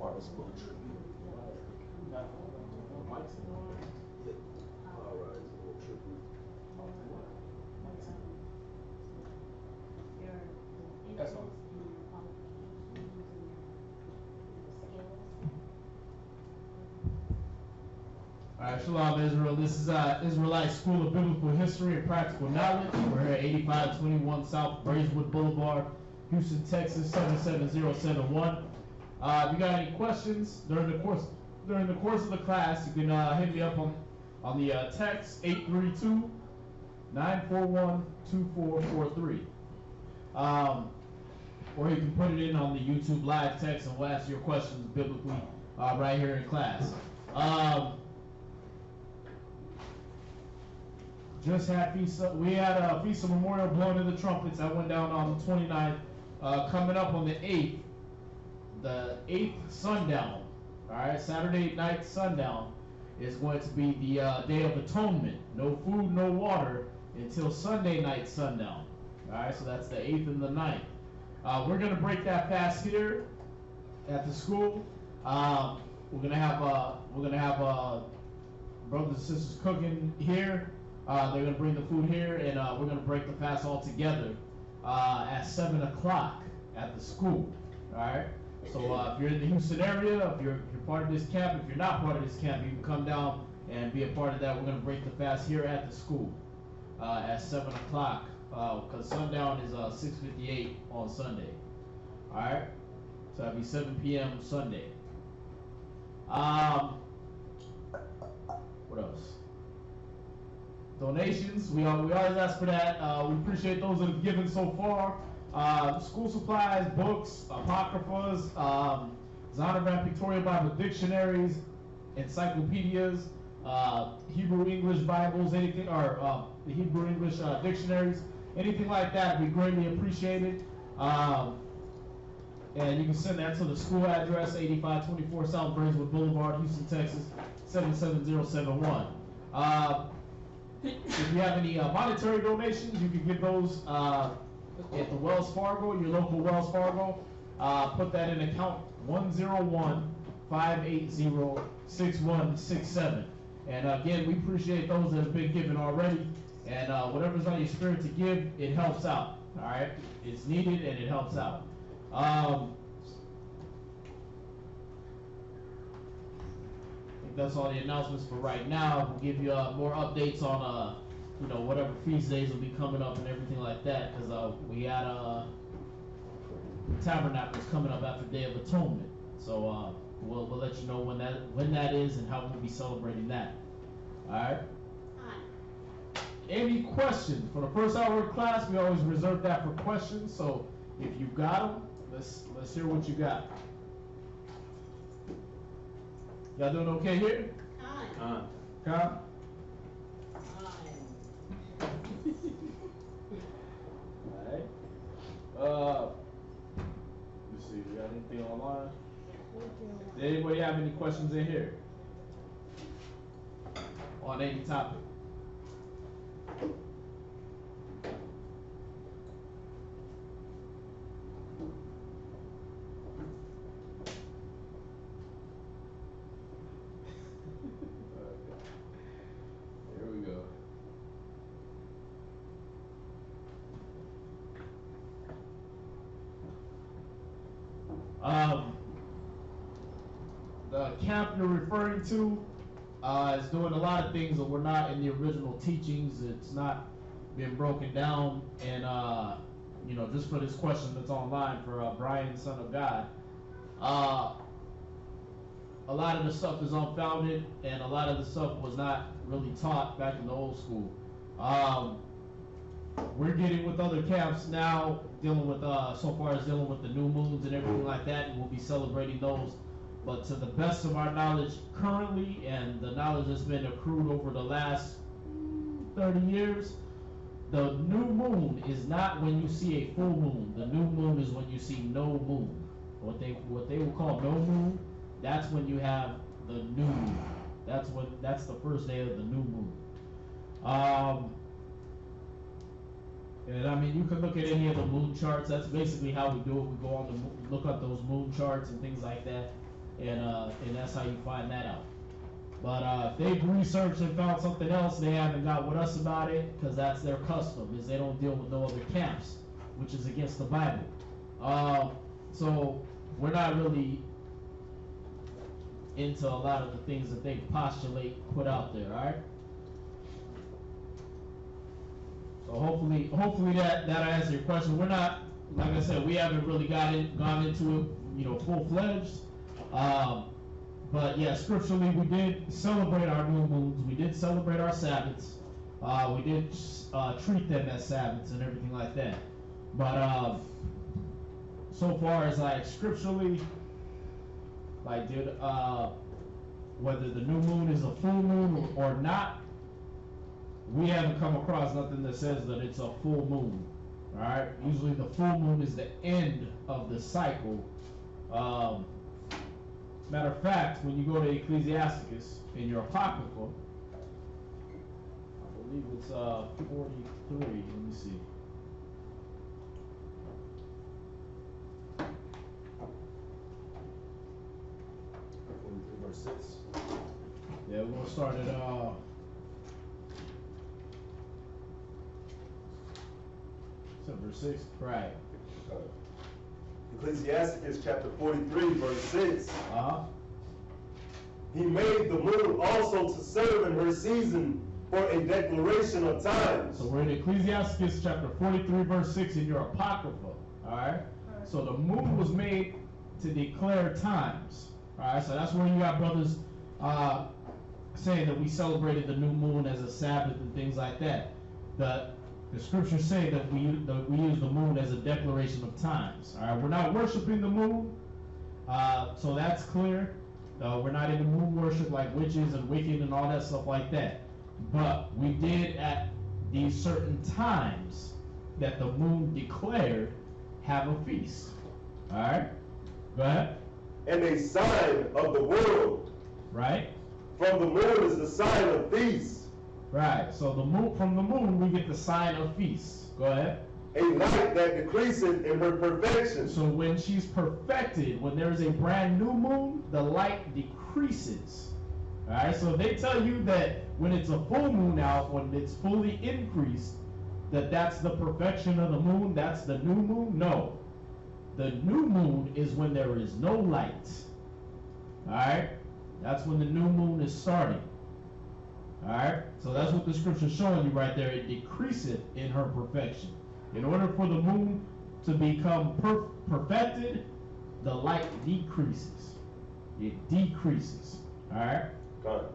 Water school tribute. Not Mike's in order. All right, it's a little tribute. Mike's in order. Your That's interest all. in your qualifications and your skills. Alright, Shalom Israel. This is Israelite School of Biblical History and Practical Knowledge. We're here at 8521 South Braeswood Boulevard, Houston, Texas 77071. If you got any questions during the course of the class, you can hit me up on the text 832-941-2443. Or you can put it in on the YouTube live text and we'll ask your questions biblically right here in class. Just had we had a Feast of Memorial blowing in the trumpets. That went down on the 29th. Coming up on the 8th sundown. All right, Saturday night sundown is going to be the Day of Atonement. No food, no water until Sunday night sundown. All right, so that's the 8th and the 9th. We're gonna break that fast here at the school. We're gonna have brothers and sisters cooking here. They're going to bring the food here, and we're going to break the fast all together at 7 o'clock at the school. All right? So if you're in the Houston area, if you're part of this camp, if you're not part of this camp, you can come down and be a part of that. We're going to break the fast here at the school at 7 o'clock because sundown is 6:58 on Sunday. All right? So that'll be 7 p.m. Sunday. What else? Donations, we always ask for that. We appreciate those that have given so far. School supplies, books, apocryphas, Zondervan Pictorial Bible dictionaries, encyclopedias, Hebrew English Bibles, anything, or the Hebrew English dictionaries, anything like that, we greatly appreciate it. And you can send that to the school address, 8524 South Braeswood Boulevard, Houston, Texas, 77071. If you have any monetary donations, you can give those at the Wells Fargo, your local Wells Fargo. Put that in account 101-580-6167. And again, we appreciate those that have been given already. And whatever's on your spirit to give, it helps out. All right, it's needed and it helps out. I think that's all the announcements for right now. We'll give you more updates on whatever feast days will be coming up and everything like that, because we had Tabernacles coming up after Day of Atonement. So we'll let you know when that is and how we'll be celebrating that. All right. Any questions for the first hour of class? We always reserve that for questions. So if you got them, let's hear what you got. Y'all doing okay here? Time. Come. Alright. Let's see, we got anything online? Did anybody have any questions in here? On any topic? Here we go. The camp you're referring to is doing a lot of things that were not in the original teachings. It's not been broken down, and just for this question that's online for Brian, son of God, a lot of the stuff is unfounded, and a lot of the stuff was not really taught back in the old school. We're getting with other camps now, dealing with so far as dealing with the new moons and everything like that, and we'll be celebrating those. But to the best of our knowledge currently, and the knowledge that's been accrued over the last 30 years, the new moon is not when you see a full moon. The new moon is when you see no moon. What they will call no moon, that's when you have the new moon. That's the first day of the new moon. And I mean, you can look at any of the moon charts. That's basically how we do it. We go on look up those moon charts and things like that. and that's how you find that out. But if they've researched and found something else, they haven't got with us about it, because that's their custom, is they don't deal with no other camps, which is against the Bible. So we're not really into a lot of the things that they postulate, put out there, all right? So hopefully that answers your question. We're not, like I said, we haven't really gone into it, full-fledged. But yeah, scripturally, we did celebrate our new moons. We did celebrate our Sabbaths. We did treat them as Sabbaths and everything like that. But so far as like scripturally, like whether the new moon is a full moon or not, we haven't come across nothing that says that it's a full moon. All right. Usually the full moon is the end of the cycle. Matter of fact, when you go to Ecclesiasticus in your Apocrypha, I believe it's 43. Let me see. Verse 6. Yeah, we're gonna start at verse 6. Right. Ecclesiasticus chapter 43, verse 6. He made the moon also to serve in her season for a declaration of times. So we're in Ecclesiasticus chapter 43, verse 6 in your Apocrypha. Alright? So the moon was made to declare times. Alright, so that's where you got brothers saying that we celebrated the new moon as a Sabbath and things like that. The scriptures say that we use the moon as a declaration of times. All right, we're not worshiping the moon, so that's clear. We're not into moon worship like witches and wicked and all that stuff like that. But we did at these certain times that the moon declared have a feast. All right, go ahead. And a sign of the world. Right. From the moon is the sign of feast. Right, so from the moon we get the sign of feast. Go ahead. A light that decreaseth in her perfection. So when she's perfected, when there's a brand new moon, the light decreases. Alright, so they tell you that when it's a full moon out, when it's fully increased, that's the perfection of the moon, that's the new moon. No. The new moon is when there is no light. Alright? That's when the new moon is starting. Alright, so that's what the scripture is showing you right there. It decreaseth in her perfection. In order for the moon to become perfected, the light decreases. It decreases. Alright? Go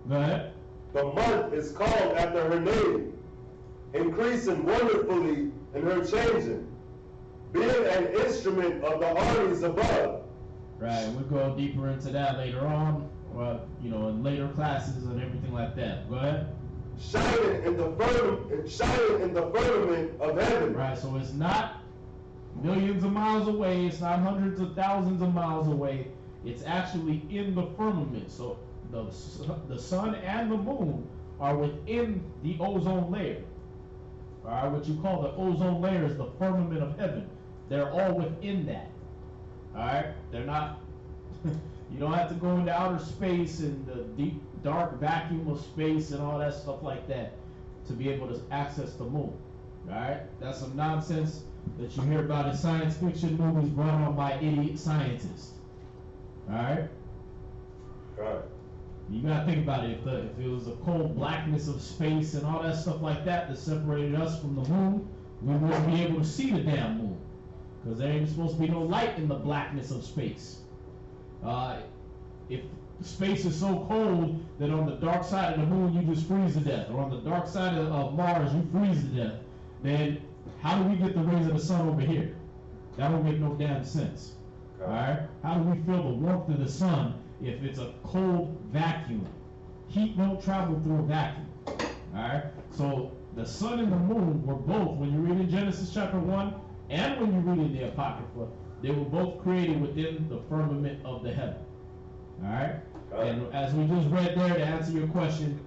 ahead. The month is called after her name, increasing wonderfully in her changing, being an instrument of the armies above. Right, we'll go deeper into that later on. In later classes and everything like that. Go ahead. Shining in the firmament of heaven. Right, so it's not millions of miles away. It's not hundreds of thousands of miles away. It's actually in the firmament. So the sun and the moon are within the ozone layer. All right, what you call the ozone layer is the firmament of heaven. They're all within that. All right, they're not. You don't have to go into outer space and the deep, dark vacuum of space and all that stuff like that to be able to access the moon. Alright? That's some nonsense that you hear about in science fiction movies brought on by idiot scientists. Alright? Right. You gotta think about it. If it was a cold blackness of space and all that stuff like that separated us from the moon, we wouldn't be able to see the damn moon. Because there ain't supposed to be no light in the blackness of space. If space is so cold that on the dark side of the moon you just freeze to death, or on the dark side of Mars you freeze to death, then how do we get the rays of the sun over here? That don't make no damn sense. Okay. Alright? How do we feel the warmth of the sun if it's a cold vacuum? Heat don't travel through a vacuum. Alright? So the sun and the moon were both, when you read in Genesis chapter 1 and when you read in the Apocrypha, they were both created within the firmament of the heaven. Alright? And as we just read there, to answer your question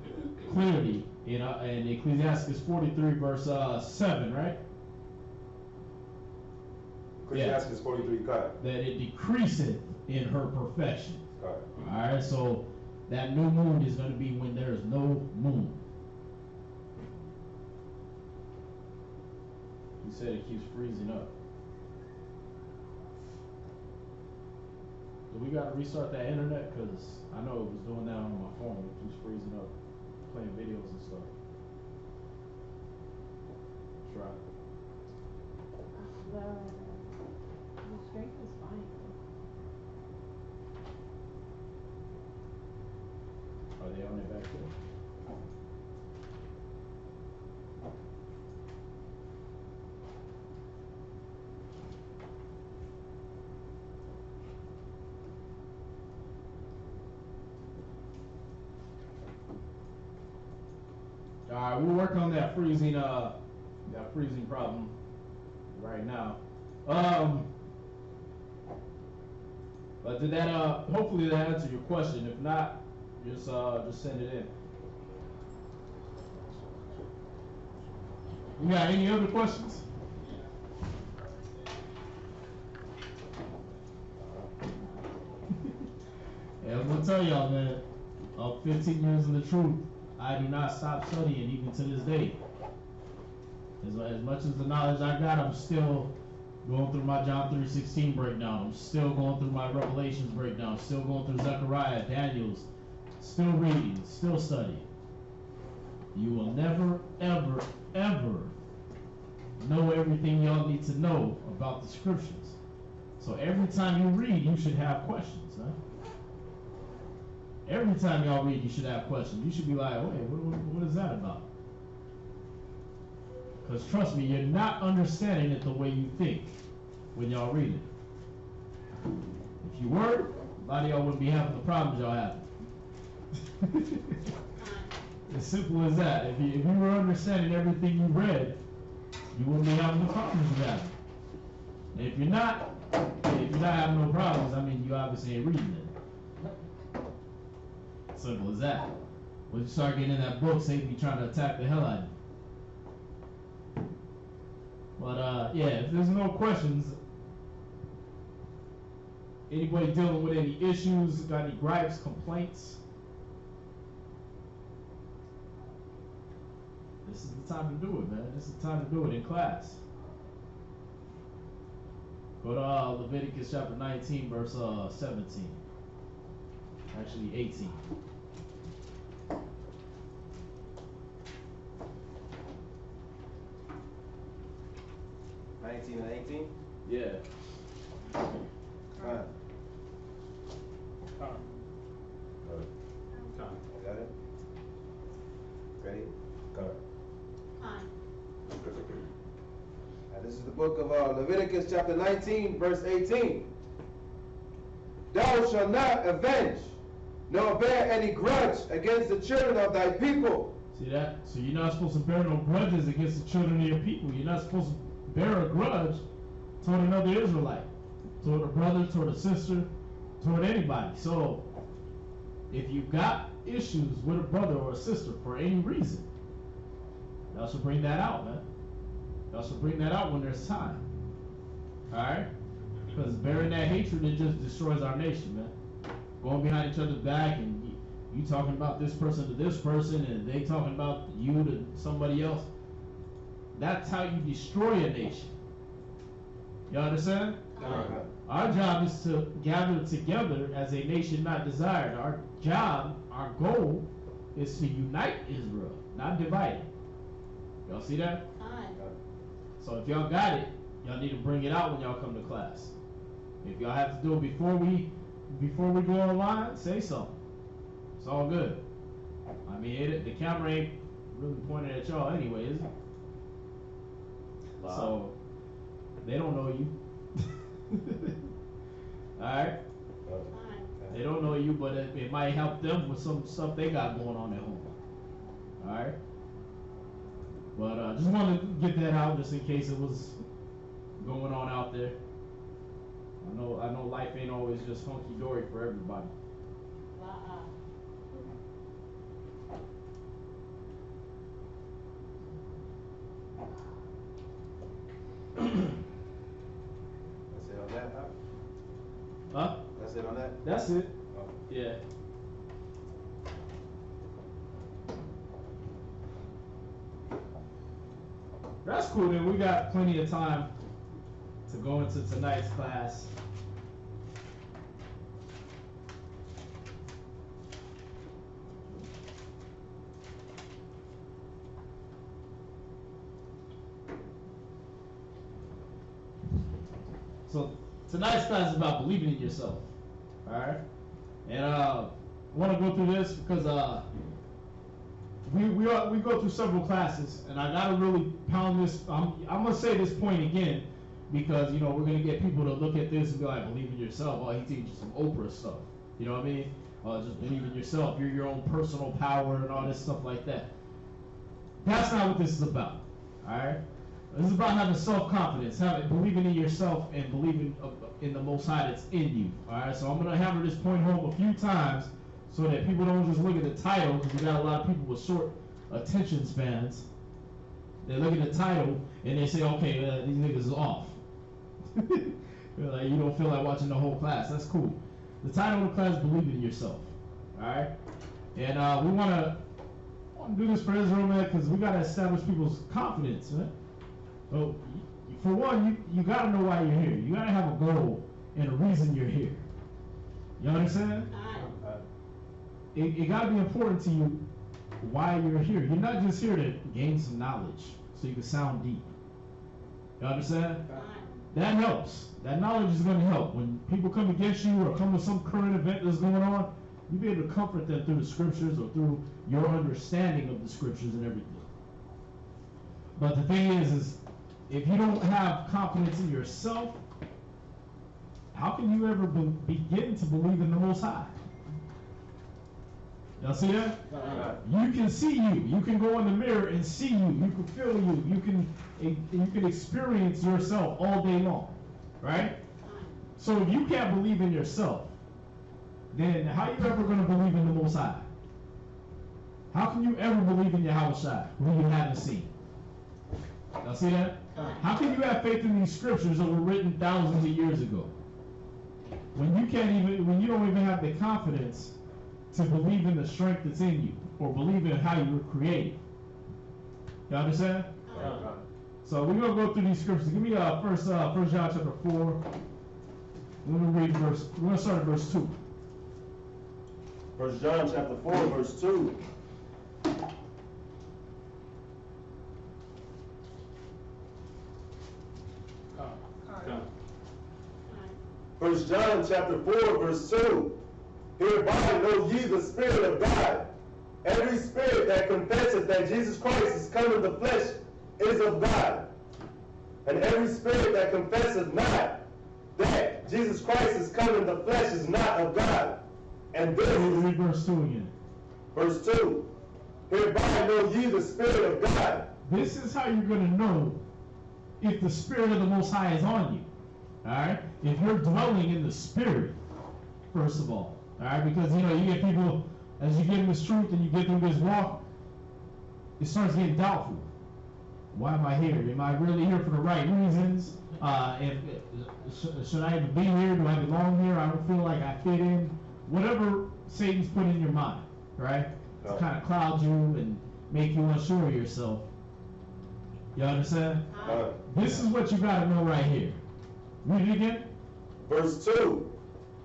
clearly, in Ecclesiastes 43 verse 7, right? Ecclesiastes 43 cut. that it decreaseth in her perfection. Cut. Alright, so that new moon is going to be when there is no moon. He said it keeps freezing up. Do we got to restart that internet? Because I know it was doing that on my phone. It keeps freezing up, playing videos and stuff. Try. The strength is fine. Are they on it back there? Alright, we'll work on that freezing problem right now. But did that hopefully that answered your question. If not, just send it in. You got any other questions? Yeah, I'm gonna tell y'all, man, I'm 15 years in the truth. I do not stop studying even to this day. As much as the knowledge I got, I'm still going through my John 3:16 breakdown. I'm still going through my Revelations breakdown. Still going through Zechariah, Daniel's. Still reading, still studying. You will never, ever, ever know everything y'all need to know about the scriptures. So every time you read, you should have questions, huh? Every time y'all read, you should have questions. You should be like, wait, what is that about? Because trust me, you're not understanding it the way you think when y'all read it. If you were, a lot of y'all wouldn't be having the problems y'all have. As simple as that. If you were understanding everything you read, you wouldn't be having the problems you have. And if you're not having no problems, I mean, you obviously ain't reading it. Simple as that. When you start getting in that book, Satan be trying to attack the hell out of you. But yeah, if there's no questions, anybody dealing with any issues, got any gripes, complaints, this is the time to do it, man. This is the time to do it in class. Go to Leviticus chapter 19, verse 17. Actually, 18. And 18? Yeah. Cut. Con. Con. Got it? Ready? Cut. Fine. Now, this is the book of Leviticus chapter 19, verse 18. Thou shalt not avenge, nor bear any grudge against the children of thy people. See that? So you're not supposed to bear no grudges against the children of your people. You're not supposed to bear a grudge toward another Israelite, toward a brother, toward a sister, toward anybody. So if you got issues with a brother or a sister for any reason, y'all should bring that out, man. Y'all should bring that out when there's time. Alright? Because bearing that hatred, it just destroys our nation, man. Going behind each other's back and you talking about this person to this person and they talking about you to somebody else. That's how you destroy a nation. You understand? Our job is to gather together as a nation not desired. Our job, our goal, is to unite Israel, not divide it. Y'all see that? So if y'all got it, y'all need to bring it out when y'all come to class. If y'all have to do it before we go online, say something. It's all good. I mean, the camera ain't really pointed at y'all anyway, is it? Wow. So they don't know you. Alright? They don't know you, but it might help them with some stuff they got going on at home. Alright? But just wanted to get that out just in case it was going on out there. I know life ain't always just hunky dory for everybody. Huh? That's it on that? That's it. Oh. Yeah. That's cool. Then we got plenty of time to go into tonight's class. So tonight's class is about believing in yourself. All right, and I want to go through this because we go through several classes, and I gotta really pound this. I'm gonna say this point again because we're gonna get people to look at this and be like, believe in yourself. Oh, he teaches some Oprah stuff. You know what I mean? Just believe in yourself. You're your own personal power and all this stuff like that. That's not what this is about. All right. This is about having self-confidence, believing in yourself, and believing in the Most High that's in you. All right, so I'm gonna hammer this point home a few times so that people don't just look at the title, because we got a lot of people with short attention spans. They look at the title and they say, okay, these niggas is off. You're like, you don't feel like watching the whole class. That's cool. The title of the class is Believe in Yourself. All right, and we wanna do this for Israel, man, because we gotta establish people's confidence, man. Well, for one, you gotta know why you're here. You gotta have a goal and a reason you're here. You understand? It gotta be important to you why you're here. You're not just here to gain some knowledge so you can sound deep. You understand? That helps. That knowledge is gonna help. When people come against you or come with some current event that's going on, you'll be able to comfort them through the scriptures or through your understanding of the scriptures and everything. But the thing is if you don't have confidence in yourself, how can you ever begin to believe in the Most High? Y'all see that? You can see you. You can go in the mirror and see you. You can feel you. You can experience yourself all day long, right? So if you can't believe in yourself, then how are you ever going to believe in the Most High? How can you ever believe in Yahweh who you haven't seen? Y'all see that? How can you have faith in these scriptures that were written thousands of years ago? When you don't even have the confidence to believe in the strength that's in you, or believe in how you were created. You understand? So we're gonna go through these scriptures. Give me first John chapter 4. We're gonna start at verse 2. 1 John chapter 4, verse 2. First John chapter 4, verse 2. Hereby know ye the Spirit of God. Every spirit that confesseth that Jesus Christ is come in the flesh is of God. And every spirit that confesseth not that Jesus Christ is come in the flesh is not of God. And this is read verse 2 again. Verse 2. Hereby know ye the Spirit of God. This is how you're going to know if the Spirit of the Most High is on you. Alright? If you're dwelling in the Spirit, first of all. Alright? Because, you get people, as you get in this truth and you get through this walk, it starts getting doubtful. Why am I here? Am I really here for the right reasons? Should I even be here? Do I belong here? I don't feel like I fit in. Whatever Satan's put in your mind, right? To kind of cloud you and make you unsure of yourself. You understand? This is what you got to know right here. Read it again. Verse 2.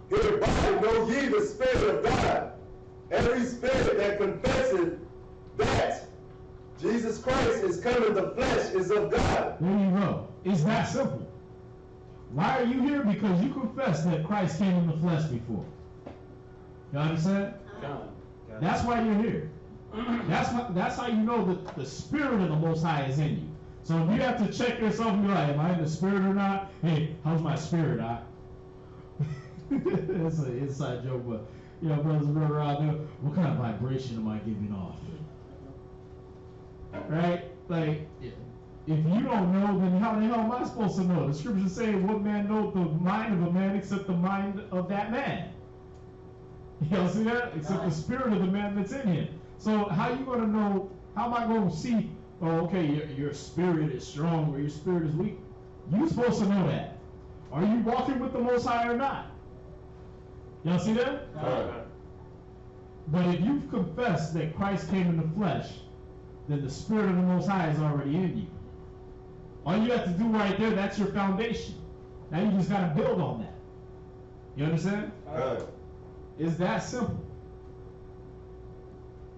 Hereby know ye the Spirit of God. Every spirit that confesseth that Jesus Christ is come in the flesh is of God. There you go. It's that simple. Why are you here? Because you confess that Christ came in the flesh before. You understand? That's why you're here. That's how you know that the Spirit of the Most High is in you. So if you have to check yourself and be like, am I in the Spirit or not? Hey, how's my spirit? It's an inside joke, but brothers and brothers out there, what kind of vibration am I giving off? Right? Like, if you don't know, then how the hell am I supposed to know? The scriptures say, what man knows the mind of a man except the mind of that man? You see that? Except the spirit of the man that's in him. So how you going to know, how am I going to see, oh, okay, your spirit is strong or your spirit is weak? You're supposed to know that. Are you walking with the Most High or not? Y'all see that? Right. But if you've confessed that Christ came in the flesh, then the Spirit of the Most High is already in you. All you have to do right there, that's your foundation. Now you just got to build on that. You understand? Right. It's that simple.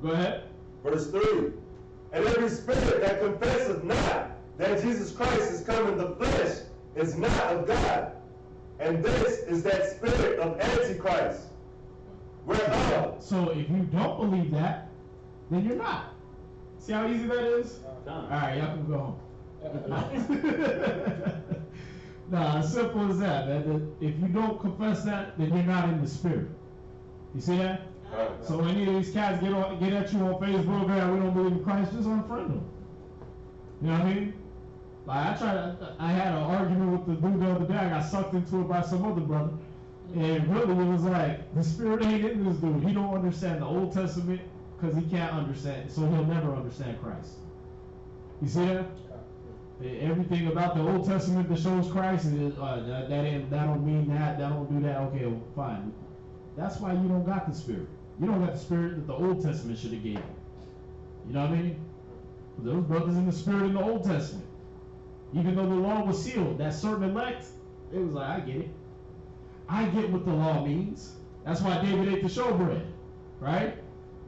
Go ahead. Verse 3. And every spirit that confesseth not that Jesus Christ is come in the flesh is not of God. And this is that spirit of Antichrist. Whereof. So if you don't believe that, then you're not. See how easy that is? All right, y'all can go home. Nah, as simple as that, man. If you don't confess that, then you're not in the spirit. You see that? Right. So when any of these cats get at you on Facebook, we don't believe in Christ, just unfriend them. You know what I mean? Like I had an argument with the dude the other day. I got sucked into it by some other brother, and really it was like the spirit ain't in this dude. He don't understand the Old Testament because he can't understand, so he'll never understand Christ. You see that? Everything about the Old Testament that shows Christ is that don't mean that don't do that. Okay, well, fine. That's why you don't got the spirit. You don't got the spirit that the Old Testament should have gave you. You know what I mean? Those brothers in the spirit in the Old Testament. Even though the law was sealed, that certain elect, it was like, I get it. I get what the law means. That's why David ate the showbread, right?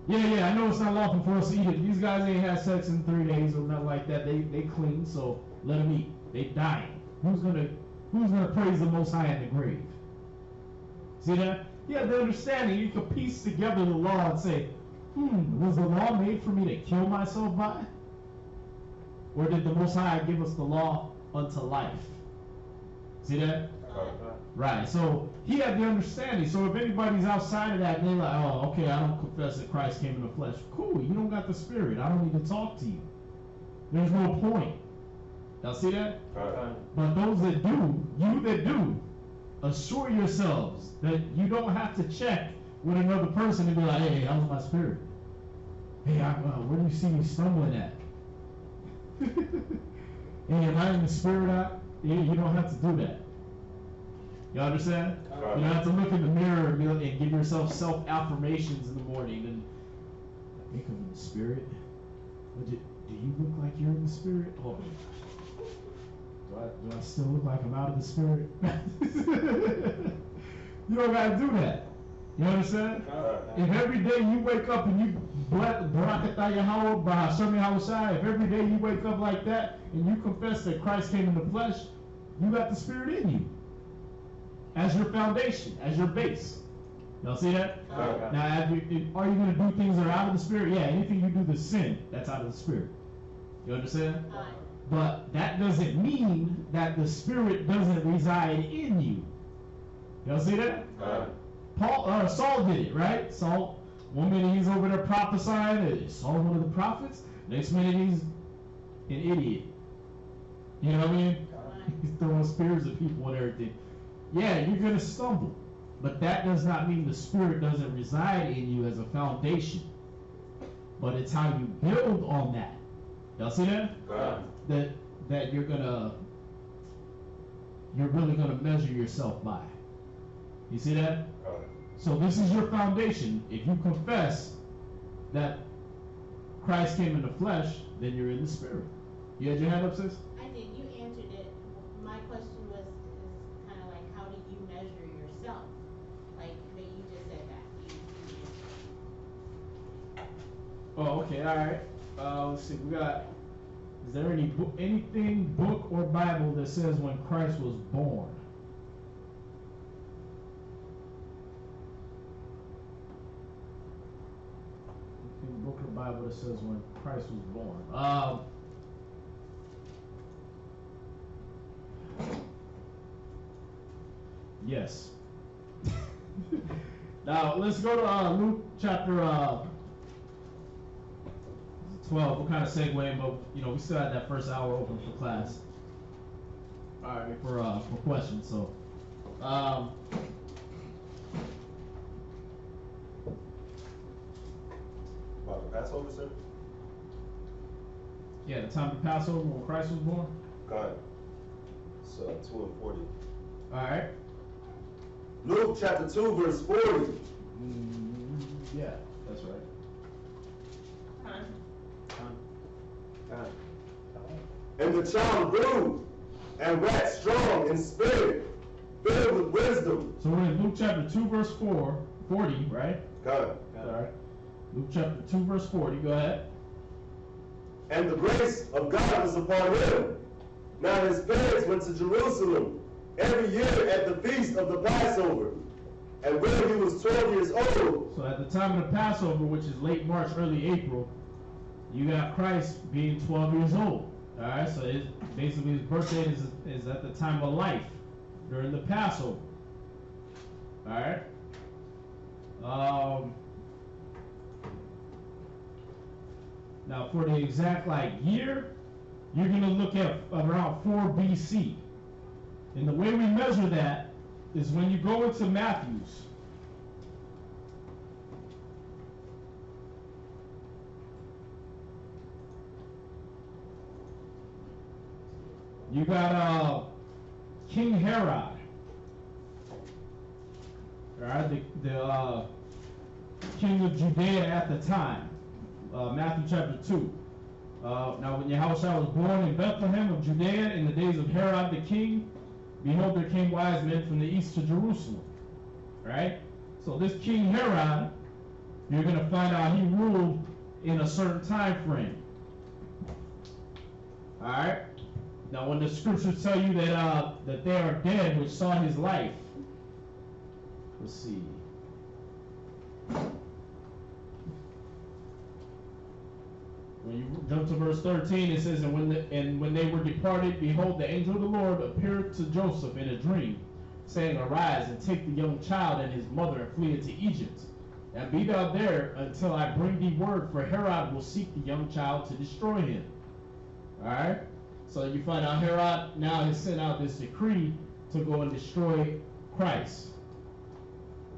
Yeah, I know it's not lawful for us to eat it. These guys ain't had sex in 3 days or nothing like that. They clean, so let them eat. They dying. Who's gonna praise the Most High in the grave? See that? Yeah, the understanding. You can piece together the law and say, was the law made for me to kill myself by? Or did the Most High give us the law unto life? See that? Right. So he had the understanding. So if anybody's outside of that and they're like, oh, okay, I don't confess that Christ came in the flesh. Cool. You don't got the spirit. I don't need to talk to you. There's no point. Y'all see that? But those that do, you that do, assure yourselves that you don't have to check with another person and be like, hey, how's my spirit? Hey, where do you see me stumbling at? Hey, am I in the spirit? You don't have to do that. You understand? You don't have to look in the mirror and give yourself self-affirmations in the morning and I think I'm in the spirit. Do you look like you're in the spirit? Oh, do I still look like I'm out of the spirit? You don't gotta do that. You understand? If every day you wake up and you Barakatah Yahweh Bahashemi Hawashai, if every day you wake up like that and you confess that Christ came in the flesh, you got the spirit in you. As your foundation, as your base. Y'all see that? Now, are you going to do things that are out of the spirit? Yeah, anything you do that's sin, that's out of the spirit. You understand? But that doesn't mean that the spirit doesn't reside in you. Y'all see that? Saul did it, right? Saul, one minute he's over there prophesying, Saul one of the prophets. Next minute he's an idiot. You know what I mean? He's throwing spears at people and everything. Yeah, you're going to stumble. But that does not mean the spirit doesn't reside in you as a foundation. But it's how you build on that. Y'all see that? That you're really gonna measure yourself by. You see that? So this is your foundation. If you confess that Christ came in the flesh, then you're in the spirit. You had your hand up, sis? I did. You answered it. My question is kind of like, how do you measure yourself? Like, that you just said that. Oh, okay, all right. Let's see. We got. Is there anything book or Bible that says when Christ was born? Anything book or Bible that says when Christ was born? Yes. Now let's go to Luke chapter 12. We'll kind of segue, but we still had that first hour open for class. All right, for questions. So, About the Passover, sir? yeah, the time of Passover when Christ was born. Go ahead. It's 2 and 40. All right. Luke chapter 2, verse 40. Yeah, that's right. And the child grew and waxed strong in spirit, filled with wisdom. So we're in Luke chapter 2, verse 40, right? God. Alright. Luke chapter 2, verse 40, go ahead. And the grace of God was upon him. Now his parents went to Jerusalem every year at the feast of the Passover. And when he was 12 years old. So at the time of the Passover, which is late March, early April, you got Christ being 12 years old. Alright, so basically his birthday is at the time of life, during the Passover. Alright? Now for the exact year, you're going to look at around 4 BC. And the way we measure that is when you go into Matthew's. You got King Herod. Alright, the king of Judea at the time. Matthew chapter 2. Now when Yahushua was born in Bethlehem of Judea in the days of Herod the king, behold, there came wise men from the east to Jerusalem. Right? So this King Herod, you're going to find out he ruled in a certain time frame. Alright? Now when the scriptures tell you that they are dead which saw his life, let's see. When you jump to verse 13, it says, and when they were departed, behold, the angel of the Lord appeared to Joseph in a dream, saying, Arise, and take the young child and his mother, and flee into Egypt. And be thou there until I bring thee word, for Herod will seek the young child to destroy him. Alright? So you find out Herod now has sent out this decree to go and destroy Christ.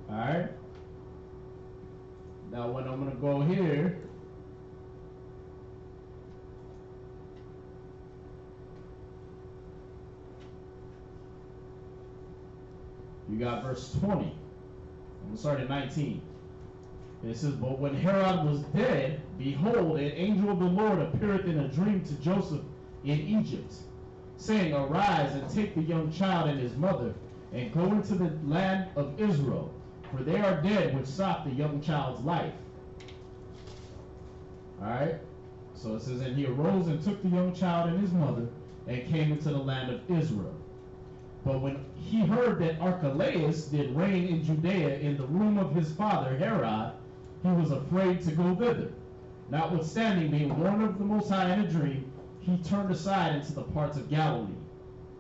Alright? Now when I'm going to go here, you got verse 20. I'm going to start at 19. It says, But when Herod was dead, behold, an angel of the Lord appeareth in a dream to Joseph in Egypt, saying, Arise and take the young child and his mother, and go into the land of Israel, for they are dead which sought the young child's life. Alright? So it says, And he arose and took the young child and his mother, and came into the land of Israel. But when he heard that Archelaus did reign in Judea in the room of his father Herod, he was afraid to go thither. Notwithstanding, being warned of the Most High in a dream, he turned aside into the parts of Galilee.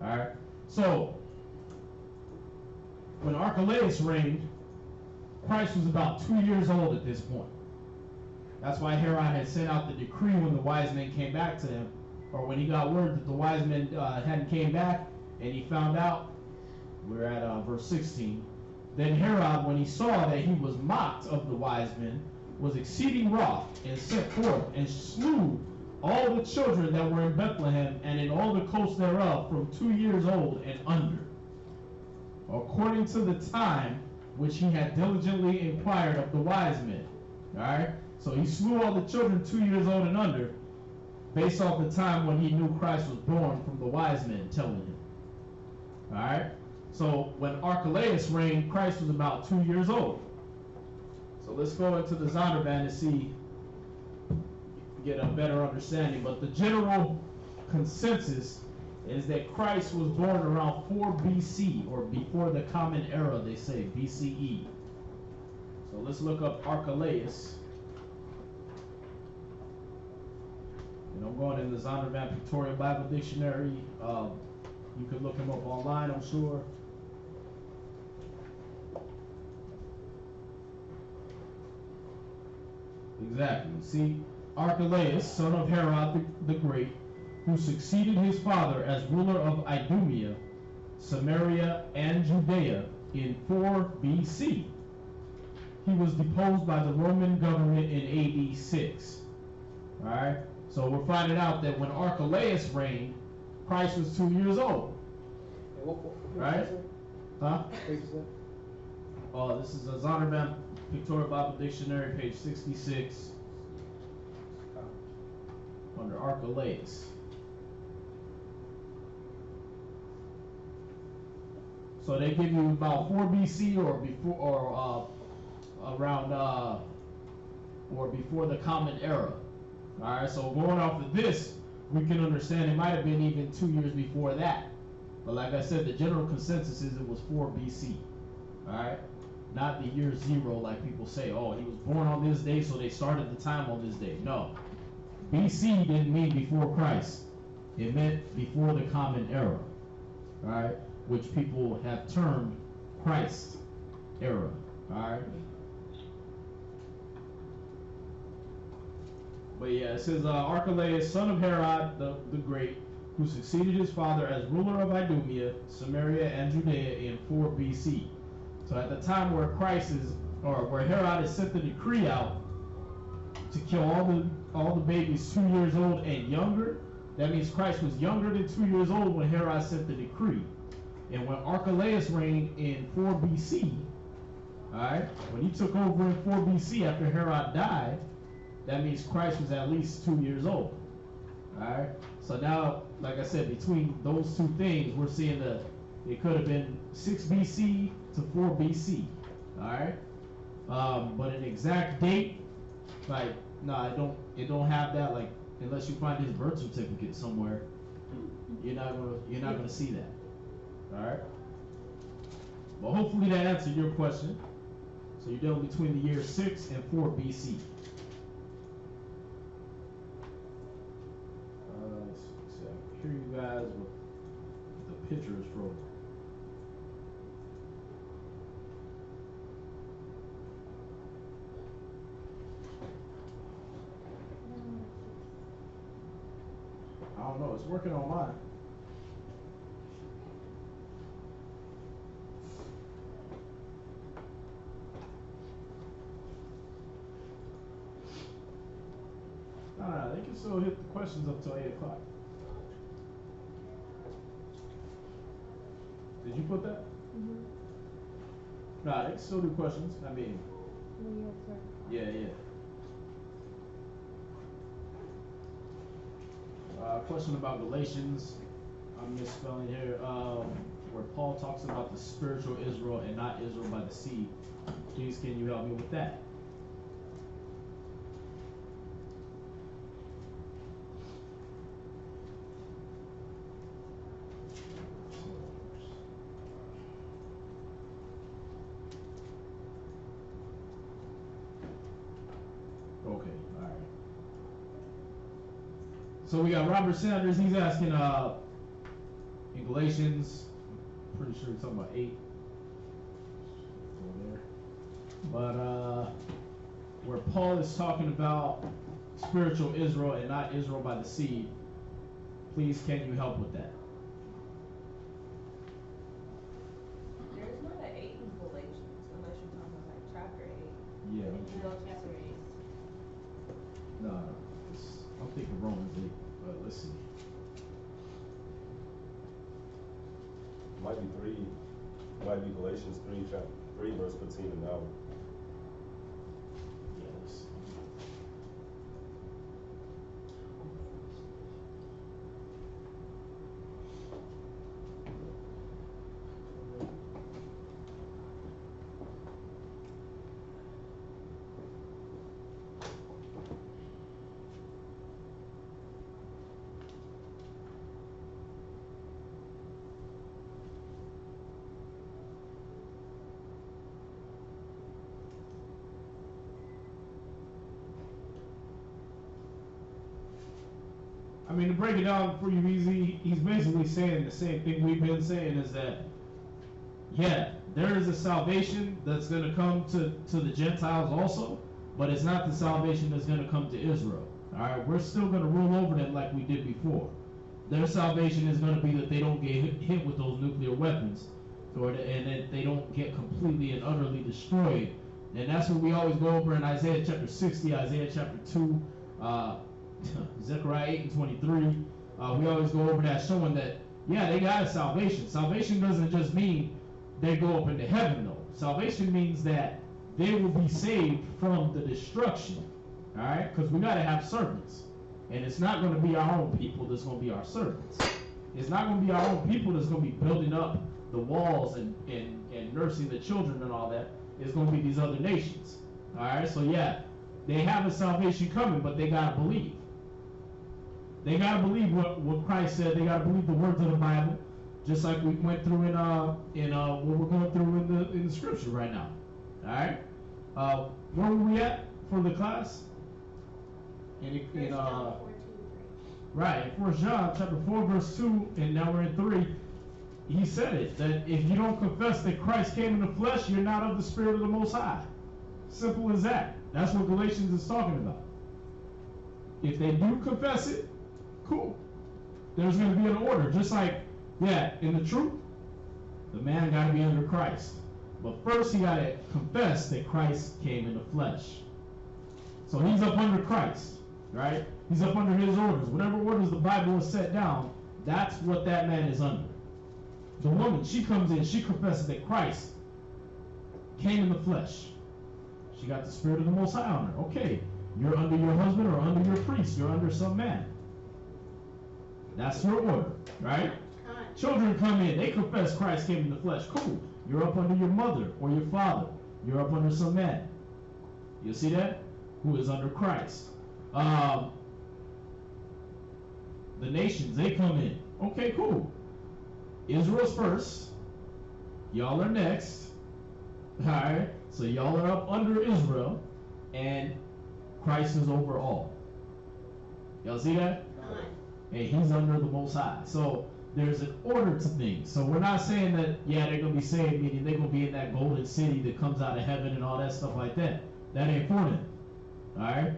Alright? So, when Archelaus reigned, Christ was about 2 years old at this point. That's why Herod had sent out the decree when the wise men came back to him, or when he got word that the wise men hadn't came back, and he found out, we're at verse 16, then Herod, when he saw that he was mocked of the wise men, was exceeding wroth, and sent forth, and slew all the children that were in Bethlehem, and in all the coasts thereof, from 2 years old and under, according to the time which he had diligently inquired of the wise men. Alright? So he slew all the children 2 years old and under, based off the time when he knew Christ was born from the wise men telling him. Alright? So when Archelaus reigned, Christ was about 2 years old. So let's go into the Zondervan and see, get a better understanding. But the general consensus is that Christ was born around 4 BC, or before the Common Era, they say, BCE. So let's look up Archelaus. And I'm going in the Zondervan Pictorial Bible Dictionary. You can look him up online, I'm sure. Exactly. See, Archelaus, son of Herod the Great, who succeeded his father as ruler of Idumea, Samaria, and Judea in 4 BC. He was deposed by the Roman government in AD 6. Alright? So we're finding out that when Archelaus reigned, Christ was 2 years old. Right? Huh? This is a Zondervan Pictorial Bible Dictionary, page 66, under Archelaus. So they give you about 4 BC or before, or around, or before the Common Era. All right. So going off of this, we can understand it might have been even 2 years before that. But like I said, the general consensus is it was 4 BC. All right. Not the year 0 like people say. Oh, he was born on this day, so they started the time on this day. No. BC didn't mean before Christ. It meant before the Common Era. All right. Which people have termed Christ era. All right. But yeah, it says Archelaus, son of Herod the Great, who succeeded his father as ruler of Idumea, Samaria, and Judea in 4 BC. So at the time where where Herod has sent the decree out to kill all the babies 2 years old and younger, that means Christ was younger than 2 years old when Herod sent the decree. And when Archelaus reigned in 4 BC, all right, when he took over in 4 BC after Herod died, that means Christ was at least 2 years old. All right. So now, like I said, between those two things, we're seeing that it could have been 6 BC to 4 BC. All right. But an exact date, like, no, it don't have that. Like, unless you find his birth certificate somewhere, you're not gonna see that. All right. Well, hopefully that answered your question. So you're dealing between the years 6 and 4 BC. I hear you guys with the pictures frozen. I don't know. It's working on mine. Nah, they can still hit the questions up till 8 o'clock. Did you put that? Mm-hmm. Nah, they can still do questions. I mean, Yes, sir. yeah. Question about Galatians. I'm misspelling here. Where Paul talks about the spiritual Israel and not Israel by the seed. Please, can you help me with that? Okay, all right. So we got Robert Sanders. He's asking in Galatians, I'm pretty sure he's talking about 8 over there. But where Paul is talking about spiritual Israel and not Israel by the seed, please can you help with that? There's not an 8 in Galatians, unless you're talking about like chapter 8. Yeah. No, chapter 8. No, I'm thinking Romans 8, but let's see. Might be 3, might be Galatians 3, chapter 3, verse 15 and now. Yeah, let's see. I mean, to break it down for you easy, he's basically saying the same thing we've been saying, is that, yeah, there is a salvation that's going to come to the Gentiles also, but it's not the salvation that's going to come to Israel. All right, we're still going to rule over them like we did before. Their salvation is going to be that they don't get hit with those nuclear weapons, and that they don't get completely and utterly destroyed. And that's what we always go over in Isaiah chapter 60, Isaiah chapter 2, Zechariah 8 and 23. We always go over that, showing that, yeah, they got a salvation. Salvation doesn't just mean they go up into heaven, though. Salvation means that they will be saved from the destruction. All right, because we got to have servants, and it's not going to be our own people that's going to be our servants. It's not going to be our own people that's going to be building up the walls and nursing the children and all that. It's going to be these other nations. All right, so yeah, they have a salvation coming, but they got to believe. They got to believe what Christ said. They got to believe the words of the Bible, just like we went through in what we're going through in the scripture right now. All right, where were we at for the class? Right, in 1 John chapter 4 verse 2, and now we're in 3. He said it, that if you don't confess that Christ came in the flesh, you're not of the Spirit of the Most High. Simple as that. That's what Galatians is talking about. If they do confess it, cool. There's going to be an order. Just like, yeah, in the truth, the man got to be under Christ. But first he got to confess that Christ came in the flesh. So he's up under Christ, right? He's up under his orders. Whatever orders the Bible has set down, that's what that man is under. The woman, she comes in, she confesses that Christ came in the flesh. She got the Spirit of the Most High on her. Okay, you're under your husband or under your priest. You're under some man. That's your order, right? Children come in, they confess Christ came in the flesh. Cool. You're up under your mother or your father. You're up under some man. You see that? Who is under Christ. The nations, they come in. Okay, cool. Israel's first. Y'all are next. Alright? So y'all are up under Israel. And Christ is over all. Y'all see that? And he's under the Most High. So there's an order to things. So we're not saying that, yeah, they're going to be saved, meaning they're going to be in that golden city that comes out of heaven and all that stuff like that. That ain't for them. Alright?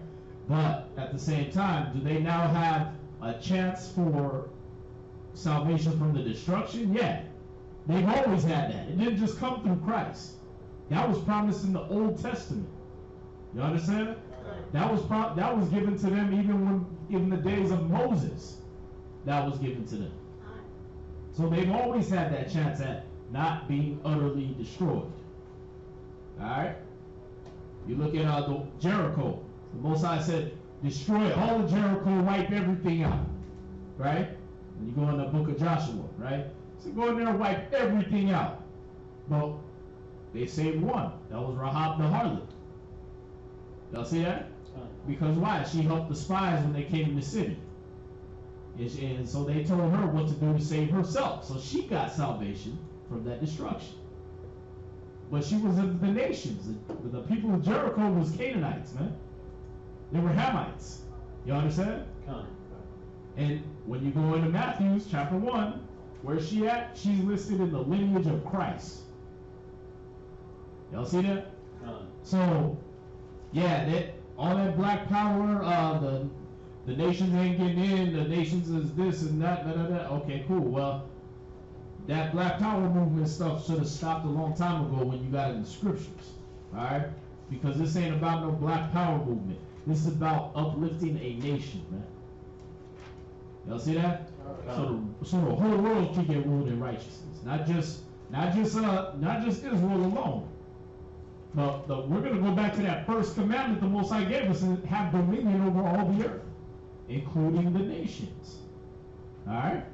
But at the same time, do they now have a chance for salvation from the destruction? Yeah. They've always had that. It didn't just come through Christ. That was promised in the Old Testament. You understand? That was given to them even in the days of Moses. That was given to them. So they've always had that chance at not being utterly destroyed. Alright? You look at the Jericho. The Most High said, destroy all of Jericho, wipe everything out. Right? And you go in the book of Joshua, right? So go in there and wipe everything out. Well, they saved one. That was Rahab the harlot. Y'all see that? Because why? She helped the spies when they came in the city. And so they told her what to do to save herself. So she got salvation from that destruction. But she was of the nations. The people of Jericho was Canaanites, man. They were Hamites. You understand? And when you go into Matthew chapter 1, where's she at? She's listed in the lineage of Christ. Y'all see that? So, yeah, all that black power, the nations ain't getting in, the nations is this and that, Okay, cool. Well, that black power movement stuff should have stopped a long time ago when you got it in the scriptures. Alright? Because this ain't about no black power movement. This is about uplifting a nation, man. Y'all see that? So the whole world can get ruled in righteousness. Not just Israel alone. But we're going to go back to that first commandment the Most High gave us and have dominion over all the earth, including the nations. Alright?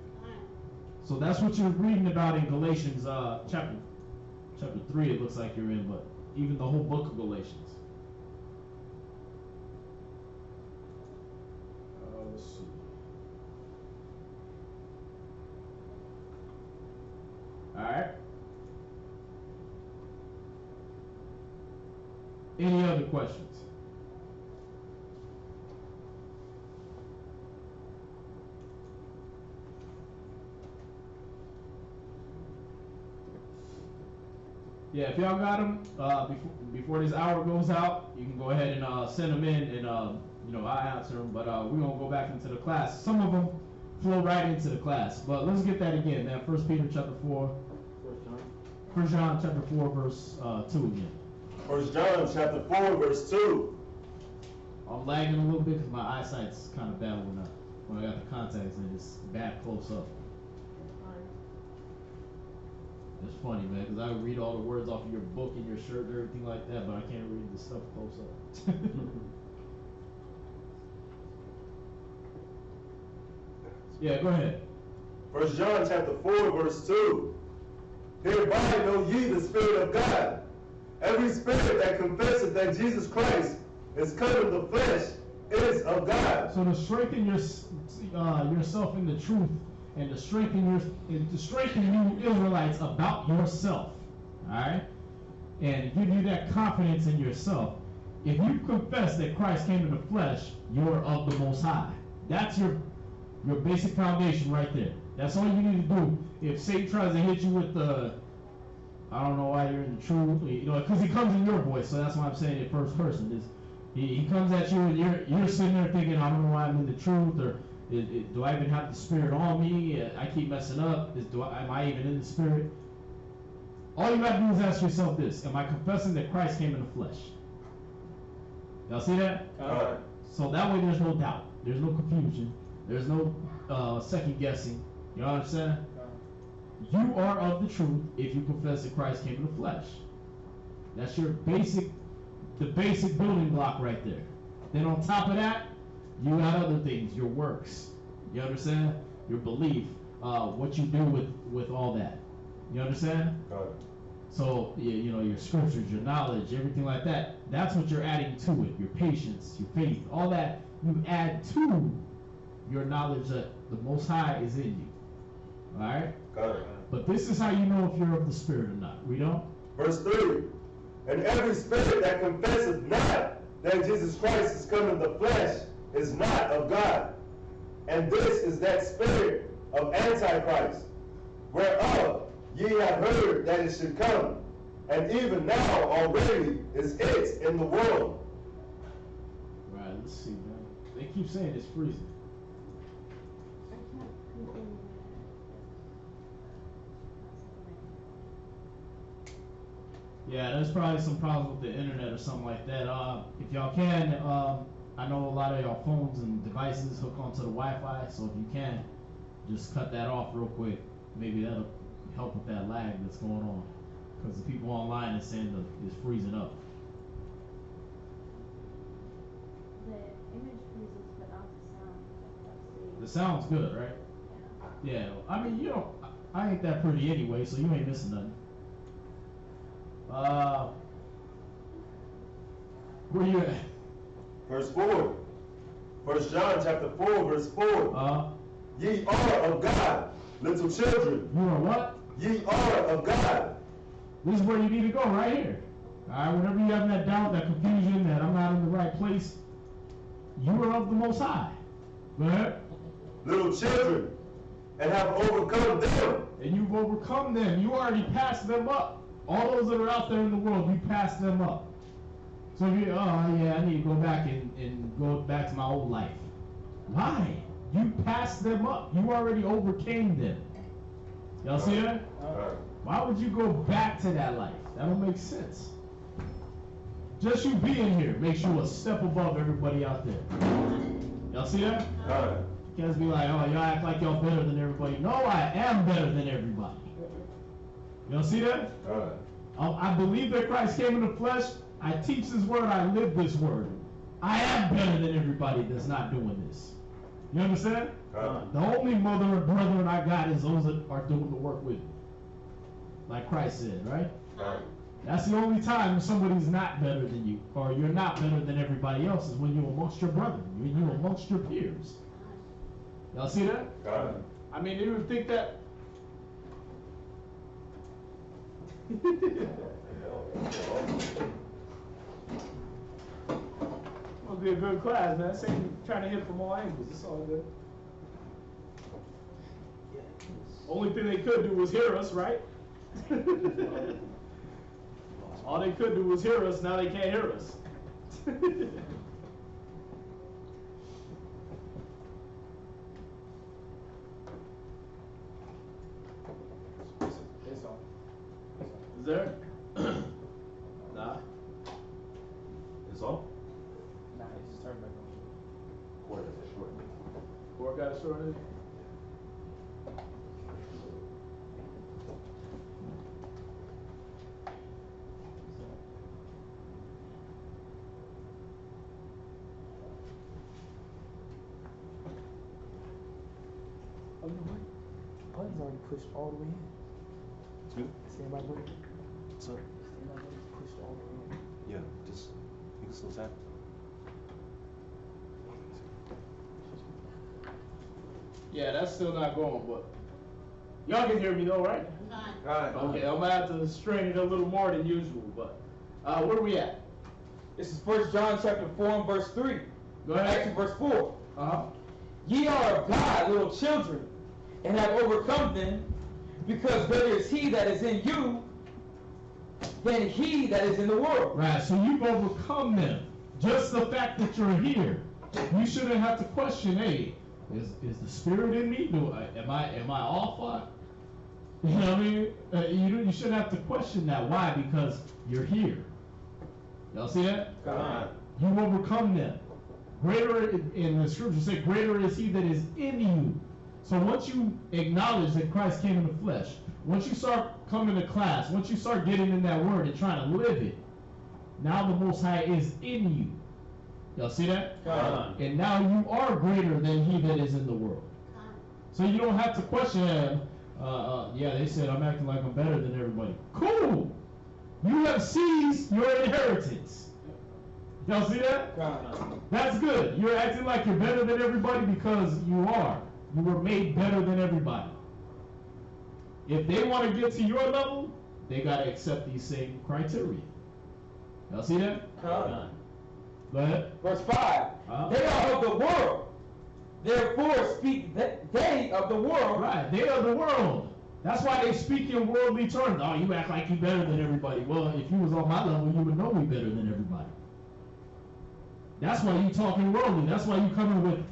So that's what you're reading about in Galatians chapter 3, it looks like you're in, but even the whole book of Galatians. Let's see. Alright? Any other questions? Yeah, if y'all got them, before this hour goes out, you can go ahead and send them in, and I'll answer them. But we're gonna go back into the class. Some of them flow right into the class, but let's get that again, man. 1 Peter chapter 4, 1 John chapter 4, verse 2 again. 1 John chapter 4, verse 2. I'm lagging a little bit because my eyesight's kind of bad when I got the contacts and it's bad close up. It's funny, man, because I read all the words off of your book and your shirt and everything like that, but I can't read the stuff close up. Yeah, go ahead. 1 John chapter 4, verse 2. Hereby know ye the Spirit of God. Every spirit that confesseth that Jesus Christ is come in the flesh is of God. So to strengthen yourself in the truth, and to strengthen you Israelites about yourself, all right, and give you that confidence in yourself. If you confess that Christ came in the flesh, you're of the Most High. That's your basic foundation right there. That's all you need to do. If Satan tries to hit you with the, I don't know why you're in the truth, you know, because he comes in your voice, so that's why I'm saying it first person. He comes at you and you're sitting there thinking, I don't know why I'm in the truth, or do I even have the Spirit on me? I keep messing up. Am I even in the Spirit? All you got to do is ask yourself this: am I confessing that Christ came in the flesh? Y'all see that? So that way there's no doubt. There's no confusion. There's no second guessing. You understand? You are of the truth if you confess that Christ came in the flesh. That's your basic building block right there. Then on top of that, you got other things, your works. You understand? Your belief, what you do with all that. You understand? So, you know, your scriptures, your knowledge, everything like that, that's what you're adding to it. Your patience, your faith, all that you add to your knowledge that the Most High is in you. All right? Got it. But this is how you know if you're of the Spirit or not. Read on. Verse 3. And every spirit that confesseth not that Jesus Christ is come in the flesh is not of God. And this is that spirit of Antichrist, whereof ye have heard that it should come, and even now already is it in the world. Right, let's see, man. They keep saying it's freezing. Yeah, there's probably some problems with the internet or something like that. If y'all can, I know a lot of y'all phones and devices hook onto the Wi-Fi, so if you can, just cut that off real quick. Maybe that'll help with that lag that's going on. Because the people online are saying that it's freezing up. The image freezes, but not the sound. The sound's good, right? Yeah, I mean, you don't, I ain't that pretty anyway, so you ain't missing nothing. Where you at? Verse 4. 1 John chapter 4, verse 4. Ye are of God, little children. You are what? Ye are of God. This is where you need to go, right here. Alright, whenever you have that doubt, that confusion, that I'm not in the right place, you are of the Most High. Go ahead. Little children, and have overcome them. And you've overcome them. You already passed them up. All those that are out there in the world, you passed them up. So if you, oh yeah, I need to go back and go back to my old life. Why? You passed them up. You already overcame them. Y'all see that? Why would you go back to that life? That don't make sense. Just you being here makes you a step above everybody out there. Y'all see that? You can't be like, oh, y'all act like y'all better than everybody. No, I am better than everybody. Y'all see that? I believe that Christ came in the flesh. I teach this word. I live this word. I am better than everybody that's not doing this. You understand? The only mother and brethren I got is those that are doing the work with me. Like Christ said, right? That's the only time somebody's not better than you, or you're not better than everybody else, is when you're amongst your brethren, when you're amongst your peers. Y'all see that? I mean, you would think that. It'll be a good class, man. Same trying to hit from all angles. It's all good. Only thing they could do was hear us, right? All they could do was hear us. Now they can't hear us. It's on. Is there? Nah. It's all? Nah, it just turned back on. Cord got it shorted. It's already pushed all the way in. Two? Stand by break. So, Stand by break. Pushed all the way in. yeah, just, you can still tap. Yeah, that's still not going, but y'all can hear me though, right? Fine. Okay, I'm gonna have to strain it a little more than usual, but where we at? This is 1 John chapter 4 and verse 3. Go ahead. Actually, verse 4. Uh-huh. Ye are of God, little children, and have overcome them, because greater is he that is in you than he that is in the world. Right, so you've overcome them. Just the fact that you're here, you shouldn't have to question, hey, is the spirit in me? Am I off? You know what I mean? You shouldn't have to question that. Why? Because you're here. Y'all see that? God. You overcome them. Greater, in the scripture say, greater is he that is in you. So once you acknowledge that Christ came in the flesh, once you start coming to class, once you start getting in that word and trying to live it, now the Most High is in you. Y'all see that? God. And now you are greater than he that is in the world. So you don't have to question, yeah, they said I'm acting like I'm better than everybody. Cool! You have seized your inheritance. Y'all see that? That's good. You're acting like you're better than everybody because you are. You were made better than everybody. If they want to get to your level, they got to accept these same criteria. Y'all see that? God. Go ahead. Verse 5. They are of the world. Therefore speak they of the world. Right, they are the world. That's why they speak in worldly terms. Oh, you act like you better than everybody. Well, if you was on my level, you would know me better than everybody. That's why you talking worldly. That's why you coming with,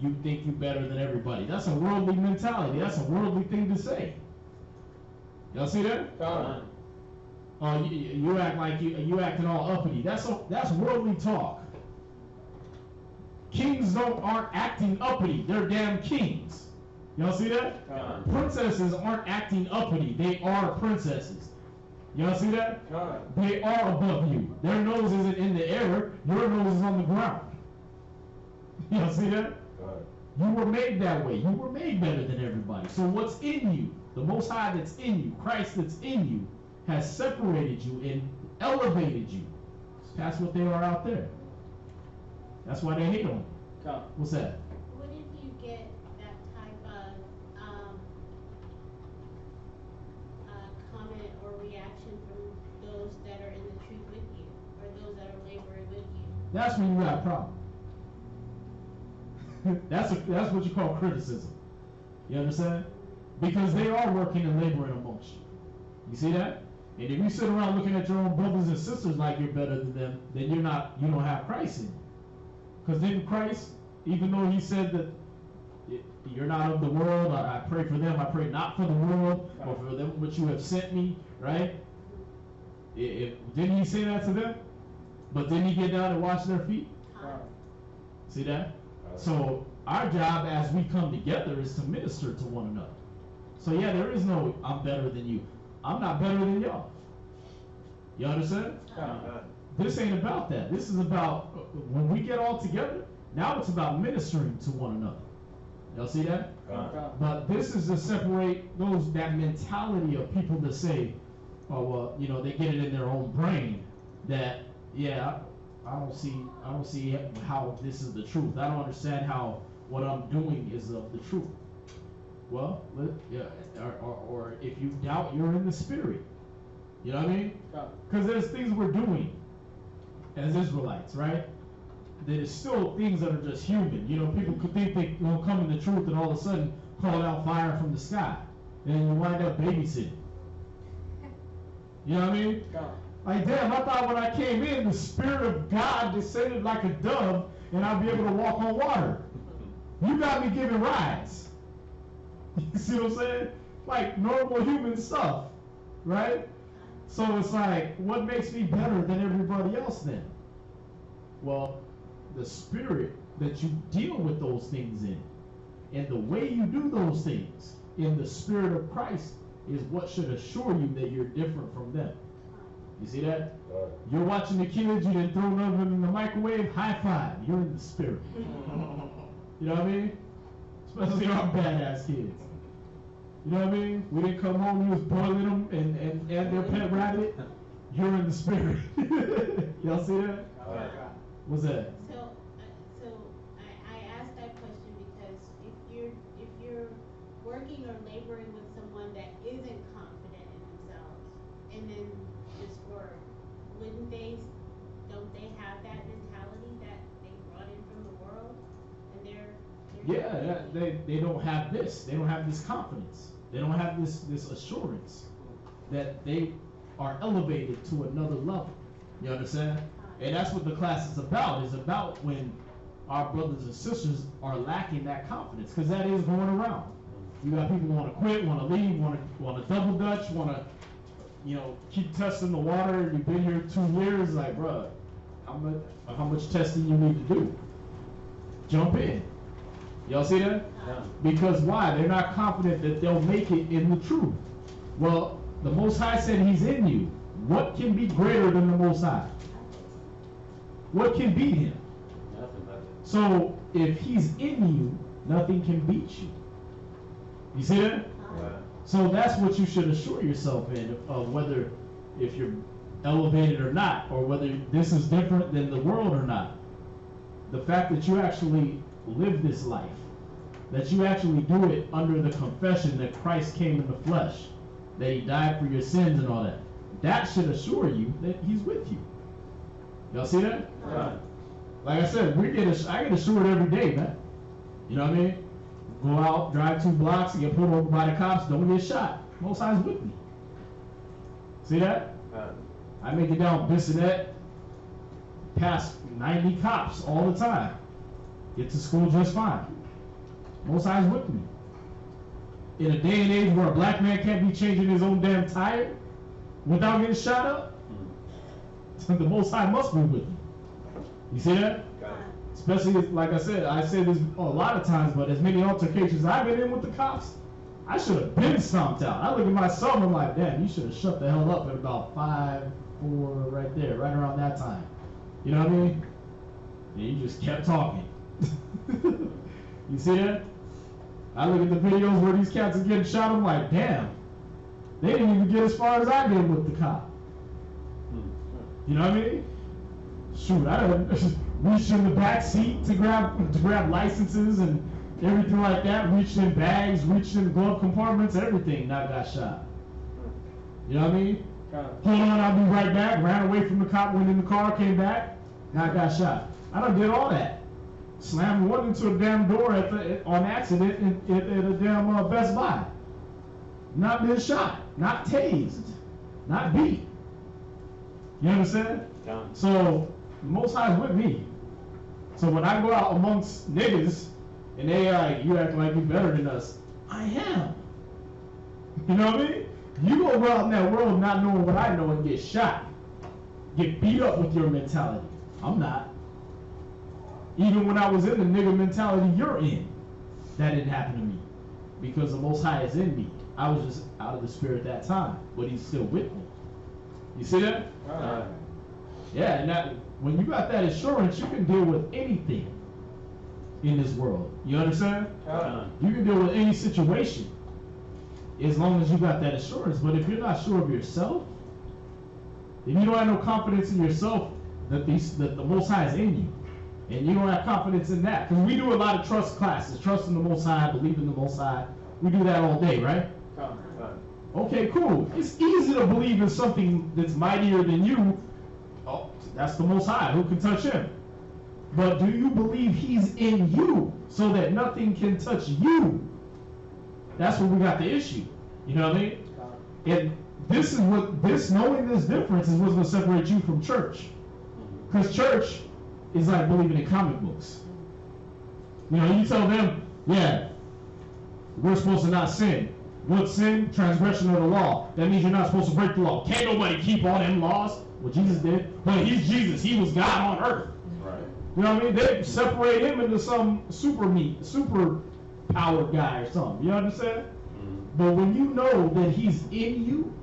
you think you better than everybody. That's a worldly mentality. That's a worldly thing to say. Y'all see that? God. Oh, you act like you acting all uppity. That's worldly talk. Kings aren't acting uppity. They're damn kings. Y'all see that? God. Princesses aren't acting uppity. They are princesses. Y'all see that? God. They are above you. Their nose isn't in the air. Your nose is on the ground. Y'all see that? God. You were made that way. You were made better than everybody. So what's in you, the Most High that's in you, Christ that's in you, has separated you and elevated you past what they are out there. That's why they hate on you. God. What's that? What if you get that type of comment or reaction from those that are in the truth with you, or those that are laboring with you? That's when you got a problem. that's what you call criticism. You understand? Because they are working and laboring amongst you. You see that? And if you sit around looking at your own brothers and sisters like you're better than them, then you don't have Christ in you. Because then Christ, even though he said that you're not of the world, I pray for them, I pray not for the world, or for them which you have sent me, right? Didn't he say that to them? But didn't he get down and wash their feet? See that? So our job as we come together is to minister to one another. So yeah, there is no I'm better than you. I'm not better than y'all. You understand? This ain't about that. This is about when we get all together, now it's about ministering to one another. Y'all see that? But this is to separate that mentality of people that say, oh well, they get it in their own brain that, yeah, I don't see how this is the truth. I don't understand how what I'm doing is of the truth. Well, yeah, or if you doubt, you're in the spirit. You know what I mean? Because there's things we're doing as Israelites, right? That is still things that are just human. People could think they will come in the truth and all of a sudden call out fire from the sky. And then you wind up babysitting. You know what I mean? Like, damn, I thought when I came in, the Spirit of God descended like a dove and I'd be able to walk on water. You got me giving rides. You see what I'm saying? Like normal human stuff, right? So it's like, what makes me better than everybody else then? Well, the spirit that you deal with those things in, and the way you do those things in the Spirit of Christ is what should assure you that you're different from them. You see that? You're watching the kids, you didn't throw them in the microwave, high five, you're in the spirit. You know what I mean? Especially our badass kids. You know what I mean? We didn't come home, you was boiling them and their pet rabbit. You're in the spirit. Y'all see that? What's that? So I asked that question because if you're working or laboring with someone that isn't confident in themselves, and then this work, don't they have that mentality that they brought in from the world, and they don't have this. They don't have this confidence. They don't have this assurance that they are elevated to another level. You understand? And that's what the class is about. It's about when our brothers and sisters are lacking that confidence, because that is going around. You got people who want to quit, want to leave, want to double dutch, want to, keep testing the water. You've been here 2 years, like, bruh, how much testing you need to do? Jump in. Y'all see that? Yeah. Because why? They're not confident that they'll make it in the truth. Well, the Most High said He's in you. What can be greater than the Most High? What can beat Him? Nothing but it. So if He's in you, nothing can beat you. You see that? Yeah. So that's what you should assure yourself in, of whether if you're elevated or not, or whether this is different than the world or not. The fact that you actually live this life, that you actually do it under the confession that Christ came in the flesh, that He died for your sins and all that, that should assure you that He's with you. Y'all see that? Right. Like I said, I get assured every day, man. You know what I mean? Go out, drive 2 blocks, get pulled over by the cops, don't get shot. Most High's with me. See that? Right. I make it down Bissonnette, past 90 cops all the time. Get to school just fine. Most High's with me. In a day and age where a black man can't be changing his own damn tire without getting shot up, the Most High must be with you. You see that? Got it. Especially, like I say this a lot of times, but as many altercations I've been in with the cops, I should have been stomped out. I look at myself and I'm like, damn, you should have shut the hell up at about 5, 4, right there, right around that time. You know what I mean? And you just kept talking. You see that? I look at the videos where these cats are getting shot, I'm like, damn, they didn't even get as far as I did with the cop. You know what I mean? Shoot, I done reached in the back seat to grab licenses and everything like that, reached in bags, reached in glove compartments, everything, and I got shot. You know what I mean? Hold on, I'll be right back, ran away from the cop, went in the car, came back, and I got shot. I done did all that. Slammed one into a damn door on accident at a damn Best Buy. Not been shot, not tased, not beat. You understand? Done. So, the Most High is with me. So when I go out amongst niggas, and they are like, you act like you better than us, I am. You know what I mean? You go out in that world not knowing what I know and get shot. Get beat up with your mentality. I'm not. Even when I was in the nigga mentality you're in, that didn't happen to me. Because the Most High is in me. I was just out of the spirit that time, but He's still with me. You see that? Right. Yeah, and that, when you got that assurance, you can deal with anything in this world. You understand? Done. You can deal with any situation as long as you got that assurance. But if you're not sure of yourself, if you don't have no confidence in yourself that the Most High is in you, and you don't have confidence in that, because we do a lot of trust classes, trust in the Most High, believe in the Most High. We do that all day, right? Done. Okay, cool. It's easy to believe in something that's mightier than you. Oh, that's the Most High. Who can touch Him? But do you believe He's in you so that nothing can touch you? That's where we got the issue. You know what I mean? And this is knowing this difference is what's going to separate you from church. Because church is like believing in comic books. You know, you tell them, yeah, we're supposed to not sin. What's sin? Transgression of the law. That means you're not supposed to break the law. Can't nobody keep all them laws. Well, Jesus did. But He's Jesus. He was God on earth. Right. You know what I mean? They separate Him into some super powered guy or something. You understand? But when you know that He's in you,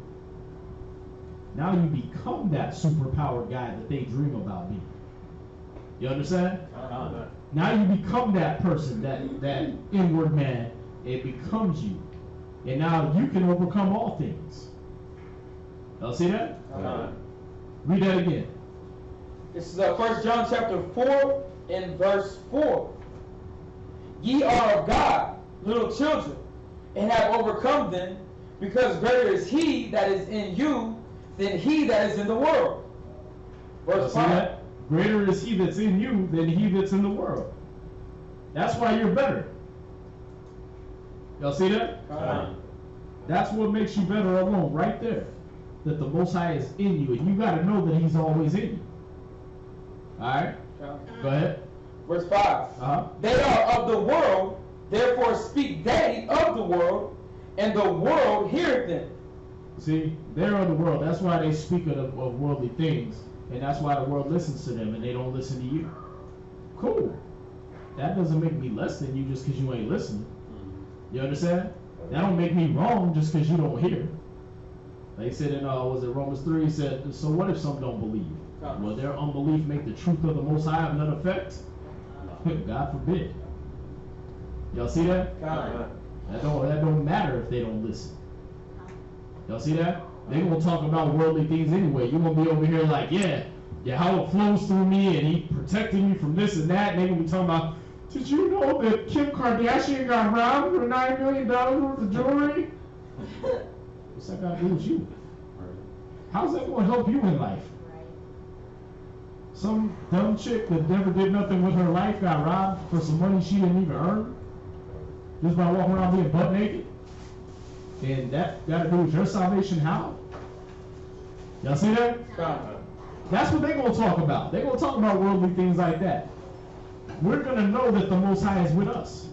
now you become that superpowered guy that they dream about being. You understand? Now you become that person, that inward man. It becomes you. And now you can overcome all things. Y'all see that? Read that again. This is 1 John chapter 4 and verse 4. Ye are of God, little children, and have overcome them, because greater is he that is in you than he that is in the world. Verse 5. That? Greater is he that's in you than he that's in the world. That's why you're better. Y'all see that? That's what makes you better alone, right there. That the Most High is in you, and you got to know that he's always in you. Alright? Go ahead. Verse 5. They are of the world, therefore speak they of the world, and the world heareth them. See, they're of the world. That's why they speak of worldly things, and that's why the world listens to them, and they don't listen to you. Cool. That doesn't make me less than you just because you ain't listening. You understand? That don't make me wrong just because you don't hear. Like he said in, was it Romans 3, he said, so what if some don't believe? Will their unbelief make the truth of the Most High have none effect? God forbid. Y'all see that? That don't matter if they don't listen. Y'all see that? They gonna talk about worldly things anyway. You're gonna be over here like, yeah, how it flows through me, and he protecting me from this and that, and they gonna be talking about, did you know that Kim Kardashian got robbed for $9 million worth of jewelry? What's that got to do with you? How's that going to help you in life? Some dumb chick that never did nothing with her life got robbed for some money she didn't even earn? Just by walking around being butt naked? And that got to do with your salvation? How? Y'all see that? That's what they're going to talk about. They're going to talk about worldly things like that. We're going to know that the Most High is with us.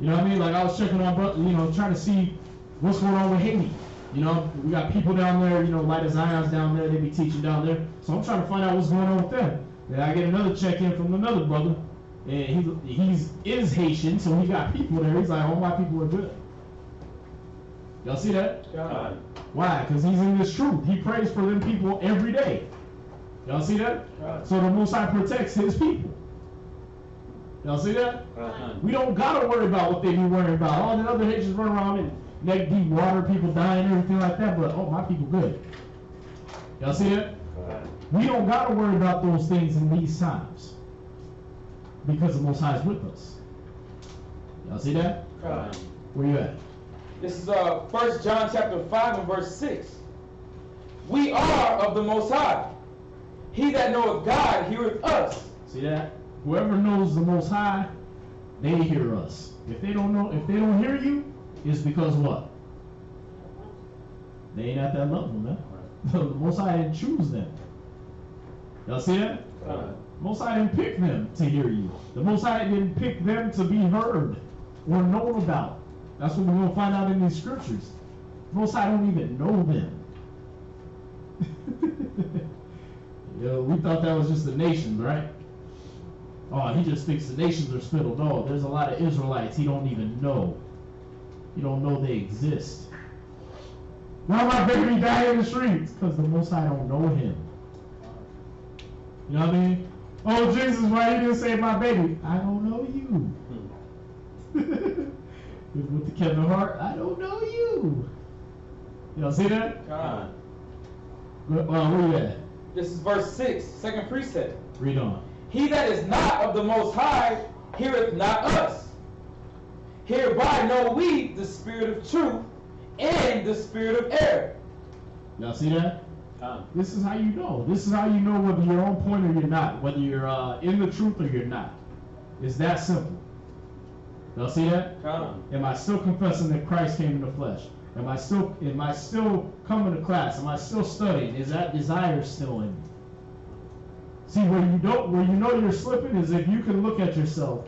You know what I mean? Like I was checking on, trying to see what's going on with Haiti. You know, we got people down there, Light of Zion's down there, they be teaching down there. So I'm trying to find out what's going on with them. And I get another check-in from another brother, and he is Haitian, so he got people there. He's like, all my people are good. Y'all see that? Why? Because he's in this truth. He prays for them people every day. Y'all see that? So the Most High protects his people. Y'all see that? We don't gotta worry about what they be worrying about. All the other Haitians run around and neck deep water, people dying, everything like that, but my people good. Y'all see that? We don't gotta worry about those things in these times. Because the Most High is with us. Y'all see that? Where you at? This is 1 John chapter 5 and verse 6. We are of the Most High. He that knoweth God heareth us. See that? Whoever knows the Most High, they hear us. If they don't hear you, it's because what? They ain't at that level, man. The Most High didn't choose them. Y'all see that? The Most High didn't pick them to hear you. The Most High didn't pick them to be heard or known about. That's what we're going to find out in these scriptures. The Most High don't even know them. We thought that was just the nations, right? Oh, he just thinks the nations are spittle. No, there's a lot of Israelites he don't even know. He don't know they exist. Why my baby die in the streets? Because the Most High don't know him. You know what I mean? Oh, Jesus, why you didn't save my baby? I don't know you. With the Kevin Hart, I don't know you. Y'all see that? Where you at? This is verse 6, second precept. Read on. He that is not of the Most High heareth not us. Hereby know we the spirit of truth and the spirit of error. Y'all see that? This is how you know. This is how you know whether you're on point or you're not. Whether you're in the truth or you're not. It's that simple. Y'all see that? Am I still confessing that Christ came in the flesh? Am I still coming to class? Am I still studying? Is that desire still in me? See, where you know you're slipping is if you can look at yourself.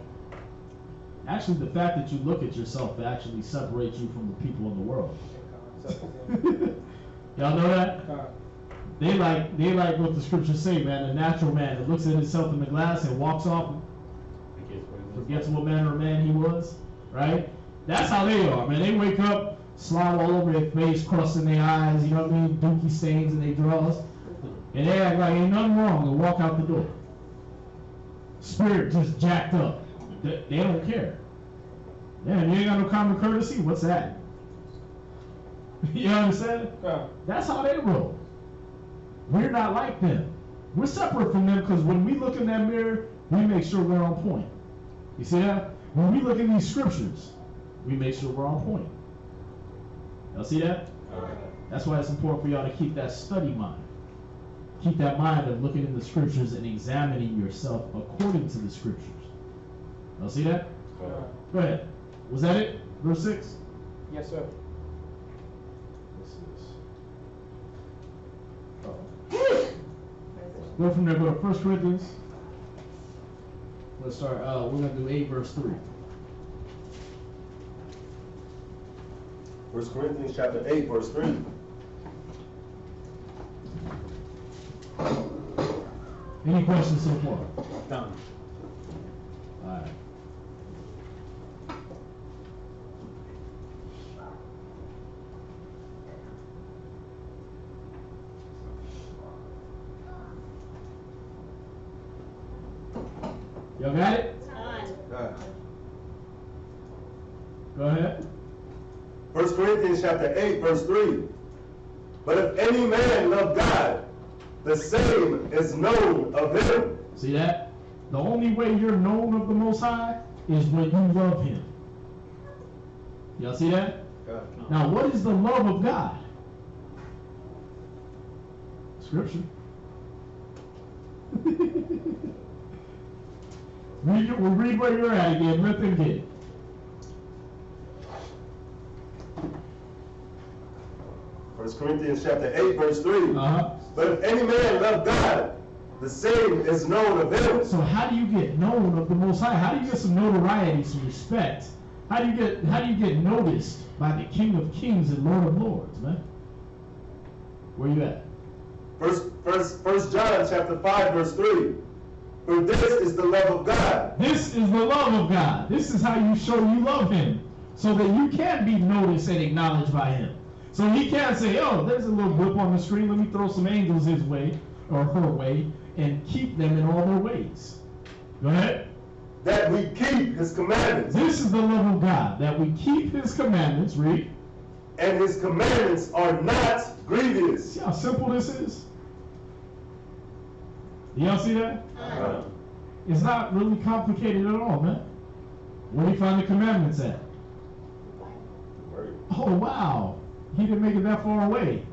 Actually, the fact that you look at yourself actually separates you from the people in the world. Y'all know that? They like what the scriptures say, man. The natural man that looks at himself in the glass and walks off, forgets what manner of man he was, right? That's how they are, man. They wake up, slime all over their face, crusting their eyes, you know what I mean? Dookie stains in their drawers. And they act like ain't nothing wrong and walk out the door. Spirit just jacked up. They don't care. Man, you ain't got no common courtesy? What's that? You understand? Yeah. That's how they roll. We're not like them. We're separate from them because when we look in that mirror, we make sure we're on point. You see that? When we look in these scriptures, we make sure we're on point. Y'all see that? That's why it's important for y'all to keep that study mind. Keep that mind of looking in the scriptures and examining yourself according to the scriptures. Y'all see that? Go ahead. Was that it? Verse 6? Yes, sir. Go from there, go to 1 Corinthians. Let's start, we're going to do 8 verse 3. 1 Corinthians chapter 8, verse 3. Any questions so far? Done. Alright. Y'all got it? Done. Go ahead. 1 Corinthians chapter 8, verse 3. But if any man love God, the same is known of him. See that? The only way you're known of the Most High is when you love Him. Y'all see that? Now, what is the love of God? Scripture. We'll read where you're at again. Rip and get. 1 Corinthians chapter 8, verse 3. Uh-huh. But if any man love God, the same is known of him. So how do you get known of the Most High? How do you get some notoriety, some respect? How do you get noticed by the King of Kings and Lord of Lords, man? Where you at? First John chapter 5, verse 3. For this is the love of God. This is the love of God. This is how you show you love Him, so that you can be noticed and acknowledged by Him. So He can't say, oh, there's a little blip on the screen, let me throw some angels his way, or her way, and keep them in all their ways. Go ahead. That we keep His commandments. This is the love of God, that we keep His commandments, read. And His commandments are not grievous. See how simple this is? Y'all see that? It's not really complicated at all, man. Where do you find the commandments at? Oh, wow. He didn't make it that far away.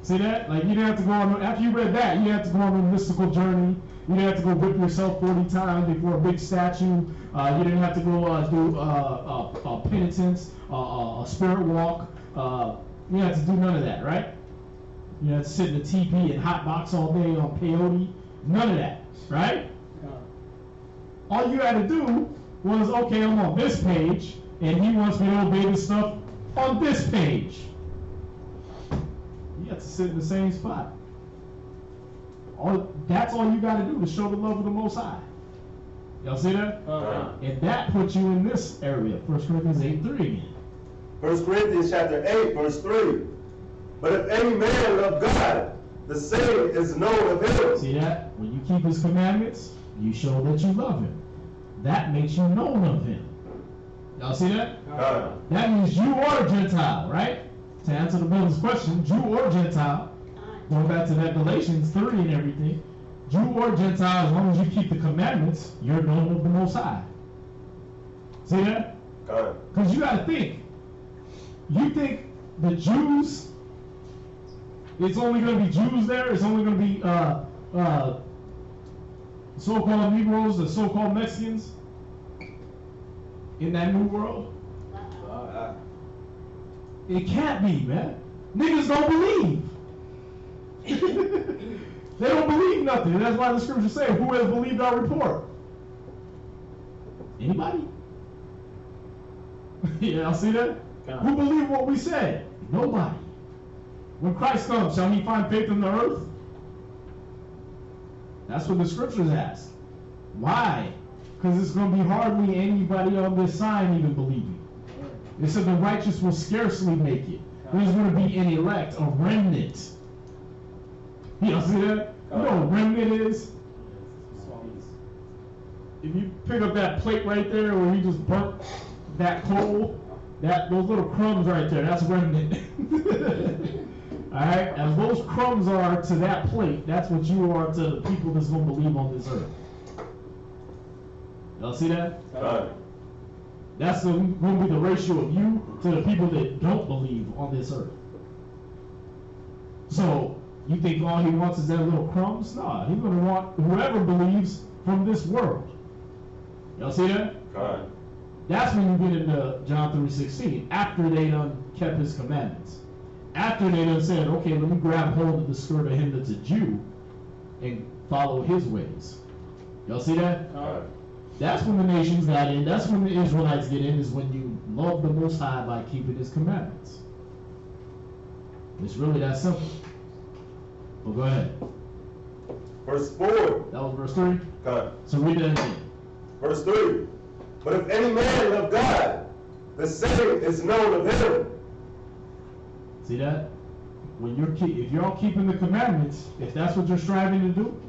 See that? Like, you didn't have to go on, after you read that, you didn't have to go on a mystical journey. You didn't have to go whip yourself 40 times before a big statue. You didn't have to go do penitence, a spirit walk. You didn't have to do none of that, right? You had to sit in a teepee and hot box all day on peyote. None of that, right? All you had to do was, okay, I'm on this page, and he wants me to obey this stuff on this page. You have to sit in the same spot. That's all you got to do to show the love of the Most High. Y'all see that? And that puts you in this area, 1 Corinthians 8:3 again. 1 Corinthians chapter 8, verse 3. But if any man love God, the same is known of him. See that? When you keep His commandments, you show that you love Him. That makes you known of Him. Y'all see that? That means you are a Gentile, right? To answer the brother's question, Jew or Gentile, going back to that Galatians 3 and everything, Jew or Gentile, as long as you keep the commandments, you're known of the Most High. See that? Because you got to think. You think the Jews, it's only going to be Jews there? It's only going to be so-called Negroes, the so-called Mexicans in that new world? It can't be, man. Niggas don't believe. They don't believe nothing. That's why the scriptures say, who has believed our report? Anybody? Yeah, y'all see that? Who believed what we said? Nobody. When Christ comes, shall He find faith in the earth? That's what the scriptures ask. Why? Because it's going to be hardly anybody on this sign even believing. It said the righteous will scarcely make it. There's going to be an elect, a remnant. Y'all see that? You know what a remnant is? If you pick up that plate right there where he just burnt that coal, those little crumbs right there, that's remnant. Alright? As those crumbs are to that plate, that's what you are to the people that's going to believe on this earth. Y'all see that? That's going to be the ratio of you to the people that don't believe on this earth. So, you think all he wants is that little crumbs? Nah, he's going to want whoever believes from this world. Y'all see that? That's when you get into John 3:16, after they done kept his commandments. After they done said, okay, let me grab hold of the skirt of him that's a Jew and follow his ways. Y'all see that? That's when the nations got in. That's when the Israelites get in, is when you love the Most High by keeping his commandments. It's really that simple. Well, go ahead. Verse 4. That was verse 3? So read that again. Verse 3. But if any man love God, the same is known of him. See that? When if you're all keeping the commandments, if that's what you're striving to do,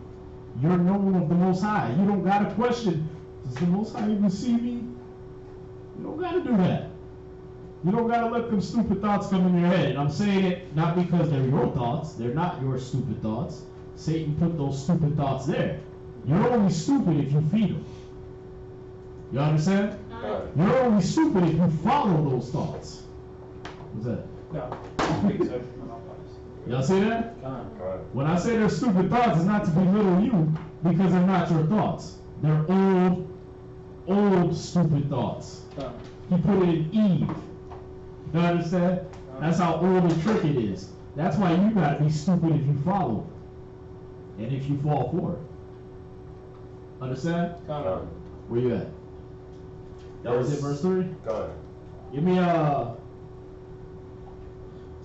you're known of the Most High. You don't got to question, does the Most High even see me? You don't got to do that. You don't got to let them stupid thoughts come in your head. And I'm saying it not because they're your thoughts. They're not your stupid thoughts. Satan put those stupid thoughts there. You're only stupid if you feed them. You understand? You're only stupid if you follow those thoughts. What's that? Y'all see that? When I say they're stupid thoughts, it's not to belittle you, because they're not your thoughts. They're old stupid thoughts. He put it in Eve. You understand? That's how old and trick it is. That's why you gotta be stupid if you follow it. And if you fall for it. Understand? Where you at? That was it, verse 3? Give me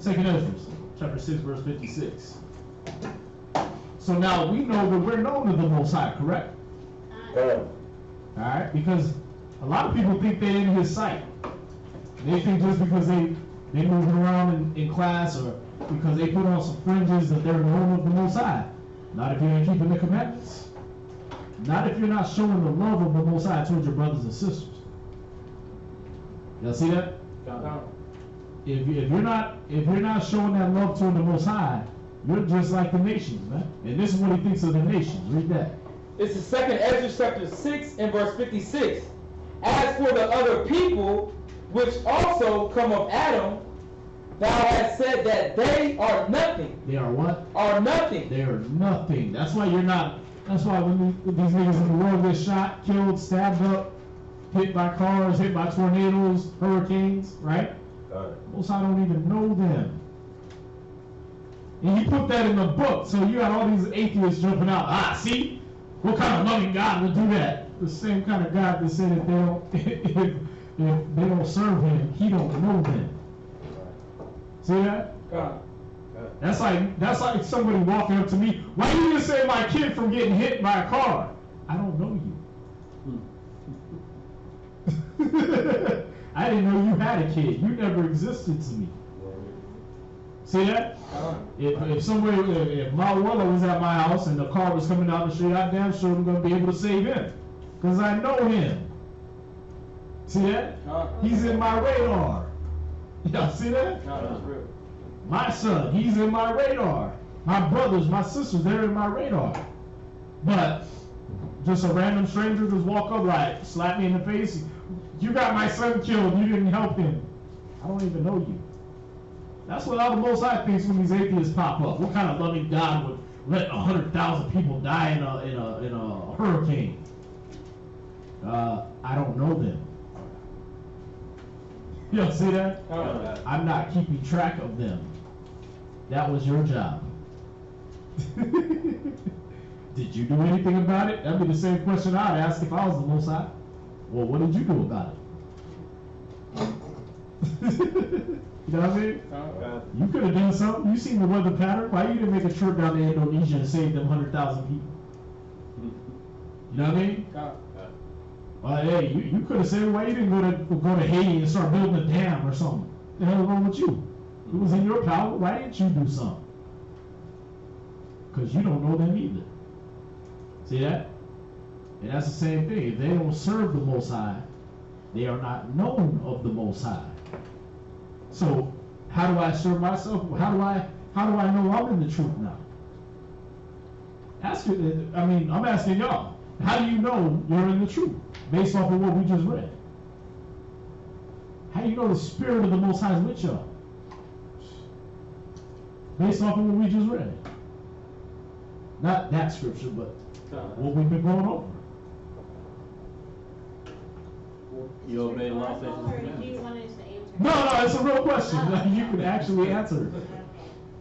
2nd Ezra, chapter 6, verse 56. So now we know that we're known to the Most High, correct? Alright, because a lot of people think they're in his sight. They think just because they moving around in class, or because they put on some fringes, that they're known of the Most High. Not if you ain't keeping the commandments. Not if you're not showing the love of the Most High towards your brothers and sisters. Y'all see that? If you're not showing that love toward the Most High, you're just like the nations, man. And this is what he thinks of the nations. Read that. This is 2nd Ezra chapter 6 and verse 56. As for the other people, which also come of Adam, thou hast said that they are nothing. They are what? Are nothing. They are nothing. That's why you're not. That's why when these niggas in the world get shot, killed, stabbed up, hit by cars, hit by tornadoes, hurricanes, right? Most I don't even know them. And he put that in the book, so you got all these atheists jumping out. See? What kind of loving God would do that? The same kind of God that said if they don't, if they don't serve him, he don't know them. See that? That's like somebody walking up to me. Why you just say my kid from getting hit by a car? I don't know you. I didn't know you had a kid. You never existed to me. See that? If my Willa was at my house and the car was coming down the street, I damn sure I'm going to be able to save him. Because I know him. See that? He's in my radar. Y'all see that? That's real. My son, he's in my radar. My brothers, my sisters, they're in my radar. But just a random stranger just walk up, like, slap me in the face. You got my son killed. You didn't help him. I don't even know you. That's what all the Most High thinks when these atheists pop up. What kind of loving God would let 100,000 people die in a hurricane? I don't know them. You see that? I'm not keeping track of them. That was your job. Did you do anything about it? That'd be the same question I'd ask if I was the Most High. Well, what did you do about it? You know what I mean? You could have done something. You seen the weather pattern. Why you didn't make a trip down to Indonesia and save them 100,000 people? You know what I mean? Hey, you could have said, why you didn't go to Haiti and start building a dam or something? What the hell is wrong with you? It was in your power. Why didn't you do something? Because you don't know them either. See that? And that's the same thing. If they don't serve the Most High, they are not known of the Most High. So how do I assure myself? How do I know I'm in the truth now? I'm asking y'all. How do you know you're in the truth based off of what we just read? How do you know the Spirit of the Most High is with y'all? Based off of what we just read. Not that scripture, but what we've been going over. You obey the law, statutes, Or and do you commandments. want us to answer? No, it's a real question. Oh. You can actually answer it.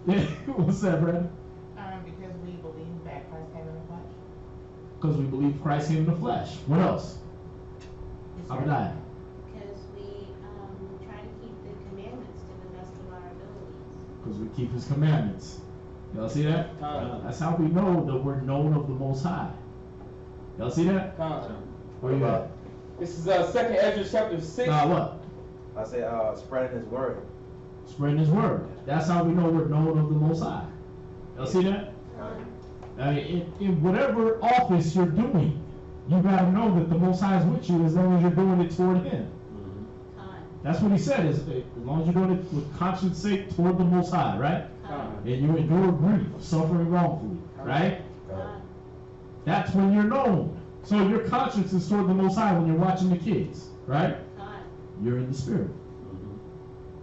Yeah, what's that, Brandon? Because we believe that Christ came in the flesh. Because we believe Christ came in the flesh. What else? Abadiah. Because we try to keep the commandments to the best of our abilities. Because we keep his commandments. Y'all see that? That's how we know that we're known of the Most High. Y'all see that? Where you at? This is 2nd Ezra chapter 6. Nah, what? I say, spreading his word. Spreading his word. That's how we know we're known of the Most High. Y'all see that? I mean, in whatever office you're doing, you gotta know that the Most High is with you as long as you're doing it toward Him. That's what He said. Is as long as you're doing it with conscience sake toward the Most High, right? And you endure grief, suffering wrongfully, right? That's when you're known. So your conscience is toward the Most High when you're watching the kids, right? You're in the Spirit.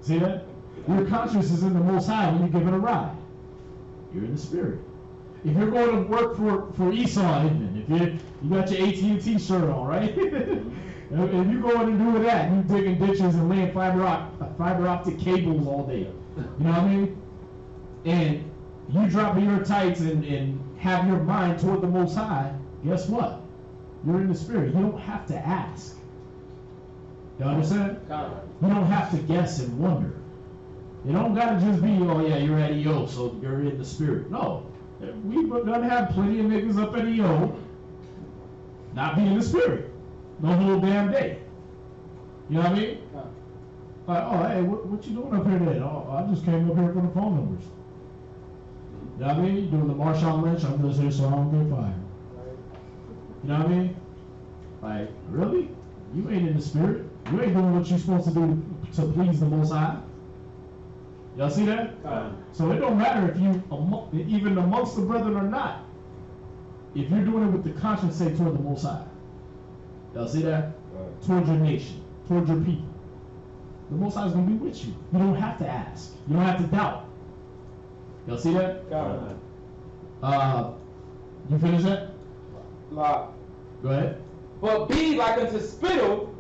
See that? Your conscience is in the Most High when you're given a ride. You're in the Spirit. If you're going to work for Esau, even if you got your AT&T shirt on, right? If you go in and do that, you digging ditches and laying fiber optic cables all day. You know what I mean? And you dropping your tights and have your mind toward the Most High, guess what? You're in the Spirit. You don't have to ask. You understand? You don't have to guess and wonder. You don't gotta just be, oh yeah, you're at EO, so you're in the Spirit. No. We done have plenty of niggas up at EO not be in the Spirit the whole damn day. You know what I mean? Like, oh hey, what you doing up here then? Oh, I just came up here for the phone numbers. You know what I mean? You doing the Marshawn Lynch, I'm just here so I don't get fired. You know what I mean? Like, really? You ain't in the Spirit. You ain't doing what you're supposed to do to please the Most High. Y'all see that? So it don't matter if you, even amongst the brethren or not, if you're doing it with the conscience sake toward the Most High. Y'all see that? Toward your nation, toward your people. The Most High is going to be with you. You don't have to ask. You don't have to doubt. Y'all see that? You finish that? Go ahead. But be like unto spittle,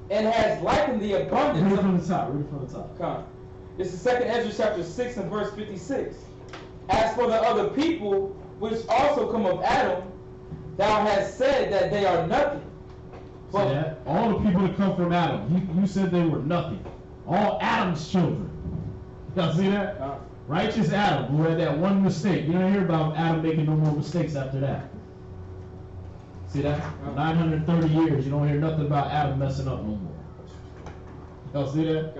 and has likened the abundance. Read it from the top. Read it from the top. This is 2nd Ezra chapter 6 and verse 56. As for the other people, which also come of Adam, thou hast said that they are nothing. But see that? All the people that come from Adam, you said they were nothing. All Adam's children. Y'all see that? Righteous Adam, who had that one mistake. You don't hear about Adam making no more mistakes after that. See that? 930 years, you don't hear nothing about Adam messing up no more. Y'all see that?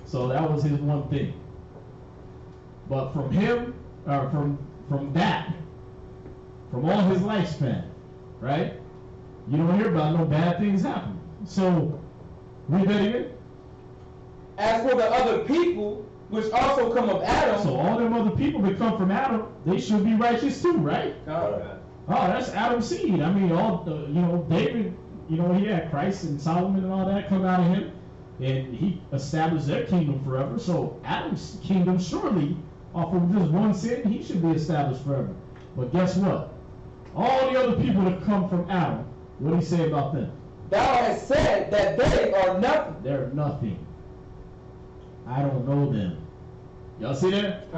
So that was his one thing. But from him, or from that, from all his lifespan, right? You don't hear about no bad things happening. So, read that again. As for the other people, which also come of Adam. So all them other people that come from Adam, they should be righteous too, right? Oh, that's Adam's seed. I mean, David, he had Christ and Solomon and all that come out of him. And he established their kingdom forever. So Adam's kingdom, surely, off of just one sin, he should be established forever. But guess what? All the other people that come from Adam, what did he say about them? Thou hast said that they are nothing. They're nothing. I don't know them. Y'all see that?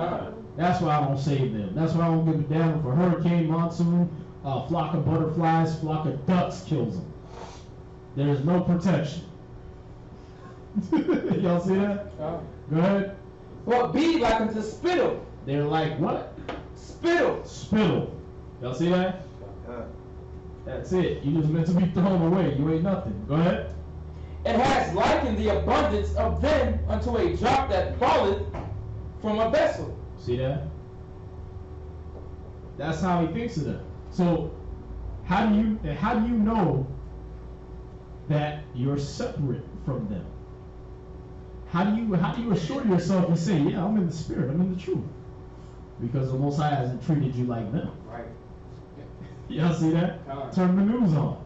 That's why I don't save them. That's why I don't give a damn if a hurricane, monsoon, a flock of butterflies, flock of ducks kills them. There's no protection. Y'all see that? Go ahead. But be like unto spittle. They're like what? Spittle. Spittle. Y'all see that? That's it. You just meant to be thrown away. You ain't nothing. Go ahead. And has likened the abundance of them unto a drop that falleth from a vessel. See that? That's how he thinks of them. So how do you know that you're separate from them? How do you assure yourself and say, yeah, I'm in the spirit, I'm in the truth? Because the Most High hasn't treated you like them. Right. Y'all see that? Turn the news on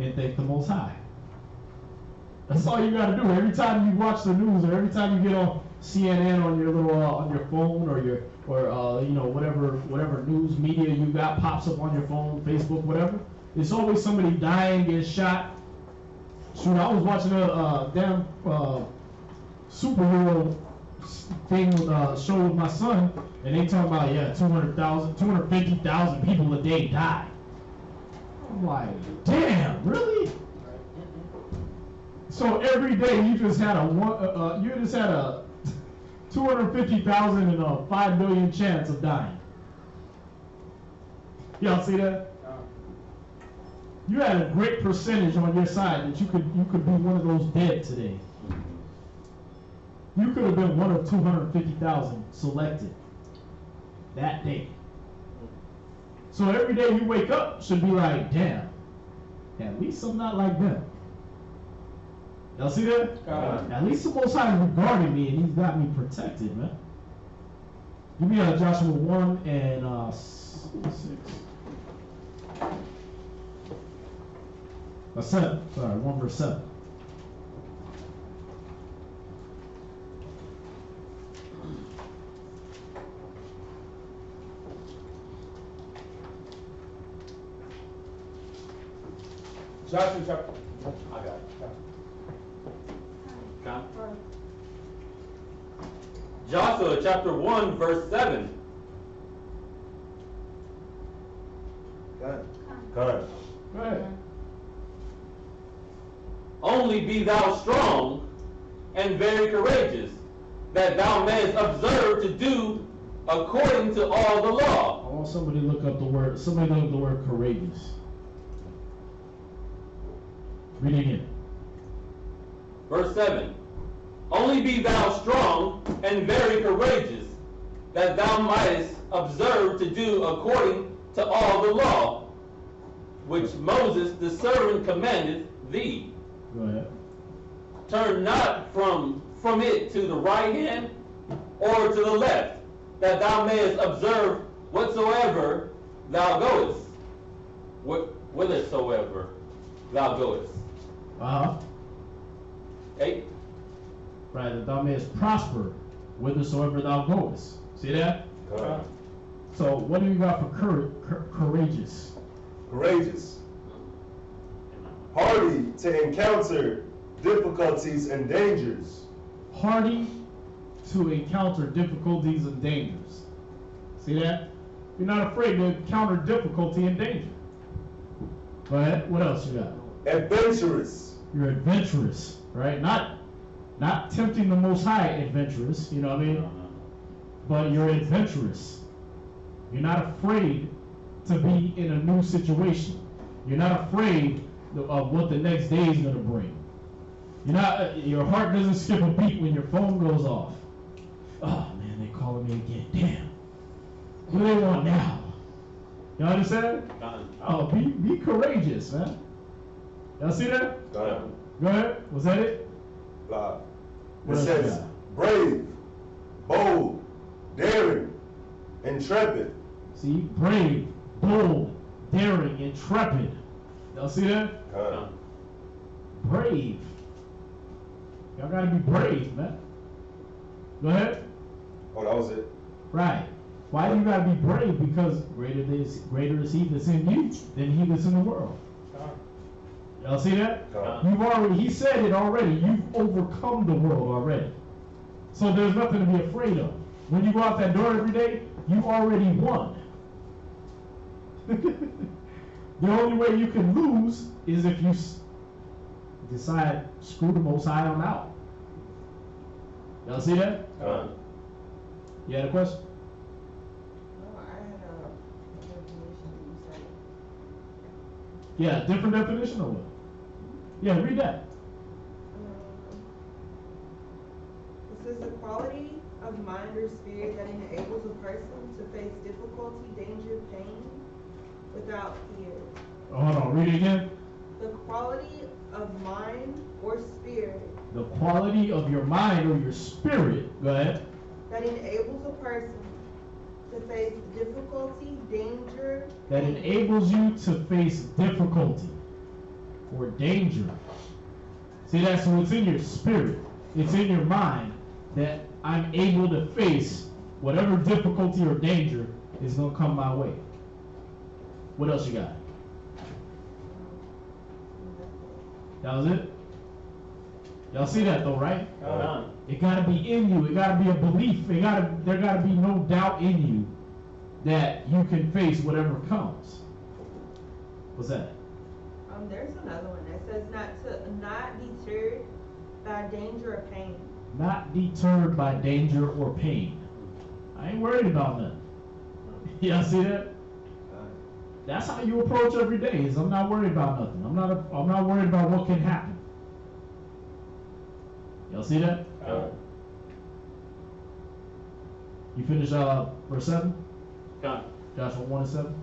and thank the Most High. That's all you gotta do. Every time you watch the news, or every time you get on CNN on your little on your phone, or whatever news media you got pops up on your phone, Facebook, whatever. It's always somebody dying, getting shot. Shoot, I was watching a damn superhero thing show with my son, and they talking about 250,000 people a day die. I'm like, damn, really? So every day you just had a 250,000 and a 5 billion chance of dying. Y'all see that? You had a great percentage on your side that you could be one of those dead today. You could have been one of 250,000 selected that day. So every day you wake up should be like, damn, at least I'm not like them. Y'all see that? At least the Most High is regarding me and He's got me protected, man. Give me Joshua 1 and 7. Sorry, 1 verse 7. Joshua chapter. I got it. Con? Joshua chapter 1 verse 7. God. Go ahead. Only be thou strong and very courageous, that thou mayest observe to do according to all the law. I want somebody to look up the word courageous. Read it again. Verse 7. Only be thou strong and very courageous, that thou mightest observe to do according to all the law, which Moses the servant commanded thee. Go ahead. Turn not from it to the right hand or to the left, that thou mayest observe whatsoever thou goest. Whithersoever thou goest. 8. Right, that thou mayest prosper whithersoever thou goest. See that? So what do you got for courageous? Courageous. Hardy to encounter difficulties and dangers. Hardy to encounter difficulties and dangers. See that? You're not afraid to encounter difficulty and danger. Go ahead. What else you got? Adventurous. You're adventurous, right? Not tempting the Most High adventurous, you know what I mean? But you're adventurous. You're not afraid to be in a new situation. You're not afraid of what the next day is going to bring. Your heart doesn't skip a beat when your phone goes off. Oh man, they calling me again. Damn. What do they want now? You understand? Oh, be courageous, man. Y'all see that? Go ahead. Was that it? It What says else brave, bold, daring, intrepid. See, brave, bold, daring, intrepid. Y'all see that? Brave. Y'all gotta be brave, man. Go ahead. Oh, that was it. Right. Why do you gotta be brave? Because greater is He that's in you than he that's in the world. Y'all see that? He said it already. You've overcome the world already. So there's nothing to be afraid of. When you go out that door every day, you already won. The only way you can lose is if you decide, screw the Most High, I'm out. Y'all see that? You had a question? No, I had a definition that you said. Yeah, different definition or what? Yeah, read that. It says the quality of mind or spirit that enables a person to face difficulty, danger, pain without fear. Oh, hold on, read it again. The quality of mind or spirit The quality of your mind or your spirit, go ahead, that enables a person to face difficulty, danger, that enables you to face difficulty or danger. See, that's what's in your spirit. It's in your mind that I'm able to face whatever difficulty or danger is going to come my way. What else you got? That was it? Y'all see that though, right? It gotta be in you. It gotta be a belief. There gotta be no doubt in you that you can face whatever comes. What's that? There's another one that says not deterred by danger or pain. Not deterred by danger or pain. I ain't worried about nothing. Y'all see that? That's how you approach every day. Is I'm not worried about nothing. I'm not worried about what can happen. Y'all see that? You finish verse 7? Got Joshua 1 and 7.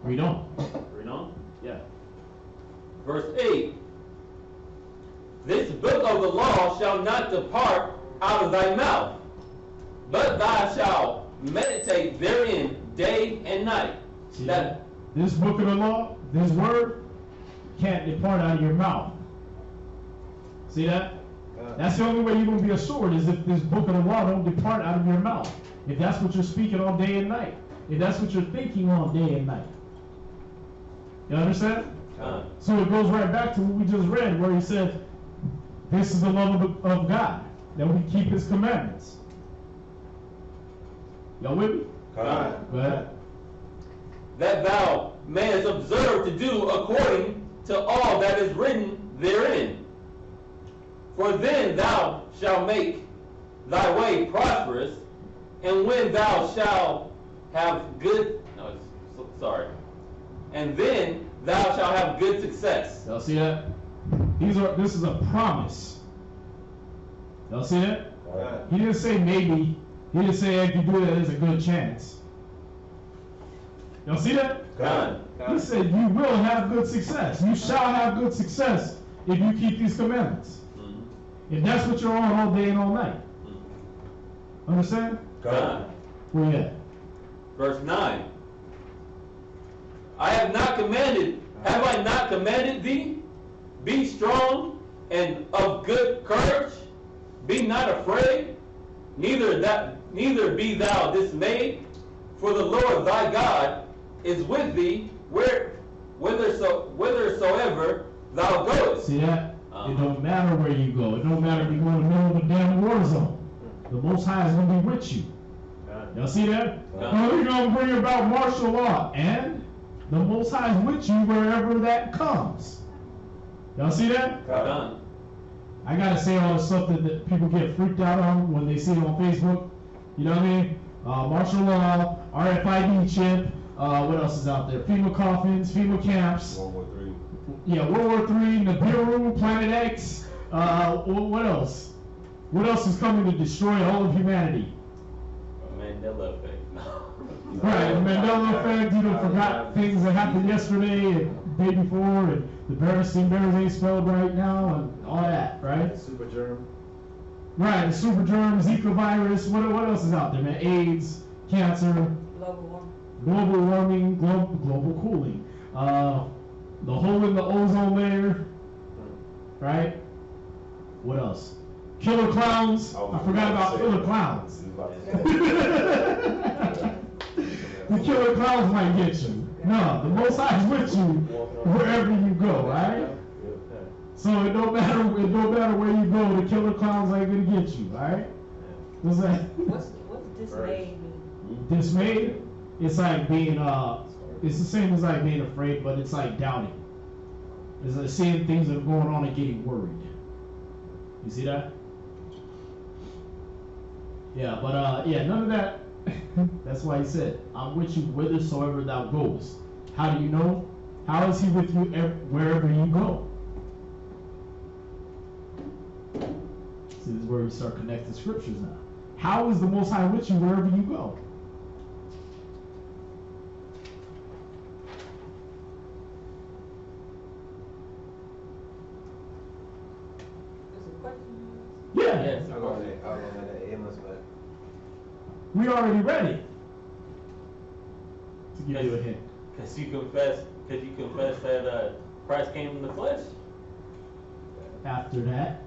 Read on. Read on. Yeah. Verse 8. This book of the law shall not depart out of thy mouth, but thou shalt meditate therein day and night. See that? This book of the law, this word, can't depart out of your mouth. See that? That's the only way you're going to be assured is if this book of the law don't depart out of your mouth. If that's what you're speaking all day and night. If that's what you're thinking all day and night. You understand? So it goes right back to what we just read where he said, this is the love of God, that we keep his commandments. Y'all with me? Go ahead. That thou mayest observe to do according to all that is written therein. For then thou shalt make thy way prosperous, and when thou shalt have good, and then thou shalt have good success. Y'all see that? This is a promise. Y'all see that? He didn't say maybe. He didn't say if you do that, there's a good chance. Y'all see that? He said you will have good success. You shall have good success if you keep these commandments. If that's what you're on all day and all night. Understand? Where you at? Verse 9. Have I not commanded thee? Be strong and of good courage. Be not afraid, neither be thou dismayed, for the Lord thy God is with thee whithersoever thou goest. See that? It don't matter where you go. It don't matter if you go in the middle of a damn war zone. The Most High is going to be with you. Y'all see that? He's going to bring about martial law. And the Most High is with you wherever that comes. Y'all see that? I got to say all the stuff that people get freaked out on when they see it on Facebook. You know what I mean? Martial law, RFID chip, what else is out there? FEMA coffins, FEMA camps. World War III. Yeah, World War III, Nibiru, Planet X. What else? What else is coming to destroy all of humanity? Mandela effect. Right, the Mandela effect. You forgot things that happened yesterday and the day before, and the bears ain't spelled right now, and all that, right? Super germ. Right, the super germ, Zika virus. What else is out there, man? AIDS, cancer, global warming, global cooling. The hole in the ozone layer, right? What else? Killer clowns. I forgot about killer clowns. The killer clowns might get you. No, the Most High is with you wherever you go, right? So it don't matter where you go. The killer clowns ain't gonna get you, right? What's that? What's dismayed mean? Dismayed? It's like being it's the same as like being afraid, but it's like doubting. It's like seeing things that are going on and getting worried. You see that? Yeah, but none of that. That's why he said, I'm with you whithersoever thou goest. How do you know? How is he with you wherever you go? See, this is where we start connecting scriptures now. How is the Most High with you wherever you go? Yeah. Yes. I'm gonna let that Amos back. We already read it. To give you a hint. Because you confess that Christ came in the flesh. After that.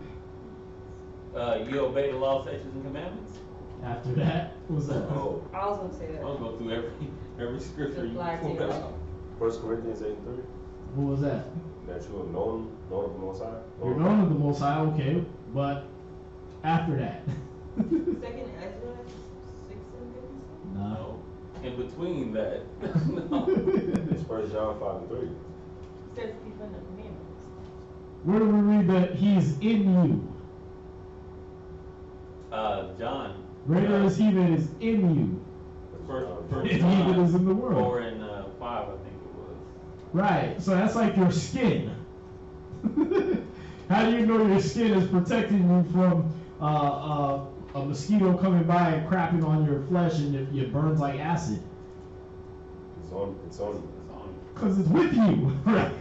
You obey the law, statutes, and commandments. After that. What was that? Oh, I was gonna say I that. was going through every scripture you Apply to pulled your out. life. 1 Corinthians 8:3. What was that? That you are known of the Most High. You're known of the Most High, okay, but after that. Second Ezra 6:50. No. No. In between that. No. It's 1 John 5:3. It says keeping the commandments. Where do we read that he's in you? John. Greater is he that is in you First than he that is in the world. 4 and 5, I think it was. Right, so that's like your skin. How do you know your skin is protecting you from a mosquito coming by and crapping on your flesh and it burns like acid? It's on you. Because it's with you, right?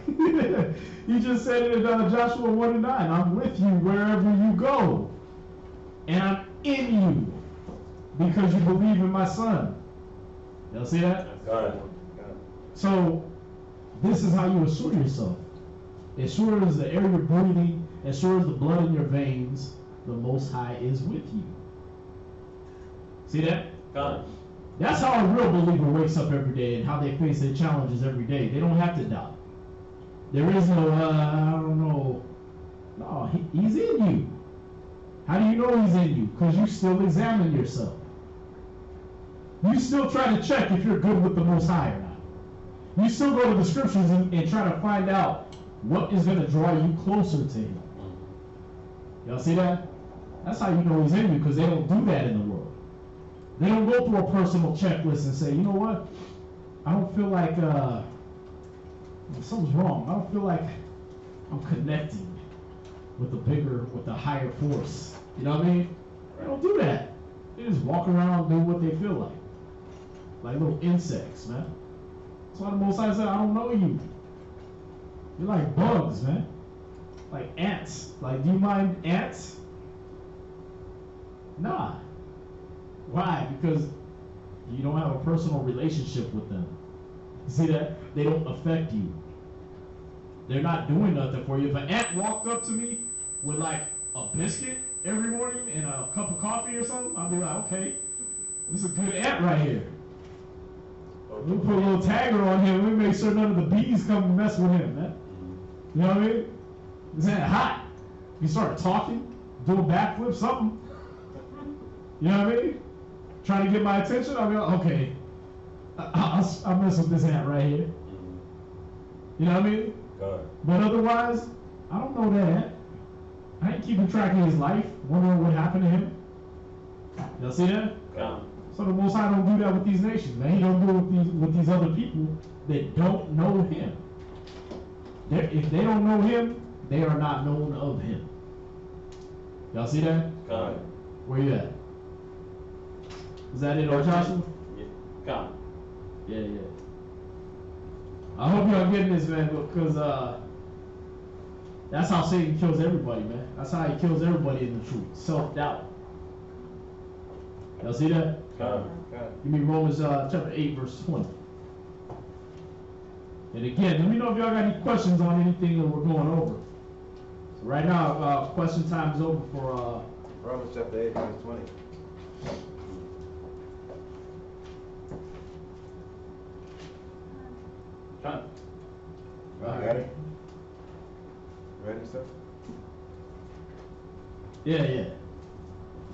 He just said it in Joshua 1:9. I'm with you wherever you go. And I'm in you because you believe in my son. Y'all see that? God. So, this is how you assure yourself. As sure as the air you're breathing, as sure as the blood in your veins, the Most High is with you. See that? God. That's how a real believer wakes up every day and how they face their challenges every day. They don't have to doubt. There is no, I don't know. No, he's in you. How do you know he's in you? Because you still examine yourself. You still try to check if you're good with the Most High or not. You still go to the scriptures and try to find out what is going to draw you closer to him. Y'all see that? That's how you know he's in you, because they don't do that in the world. They don't go through a personal checklist and say, you know what? I don't feel like something's wrong. I don't feel like I'm connecting with the higher force. You know what I mean? They don't do that. They just walk around doing what they feel like. Like little insects, man. That's why the Most High said, I don't know you. You're like bugs, man. Like ants. Like, do you mind ants? Nah. Why? Because you don't have a personal relationship with them. See that? They don't affect you. They're not doing nothing for you. If an ant walked up to me with like a biscuit every morning and a cup of coffee or something, I'd be like, okay, this is a good ant right here. We put a little tagger on him. We make sure none of the bees come and mess with him, man. You know what I mean? This ant hot. You start talking, do a backflip, something. You know what I mean? Trying to get my attention. I'll be like, okay, I'll mess with this ant right here. You know what I mean? God. But otherwise, I don't know that ant. I ain't keeping track of his life, wondering what happened to him. Y'all see that? God. So the Most High don't do that with these nations, man. He don't do it with these other people that don't know him. If they don't know him, they are not known of him. Y'all see that? God. Where you at? Is that it on Joshua? Yeah. God. Yeah. I hope y'all getting this, man, because that's how Satan kills everybody, man. That's how he kills everybody in the truth. Self-doubt. Y'all see that? God. Give me Romans chapter 8, verse 20. And again, let me know if y'all got any questions on anything that we're going over. So right now, question time is over for Romans chapter 8, verse 20. God. Got it? Ready, sir? Yeah.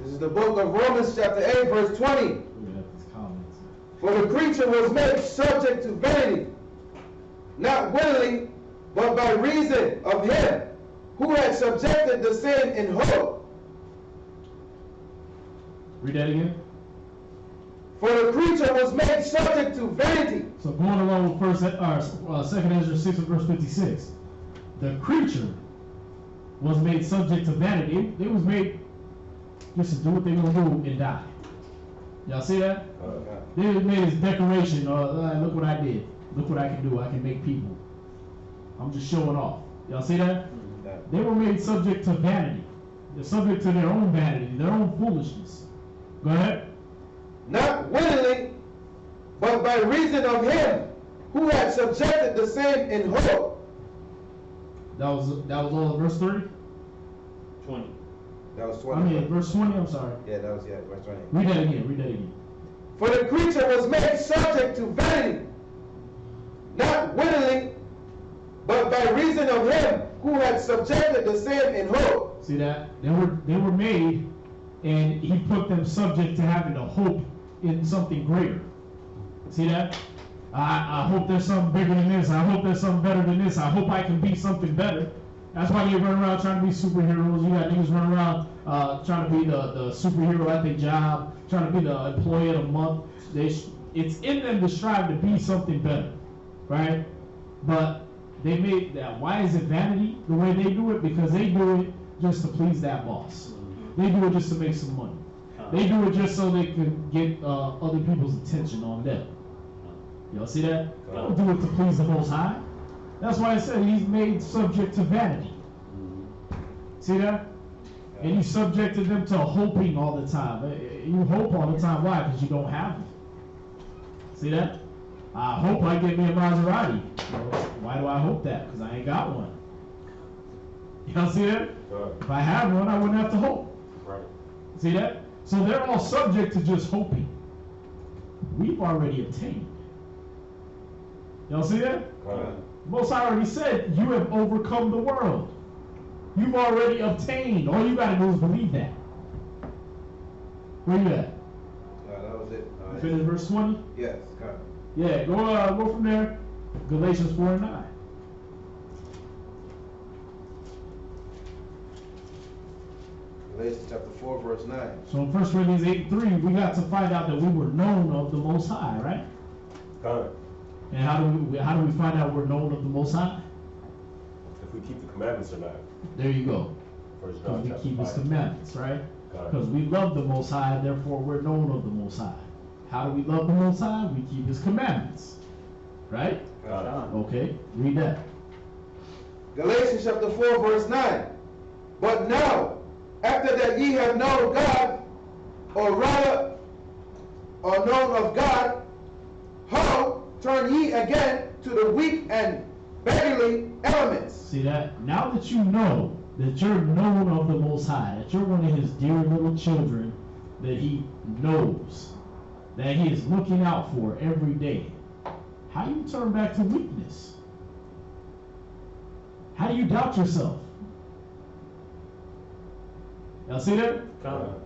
This is the book of Romans chapter 8, verse 20. We have these comments. For the creature was made subject to vanity, not willingly, but by reason of him who had subjected the sin in hope. Read that again. For the creature was made subject to vanity. So going along with Second Ezra 6 verse 56, the creature was made subject to vanity. It was made just to do what they were gonna do and die. Y'all see that? They made his decoration. Look what I did. Look what I can do. I can make people. I'm just showing off. Y'all see that? They were made subject to vanity. They're subject to their own vanity, their own foolishness. Go ahead. Not willingly, but by reason of him who had subjected the same in hope. That was all of verse 30? 20. That was I 20. mean, verse 20, I'm sorry. Yeah, that was, verse 20. Read that again. For the creature was made subject to vanity, not willingly, but by reason of him who had subjected the same in hope. See that? They were made, and he put them subject to having a hope in something greater. See that? I hope there's something bigger than this. I hope there's something better than this. I hope I can be something better. That's why they run around trying to be superheroes. You got niggas running around trying to be the superhero at their job, trying to be the employee of the month. It's in them to strive to be something better, right? But they made that. Why is it vanity the way they do it? Because they do it just to please that boss. They do it just to make some money. They do it just so they can get other people's attention on them. Y'all see that? They don't do it to please the Most High. That's why I said he's made subject to vanity. See that? And he subjected them to hoping all the time. You hope all the time. Why? Because you don't have it. See that? I hope I get me a Maserati. Why do I hope that? Because I ain't got one. Y'all see that? If I had one, I wouldn't have to hope. Right. See that? So they're all subject to just hoping. We've already obtained. Y'all see that? Most High already said, you have overcome the world. You've already obtained. All you got to do is believe that. Where you at? That was it. You finished verse 20? Yes, God. Yeah, go from there. Galatians 4 and 9. Galatians chapter 4, verse 9. So in 1 Corinthians 8:3, we got to find out that we were known of the Most High, right? God. And how do we find out we're known of the Most High? If we keep the commandments or not. There you go. First Because John we chapter keep His 5. commandments, right? God. Because we love the Most High, and therefore we're known of the Most High. How do we love the Most High? We keep His commandments, right? God. Okay, read that. Galatians chapter 4, verse 9. But now, after that ye have known God, or rather, or known of God, how turn ye again to the weak and beggarly elements? See that? Now that you know that you're known of the Most High, that you're one of His dear little children that He knows, that He is looking out for every day, how do you turn back to weakness? How do you doubt yourself? Y'all see that? God.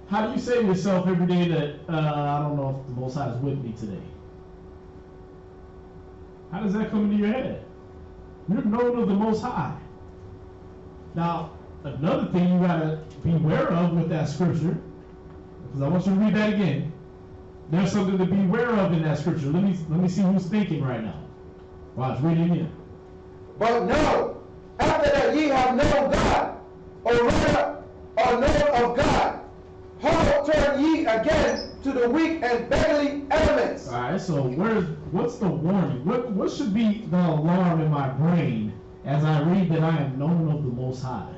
How do you say to yourself every day that, I don't know if the Most High is with me today? How does that come into your head? You're known of the Most High. Now, another thing you gotta beware of with that scripture, because I want you to read that again. There's something to beware of in that scripture. Let me see who's thinking right now. Watch, read it again. But now, after that ye have known God, or rather, or known of God, how turn ye again to the weak and beggarly elements? All right, so what's the warning? What should be the alarm in my brain as I read that I am known of the Most High?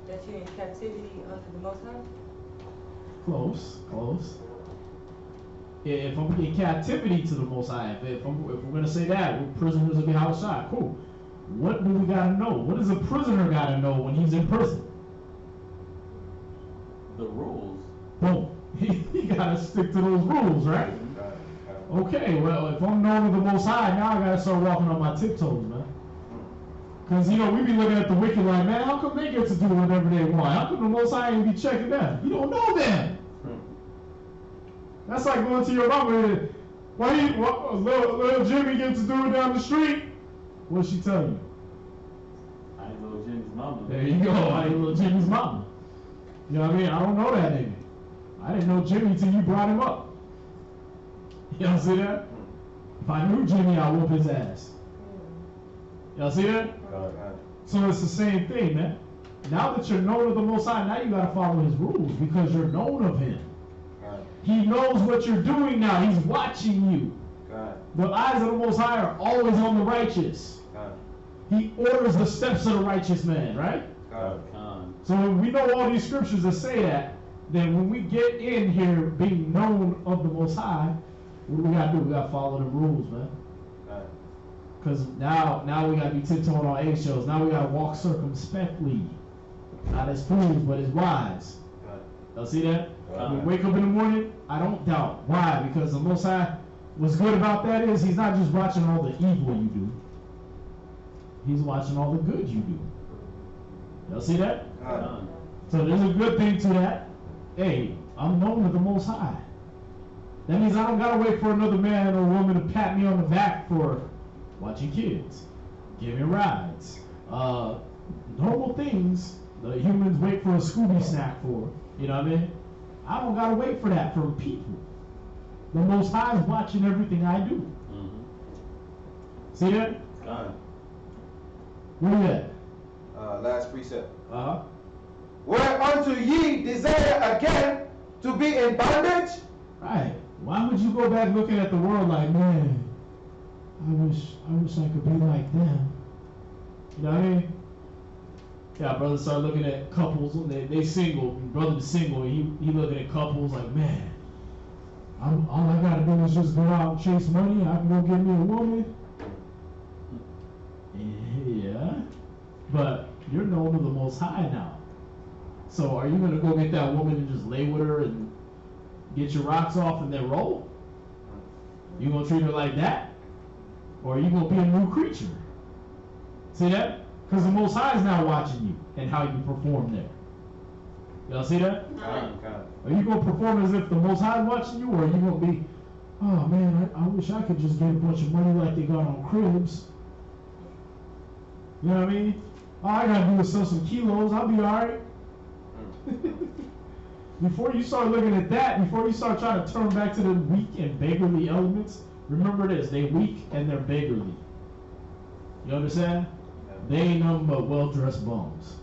That you're in captivity under the Most High? Close. If I'm in captivity to the Most High, if we're gonna say that, we're prisoners of Yahushua, cool. What do we gotta know? What does a prisoner gotta know when he's in prison? The rules. Boom. He gotta stick to those rules, right? Okay, well, if I'm known of the Most High, now I gotta start walking on my tiptoes, man. Because, we be looking at the wicked like, man, how come they get to do whatever they want? How come the Most High ain't be checking them? You don't know them. That's like going to your mama and, little Jimmy get to do it down the street? What'd she tell you? I ain't little Jimmy's mama. There you go, I ain't little Jimmy's mama. You know what I mean? I don't know that nigga. I didn't know Jimmy till you brought him up. Y'all see that? If I knew Jimmy, I'd whoop his ass. Y'all see that? So it's the same thing, man. Now that you're known of the Most High, now you gotta follow His rules because you're known of Him. He knows what you're doing now. He's watching you. God. The eyes of the Most High are always on the righteous. God. He orders the steps of the righteous man, right? God. So when we know all these scriptures that say that, then when we get in here being known of the Most High, what do we gotta do? We gotta follow the rules, man. Because now we gotta be tiptoeing on eggshells. Now we gotta walk circumspectly. Not as fools, but as wise. Y'all see that? When we wake up in the morning, I don't doubt. Why? Because the Most High, what's good about that is he's not just watching all the evil you do. He's watching all the good you do. Y'all see that? So there's a good thing to that. Hey, I'm known with the Most High. That means I don't gotta wait for another man or woman to pat me on the back for watching kids, giving rides, normal things the humans wait for a Scooby snack for. You know what I mean? I don't gotta wait for that from people. The Most High is watching everything I do. See that? Where you at? Last precept. Uh-huh. Whereunto ye desire again to be in bondage? Right. Why would you go back looking at the world like, man, I wish I could be like them? You know what I mean? Yeah, brother start looking at couples and they single, brother is single, and he looking at couples like, man, all I gotta do is just go out and chase money, I can go get me a woman. Yeah. But you're known to the Most High now. So are you gonna go get that woman and just lay with her and get your rocks off and then roll? You gonna treat her like that? Or are you gonna be a new creature? See that? Because the Most High is now watching you and how you perform there. Y'all see that? Are you gonna perform as if the Most High is watching you, or are you gonna be, oh man, I wish I could just get a bunch of money like they got on Cribs? You know what I mean? All I gotta do is sell some kilos, I'll be alright. Before you start looking at that, before you start trying to turn back to the weak and beggarly elements, remember this, they weak and they're beggarly. You understand? They ain't nothing but well-dressed bums.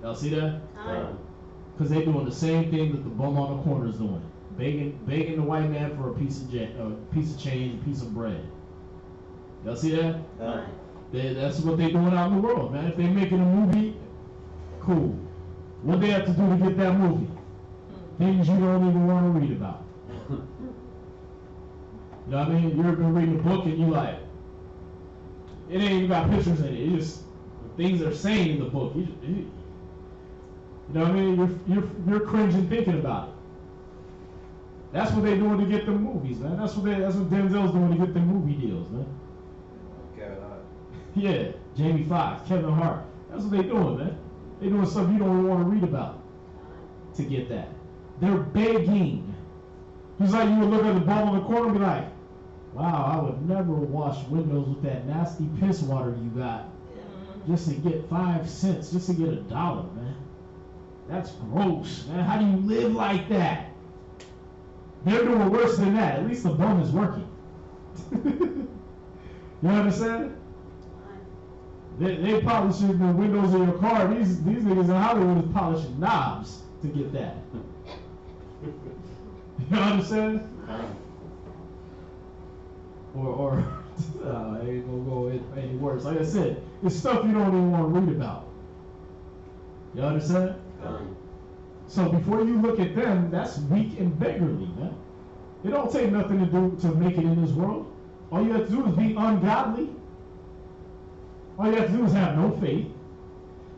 Y'all see that? Because they doing the same thing that the bum on the corner is doing. Begging the white man for a piece of change, a piece of bread. Y'all see that? That's what they doing out in the world, man. If they making a movie, cool. What they have to do to get that movie? Things you don't even want to read about. You know what I mean? You ever been reading a book and you like, it ain't even got pictures in it. It's just things they're saying in the book. You know what I mean? You're cringing thinking about it. That's what they're doing to get them movies, man. That's what Denzel's doing to get them movie deals, man. Kevin Hart. Yeah, Jamie Foxx, Kevin Hart. That's what they're doing, man. They're doing stuff you don't even want to read about to get that. They're begging. Just like you would look at the bum on the corner and be like, wow, I would never wash windows with that nasty piss water you got just to get 5 cents, just to get $1, man. That's gross, man. How do you live like that? They're doing worse than that. At least the bum is working. You understand? They polishing the windows of your car. These niggas in Hollywood is polishing knobs to get that. You understand? Or it ain't gonna go any worse. Like I said, it's stuff you don't even want to read about. You understand? So before you look at them, that's weak and beggarly, man. It don't take nothing to do to make it in this world. All you have to do is be ungodly. All you have to do is have no faith,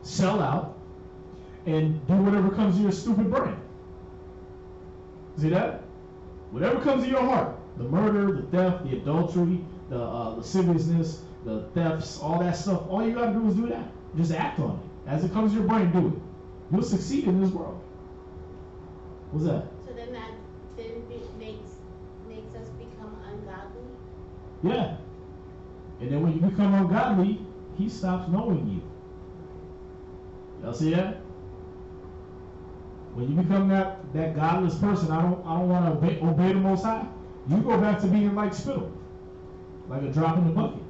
sell out, and do whatever comes to your stupid brain. See that? Whatever comes to your heart, the murder, the theft, the adultery, the lasciviousness, the thefts, all that stuff, all you gotta do is do that. Just act on it. As it comes to your brain, do it. You'll succeed in this world. What's that? So then that makes us become ungodly? Yeah. And then when you become ungodly, he stops knowing you. Y'all see that? When you become that godless person, I don't want to obey the Most High. You go back to being like spittle, like a drop in the bucket.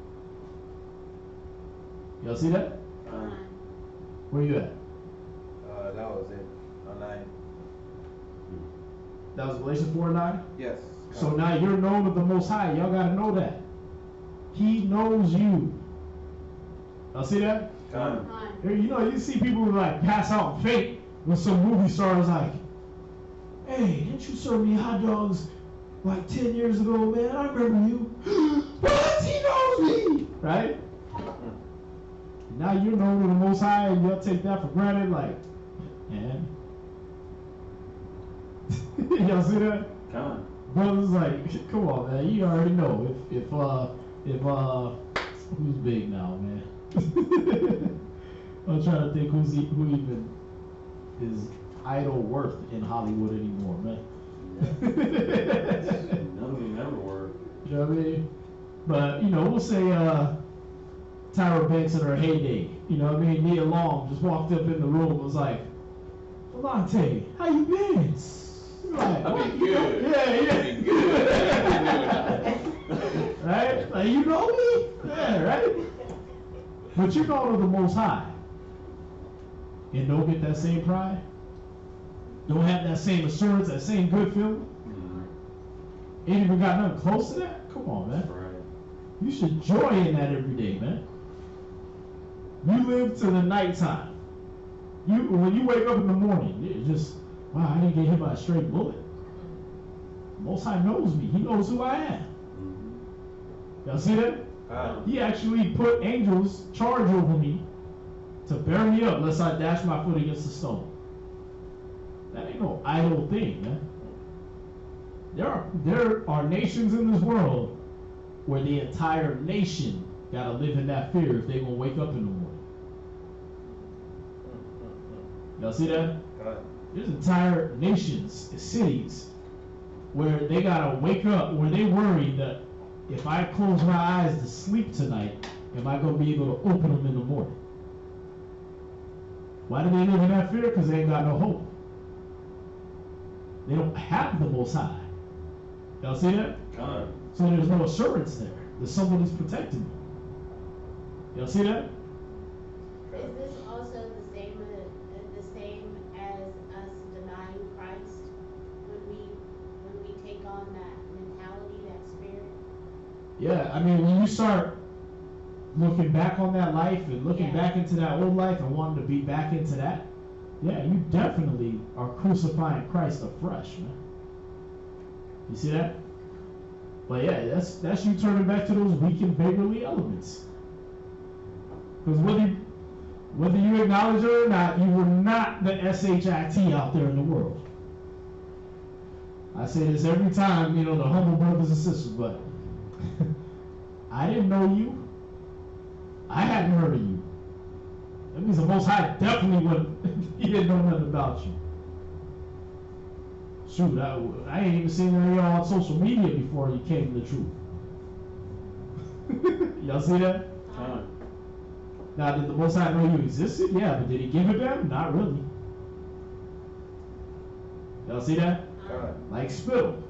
Y'all see that? Where you at? That was it. 9. That was Galatians 4:9? Yes. So now you're known of the Most High. Y'all gotta know that. He knows you. Y'all see that? Con. You know, you see people like pass out and faint when some movie star is like, hey, didn't you serve me hot dogs like 10 years ago, man? I remember you. What? He knows me! Right? Now you're known to the Most High and you'll take that for granted, like, man. Y'all see that? Con. Brothers like, come on, man. You already know if who's big now, man? I'm trying to think who even is idol worth in Hollywood anymore, man. None of them ever were. You know what I mean? But we'll say Tyra Banks in her heyday. You know what I mean? Nia Long just walked up in the room and was like, Delonte, how you been? Like, I've been good. Yeah. I've been good. Right? Like, you know me? Yeah, right? But you know the Most High. And don't get that same pride. Don't have that same assurance, that same good feeling. Mm-hmm. Ain't even got nothing close to that. Come on, man. Right. You should joy in that every day, man. You live to the nighttime. When you wake up in the morning, it's just, wow, I didn't get hit by a straight bullet. Most High knows me. He knows who I am. Mm-hmm. Y'all see that? He actually put angels charge over me to bear me up lest I dash my foot against a stone. That ain't no idle thing, man. There are nations in this world where the entire nation gotta live in that fear if they gonna wake up in the morning. Y'all see that? There's entire nations, cities, where they gotta wake up, where they worry that if I close my eyes to sleep tonight, am I gonna be able to open them in the morning? Why do they live in that fear? Because they ain't got no hope. They don't have the Most High. Y'all see that? God. So there's no assurance there that somebody's protecting you. Y'all see that? Is this also the same as us denying Christ when we take on that mentality, that spirit? Yeah, I mean, when you start looking back on that life and looking back into that old life and wanting to be back into that, yeah, you definitely are crucifying Christ afresh, man. You see that? But yeah, that's you turning back to those weak and beggarly elements. Because whether you acknowledge it or not, you were not the SHIT out there in the world. I say this every time, the humble brothers and sisters, but I didn't know you. I hadn't heard of you. That means the Most High definitely wouldn't. He didn't know nothing about you. Shoot, I ain't even seen any of y'all on social media before you came to the truth. Y'all see that? Now, did the Most High know you existed? Yeah, but did He give it them? Not really. Y'all see that? Like spittle.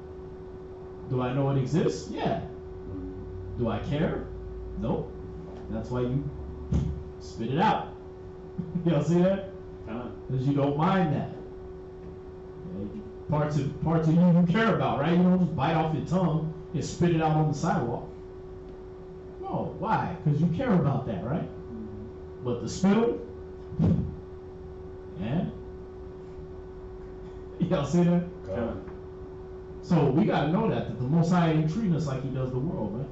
Do I know it exists? Yeah. Do I care? Nope. That's why you spit it out. Y'all see that? Because you don't mind that. Parts of you care about, right? You don't just bite off your tongue and spit it out on the sidewalk. No, why? Because you care about that, right? But the spittle, yeah. Y'all see that? So we gotta know that the Most High ain't treating us like He does the world, man.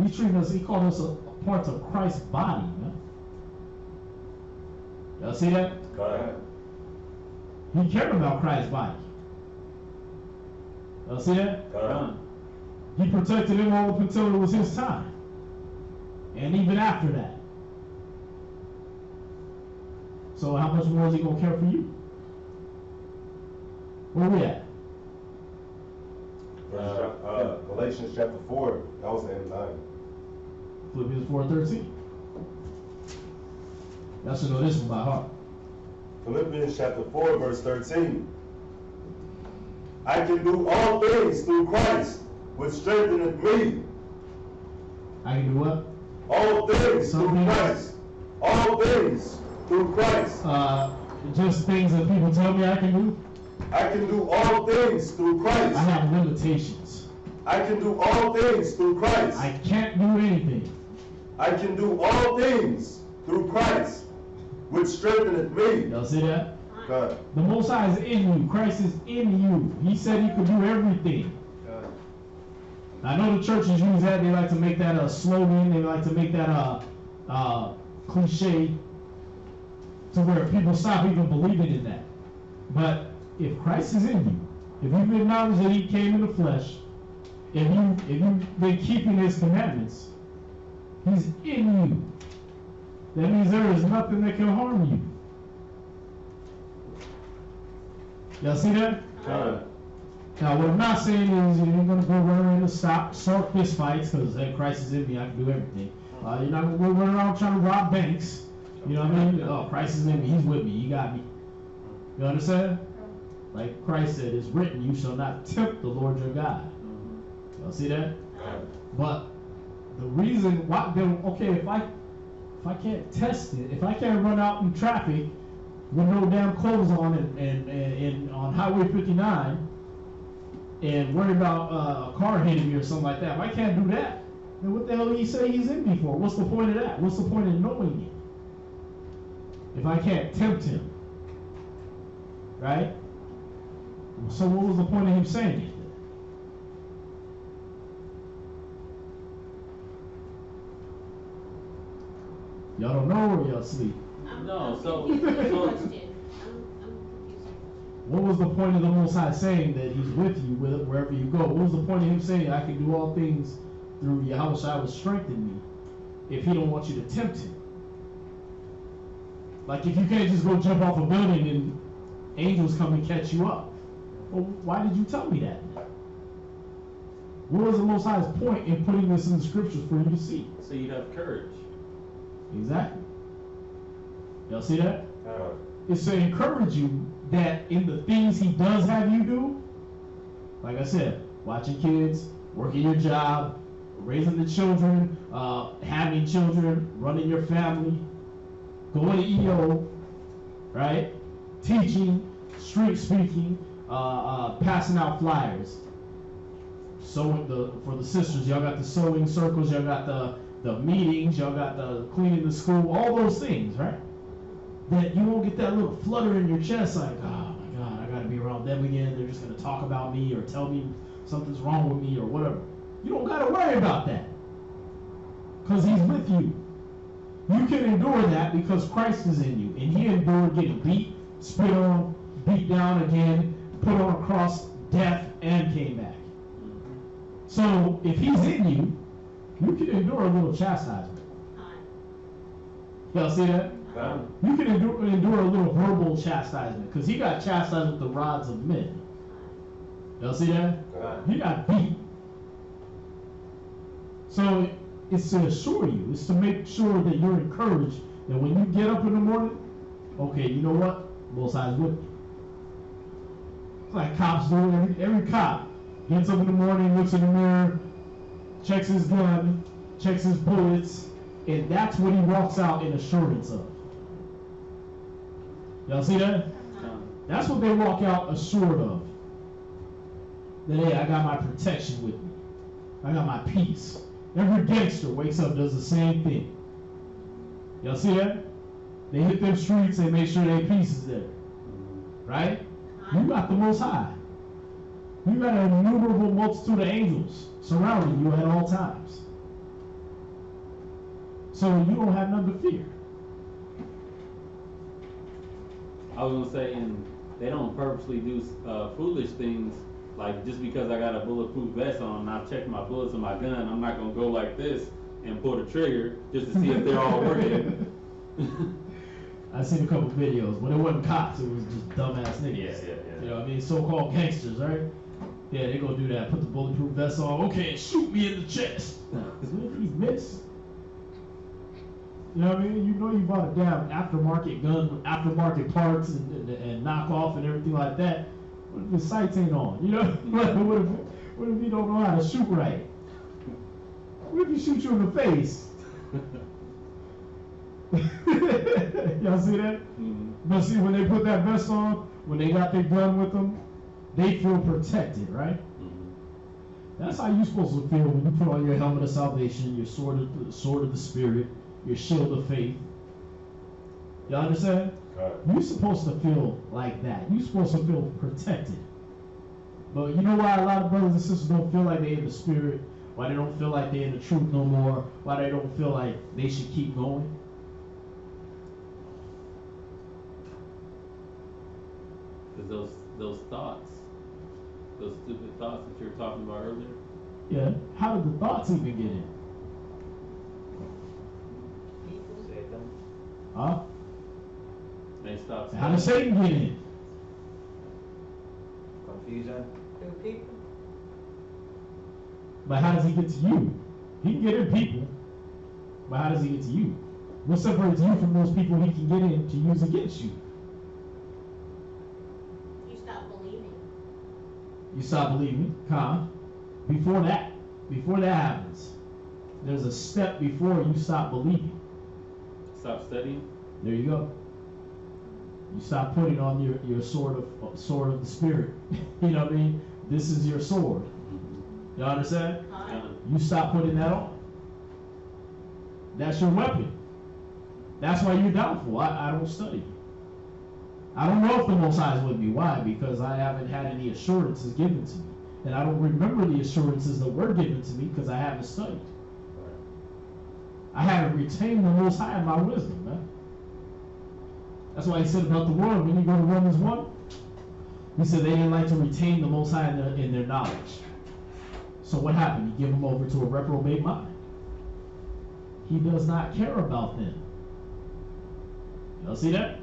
He's treating us. He called us a part of Christ's body, man. Y'all see that? He cared about Christ's body. Y'all see that? He protected him all up until it was his time, and even after that. So how much more is He gonna care for you? Where we at? Galatians chapter 4, that was the end 9. Philippians 4:13. Y'all should know this one by heart. Philippians chapter 4, verse 13. I can do all things through Christ, which strengtheneth me. I can do what? All things through Christ. All things through Christ. Just things that people tell me I can do. I can do all things through Christ. I have limitations. I can do all things through Christ. I can't do anything. I can do all things through Christ, which strengtheneth me. Y'all see that? God. The Most High is in you. Christ is in you. He said he could do everything. God. I know the churches use that. They like to make that a slogan. They like to make that cliche to where people stop even believing in that. But if Christ is in you, if you've acknowledged that he came in the flesh, if you've been keeping his commandments, he's in you. That means there is nothing that can harm you. Y'all see that? Now, what I'm not saying is you're going to go run around and start fist fights because Christ is in me, I can do everything. You're not going to go run around trying to rob banks. You know what I mean? Oh, Christ is in me, he's with me, he got me. You understand? Like Christ said, it's written, you shall not tempt the Lord your God. Y'all see that? But the reason why, then, okay, if I can't test it, if I can't run out in traffic with no damn clothes on and on Highway 59 and worry about a car hitting me or something like that, if I can't do that, then what the hell do you say he's in me for? What's the point of that? What's the point of knowing it? If I can't tempt him, right? So what was the point of him saying it? Y'all don't know or y'all sleep? What was the point of the Most High saying that he's with you wherever you go? What was the point of him saying I can do all things through Yahweh Shai will strengthen me if he don't want you to tempt him? Like if you can't just go jump off a building and angels come and catch you up. Well, why did you tell me that? What was the Most High's point in putting this in the scriptures for you to see? So you'd have courage. Exactly. Y'all see that? It's to encourage you that in the things he does have you do, like I said, watching kids, working your job, raising the children, having children, running your family, going to EO, right? Teaching, street speaking, passing out flyers. Sewing for the sisters, y'all got the sewing circles, y'all got the meetings, y'all got the cleaning the school, all those things, right? That you won't get that little flutter in your chest like, oh my God, I gotta be around them again. They're just gonna talk about me or tell me something's wrong with me or whatever. You don't gotta worry about that. Because he's with you. You can endure that because Christ is in you. And he endured getting beat, spit on, beat down again, put on a cross, death, and came back. So if he's in you, you can endure a little chastisement. Y'all see that? You can endure a little verbal chastisement because he got chastised with the rods of men. Y'all see that? He got beat. So it's to assure you, it's to make sure that you're encouraged that when you get up in the morning, okay, you know what? Most High's with you. It's like cops do. Every cop gets up in the morning, looks in the mirror, checks his gun, checks his bullets, and that's what he walks out in assurance of. Y'all see that? That's what they walk out assured of. That, hey, I got my protection with me. I got my peace. Every gangster wakes up, does the same thing. Y'all see that? They hit them streets, they make sure their peace is there. Right? You got the Most High. You got an innumerable multitude of angels surrounding you at all times. So you don't have nothing to fear. I was gonna say, and they don't purposely do foolish things. Like just because I got a bulletproof vest on and I've checked my bullets in my gun, I'm not gonna go like this and pull the trigger just to see if they're all working. I seen a couple videos, but it wasn't cops, it was just dumbass niggas. Yeah. You know what I mean? So-called gangsters, right? Yeah, they gonna do that. Put the bulletproof vest on. Okay, shoot me in the chest. What if he missed? You know what I mean? You know you bought a damn aftermarket gun with aftermarket parts and knockoff and everything like that. What if the sights ain't on? You know? What if you don't know how to shoot right? What if he shoot you in the face? Y'all see that? Mhm. But see, when they put that vest on, when they got their gun with them, they feel protected, right? Mhm. That's how you're supposed to feel when you put on your helmet of salvation, your sword of the Spirit, your shield of faith. Y'all understand? Right. You're supposed to feel like that. You're supposed to feel protected. But you know why a lot of brothers and sisters don't feel like they're in the Spirit? Why they don't feel like they're in the truth no more? Why they don't feel like they should keep going? Because those thoughts, those stupid thoughts that you were talking about earlier. Yeah. How did the thoughts even get in? Huh? They stop. How did Satan get in? Confusion. Through people. But how does he get to you? He can get in people, but how does he get to you? What separates you from those people he can get in to use against you? You stop believing. You stop believing, Before that happens, there's a step before you stop believing. Stop studying. There you go. You stop putting on your sword of the Spirit. You know what I mean? This is your sword. You understand? You stop putting that on. That's your weapon. That's why you're doubtful. I don't study. I don't know if the Most High is with me. Why? Because I haven't had any assurances given to me. And I don't remember the assurances that were given to me because I haven't studied. I haven't retained the Most High in my wisdom, man. That's why he said about the world, when you go to Romans 1, he said they didn't like to retain the Most High in their knowledge. So what happened? You give them over to a reprobate mind. He does not care about them. Y'all see that?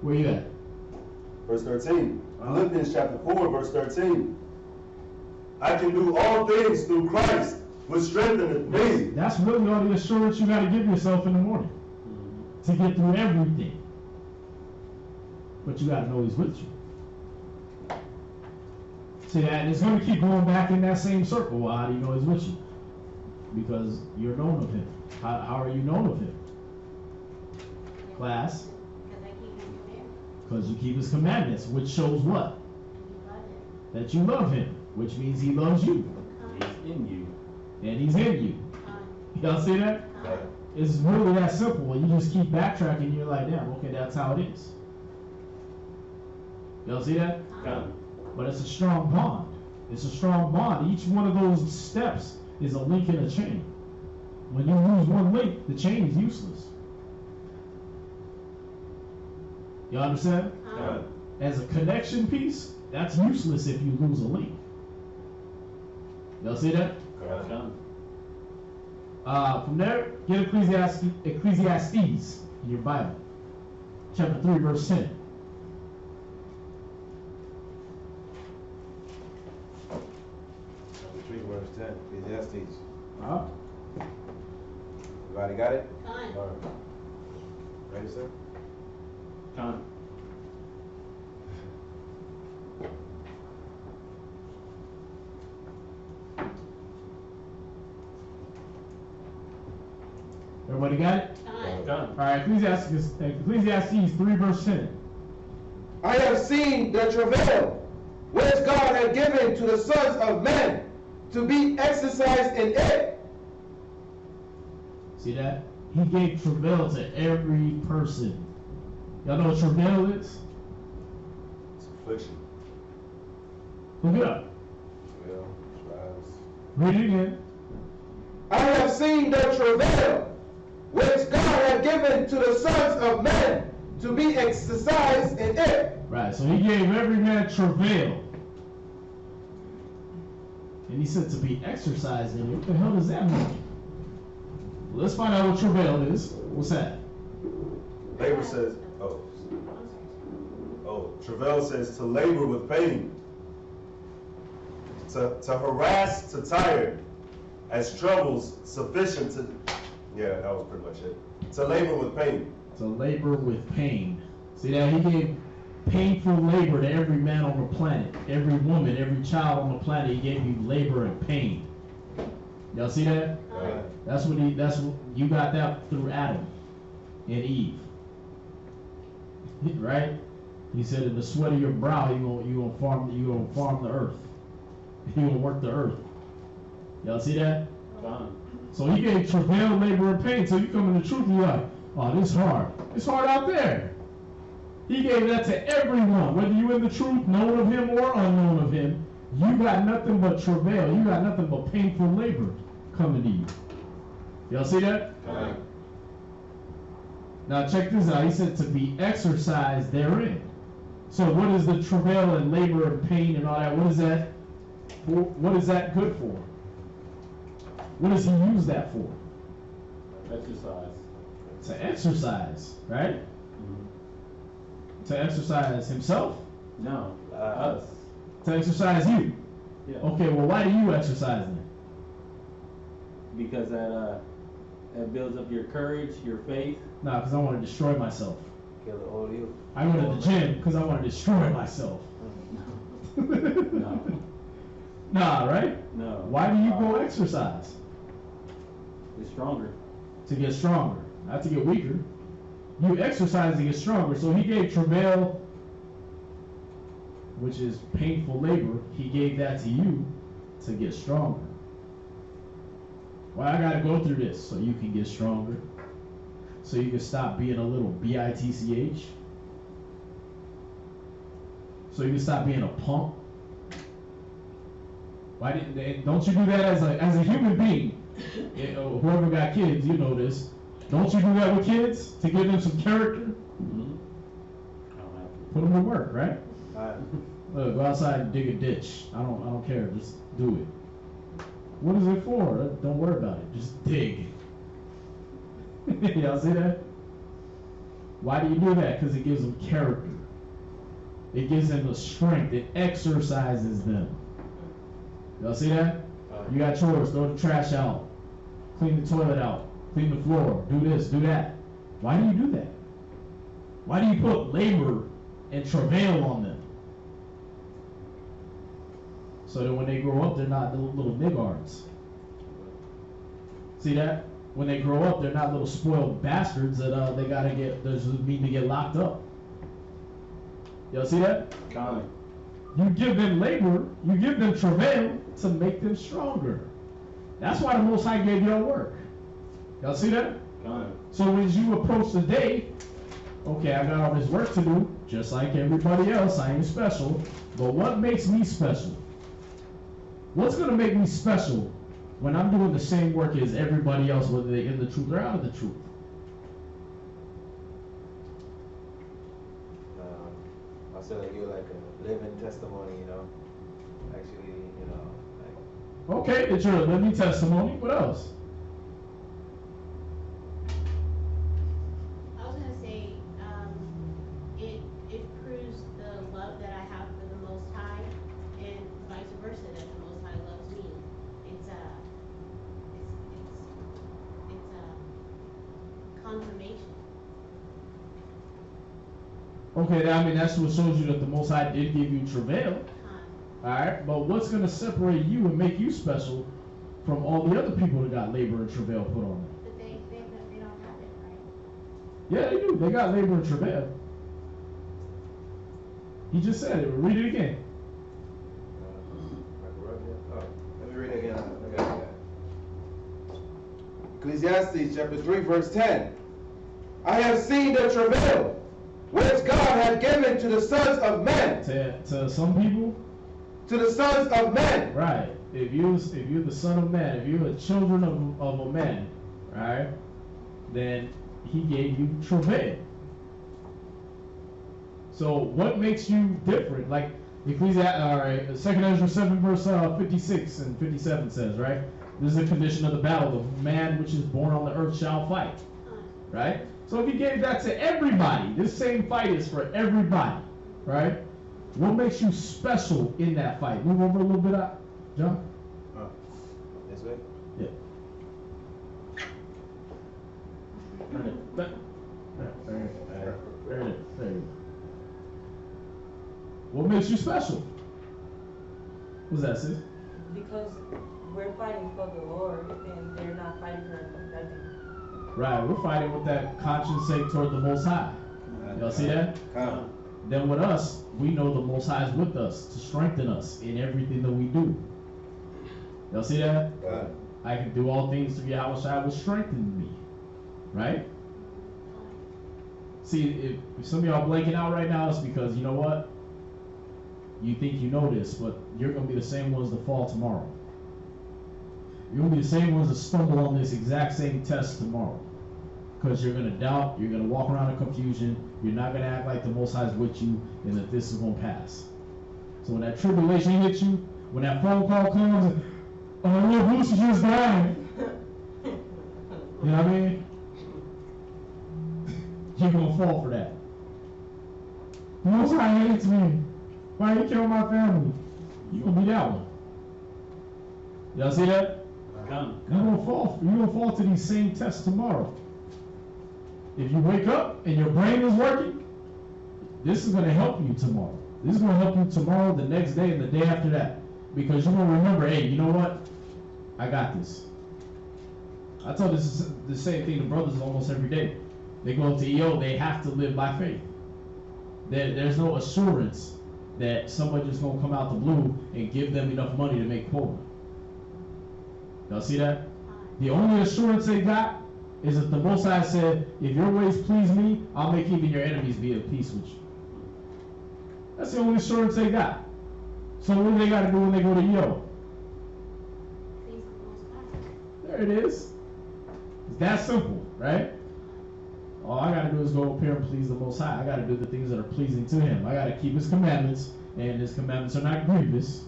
Where you at? Verse 13. Philippians chapter 4, verse 13. I can do all things through Christ, which strengtheneth me. That's really all the assurance you got to give yourself in the morning to get through everything. But you got to know he's with you. See that? And it's going to keep going back in that same circle. Well, how do you know he's with you? Because you're known of him. How are you known of him? Class? Because I keep his commandments. Because you keep his commandments, which shows what? That you love him, which means he loves you. He's in you. And he's in you. Y'all see that? It's really that simple. You just keep backtracking, you're like, damn, okay, that's how it is. Y'all see that? But it's a strong bond. It's a strong bond. Each one of those steps is a link in a chain. When you lose one link, the chain is useless. You understand? As a connection piece, that's useless if you lose a link. Y'all see that? From there, get Ecclesiastes in your Bible. Chapter 3, verse 10. Chapter 3, verse 10. Ecclesiastes. Uh-huh. Everybody got it? Fine. All right. Ready, sir? Everybody got it? Fine. All right, Ecclesiastes 3, verse 10. I have seen the travail which God had given to the sons of men to be exercised in it. See that? He gave travail to every person. Y'all know what travail is? It's affliction. Look it up. Travail, trials. Read it again. I have seen the travail which God had given to the sons of men to be exercised in it. Right, so he gave every man travail. And he said to be exercised in it. What the hell does that mean? Well, let's find out what travail is. What's that? Labor says, travail says to labor with pain, to harass, to tire, as troubles sufficient to, yeah, that was pretty much it. To labor with pain. To labor with pain. See that? He gave painful labor to every man on the planet, every woman, every child on the planet. He gave you labor and pain. Y'all see that? That's what you got that through Adam and Eve. Right? He said, in the sweat of your brow, you gonna farm the earth. You gonna work the earth. Y'all see that? So he gave travail, labor, and pain. So you come in the truth and you're like, oh, this is hard. It's hard out there. He gave that to everyone, whether you in the truth, known of him or unknown of him. You got nothing but travail. You got nothing but painful labor coming to you. Y'all see that? Now check this out. He said to be exercised therein. So what is the travail and labor and pain and all that? What is that? What is that good for? What does he use that for? Exercise. To exercise, right? Mm-hmm. To exercise himself? No, us. To exercise you? Yeah. Okay, well, why do you exercise then? Because that builds up your courage, your faith. Nah, because I want to destroy myself. Kill the old you. I go to the gym because I want to destroy myself. No. Nah, right? No. Why do you go exercise? You're stronger. To get stronger, not to get weaker. You exercise to get stronger. So he gave travail, which is painful labor. He gave that to you to get stronger. Why I gotta go through this? So you can get stronger. So you can stop being a little bitch. So you can stop being a punk. Why don't you do that as a human being? Whoever got kids, you know this. Don't you do that with kids to give them some character? Mm-hmm. Put them to work, right? Alright. Look, go outside and dig a ditch. I don't care. Just do it. What is it for? Don't worry about it. Just dig. Y'all see that? Why do you do that? Because it gives them character. It gives them the strength. It exercises them. Y'all see that? You got chores. Throw the trash out. Clean the toilet out. Clean the floor. Do this. Do that. Why do you do that? Why do you put labor and travail on them? So that when they grow up, they're not little niggards. See that? When they grow up, they're not little spoiled bastards that they gotta get. There's mean to get locked up. Y'all see that? Kind. You give them labor, you give them travail to make them stronger. That's why the Most High gave y'all work. Y'all see that? Kind. So as you approach the day, okay, I got all this work to do, just like everybody else. I ain't special. But what makes me special? What's gonna make me special when I'm doing the same work as everybody else, whether they're in the truth or out of the truth? I feel like you're like a living testimony, you know. Actually, you know, like. Okay, it's your living testimony. What else? I was gonna say, it proves the love that I have for the Most High, and vice versa, that the Most High loves me. It's a confirmation. Okay, I mean that's what shows you that the Most High did give you travail. All right, but what's gonna separate you and make you special from all the other people that got labor and travail put on them? But they don't have it, right? Yeah, they do. They got labor and travail. He just said it. Read it again. Let me read it again. I got it. Ecclesiastes chapter 3, verse 10. I have seen the travail which God had given to the sons of men. To some people? To the sons of men. Right. If you're the son of man, if you're the children of a man, right, then he gave you travail. So what makes you different? Like Ecclesiastes, all right, 2 Ezra 7 verse 56 and 57 says, right? This is a condition of the battle. The man which is born on the earth shall fight. Right? So if he gave that to everybody, this same fight is for everybody. Right? What makes you special in that fight? Move over a little bit out, John. This way? Yeah. There it is. What makes you special? What's that, sis? Because we're fighting for the Lord, and they're not fighting for nothing. Right, we're fighting with that conscience sake toward the Most High. Y'all see that? Come. Then with us, we know the Most High is with us to strengthen us in everything that we do. Y'all see that? Come. I can do all things through Yahushua which strengthened me. Right? See, if some of y'all blanking out right now, it's because, you know what? You think you know this, but you're going to be the same ones that fall tomorrow. You're going to be the same ones that stumble on this exact same test tomorrow. Because you're going to doubt, you're going to walk around in confusion, you're not going to act like the Most High is with you, and that this is going to pass. So when that tribulation hits you, when that phone call comes, oh, look, Lucy just died. You know what I mean? You're going to fall for that. The Most High hates me. Why you kill my family? You're going to be that one. Y'all see that? You're going to fall to these same tests tomorrow. If you wake up and your brain is working, this is going to help you tomorrow. This is going to help you tomorrow, the next day, and the day after that. Because you're going to remember, hey, you know what? I got this. I tell this the same thing to brothers almost every day. They go to EO, they have to live by faith. There's no assurance that somebody's just going to come out the blue and give them enough money to make quota. Y'all see that? The only assurance they got is if the Most High said, if your ways please me, I'll make even your enemies be at peace with you. That's the only assurance they got. So what do they got to do when they go to EO? There it is. It's that simple, right? All I got to do is go up here and please the Most High. I got to do the things that are pleasing to Him. I got to keep His commandments, and His commandments are not grievous.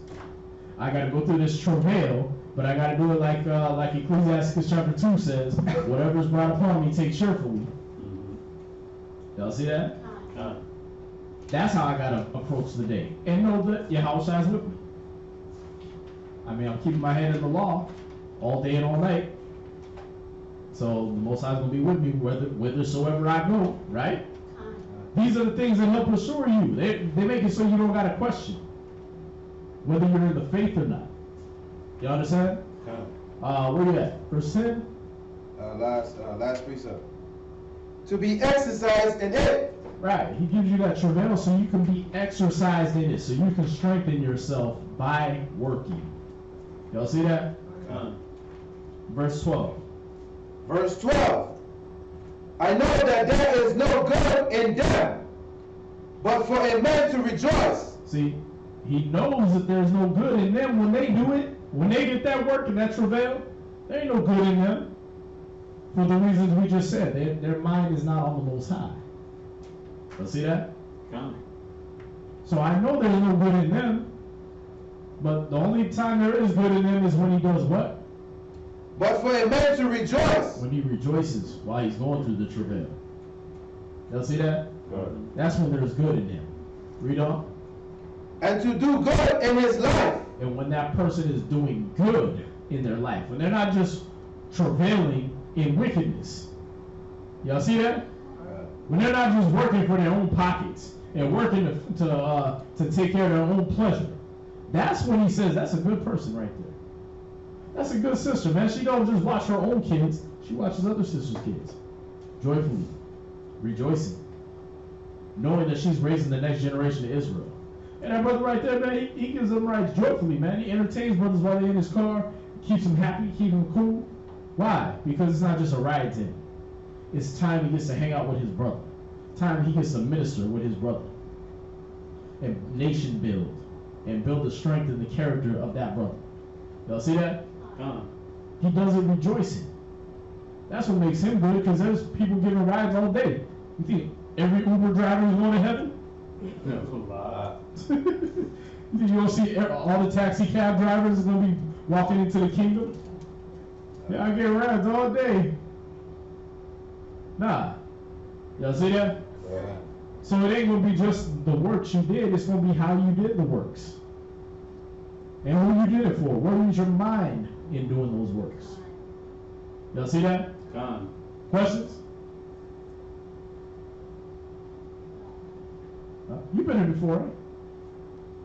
I got to go through this travail, but I got to do it like Ecclesiastes chapter 2 says, whatever is brought upon me, take cheerfully. Y'all see that? That's how I got to approach the day. And know that Yahushua is with me. I mean, I'm keeping my head in the law all day and all night. So the Most High is going to be with me whithersoever I go, right? These are the things that help assure you. They make it so you don't got to question whether you're in the faith or not. You understand? Where you at? Verse 10? Last precept. To be exercised in it. Right. He gives you that travail so you can be exercised in it, so you can strengthen yourself by working. Y'all see that? Verse 12. Verse 12. I know that there is no good in them, but for a man to rejoice. See, he knows that there's no good in them when they do it. When they get that work and that travail, there ain't no good in them. For the reasons we just said. Their mind is not on the Most High. You see that? So I know there's no good in them, but the only time there is good in them is when he does what? But for a man to rejoice. When he rejoices while he's going through the travail. Y'all see that? That's when there's good in him. Read on. And to do good in his life. And when that person is doing good in their life, when they're not just travailing in wickedness. Y'all see that? When they're not just working for their own pockets and working to take care of their own pleasure. That's when he says that's a good person right there. That's a good sister, man. She don't just watch her own kids. She watches other sisters' kids. Joyfully. Rejoicing. Knowing that she's raising the next generation of Israel. And that brother right there, man, he gives them rights joyfully, man. He entertains brothers while they're in his car. Keeps them happy, keeps them cool. Why? Because it's not just a ride to him. It's time he gets to hang out with his brother. Time he gets to minister with his brother. And nation build. And build the strength and the character of that brother. Y'all see that? He does it rejoicing. That's what makes him good, because there's people giving rides all day. You think every Uber driver is going to heaven? You don't see all the taxi cab drivers are going to be walking into the kingdom? Yeah, I get rides all day. Nah. Y'all see that? Yeah. So it ain't going to be just the works you did. It's going to be how you did the works. And who you did it for. Where was your mind in doing those works? Y'all see that? Questions? You've been here before, right?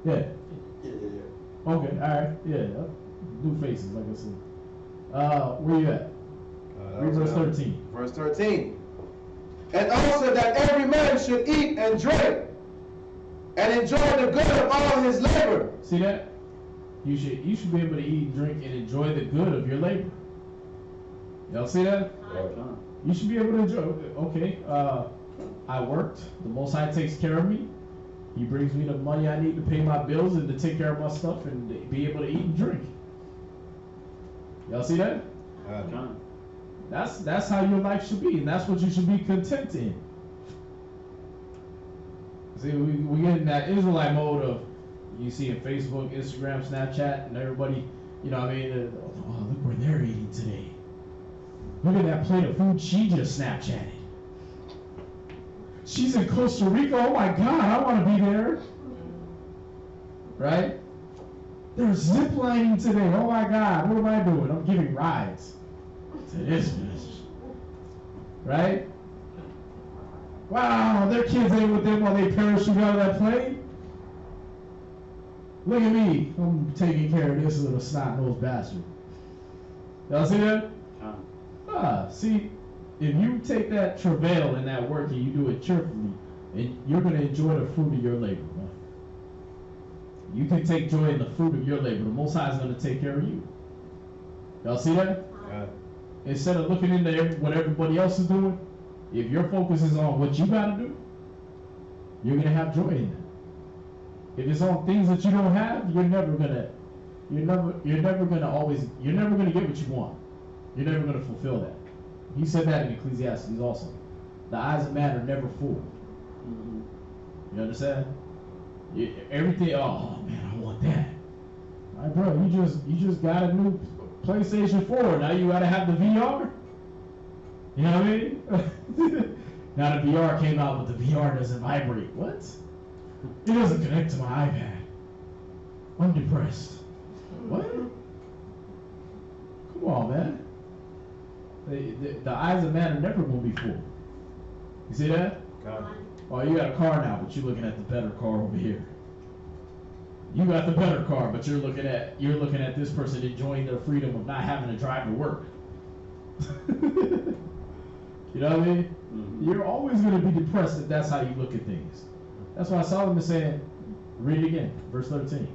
Yeah. Okay, alright. Yeah. Do faces, like I said. Where you at? Read verse 13. Verse 13. And also that every man should eat and drink and enjoy the good of all his labor. See that? You should be able to eat, drink, and enjoy the good of your labor. Y'all see that? You should be able to enjoy. Okay, I worked. The Most High takes care of me. He brings me the money I need to pay my bills and to take care of my stuff and be able to eat and drink. Y'all see that? That's how your life should be, and that's what you should be content in. See, we get in that Israelite mode of, you see in Facebook, Instagram, Snapchat, and everybody, you know what I mean, oh, look where they're eating today. Look at that plate of food she just Snapchatted. She's in Costa Rica, oh my God, I want to be there. Right? They're ziplining today, oh my God, what am I doing? I'm giving rides to this bitch. Right? Wow, their kids ain't with them while they parachute out of that plane. Look at me, I'm taking care of this little snot-nosed bastard. Y'all see that? See, if you take that travail and that work and you do it cheerfully, and you're going to enjoy the fruit of your labor, man. You can take joy in the fruit of your labor. The Most High is going to take care of you. Y'all see that? Instead of looking into what everybody else is doing, if your focus is on what you got to do, you're going to have joy in that. If it's on things that you don't have, you're never gonna get what you want. You're never gonna fulfill that. He said that in Ecclesiastes also. The eyes of man are never full. You understand? Everything. Oh man, I want that. All right, bro, you just got a new PlayStation 4. Now you gotta have the VR. You know what I mean? Now the VR came out, but the VR doesn't vibrate. What? It doesn't connect to my iPad. I'm depressed. What? Come on, man. The eyes of man are never going to be full. You see that? Oh, you got a car now, but you're looking at the better car over here. You got the better car, but you're looking at this person enjoying their freedom of not having to drive to work. You know what I mean? Mm-hmm. You're always going to be depressed if that's how you look at things. That's why Solomon said, read it again, verse 13.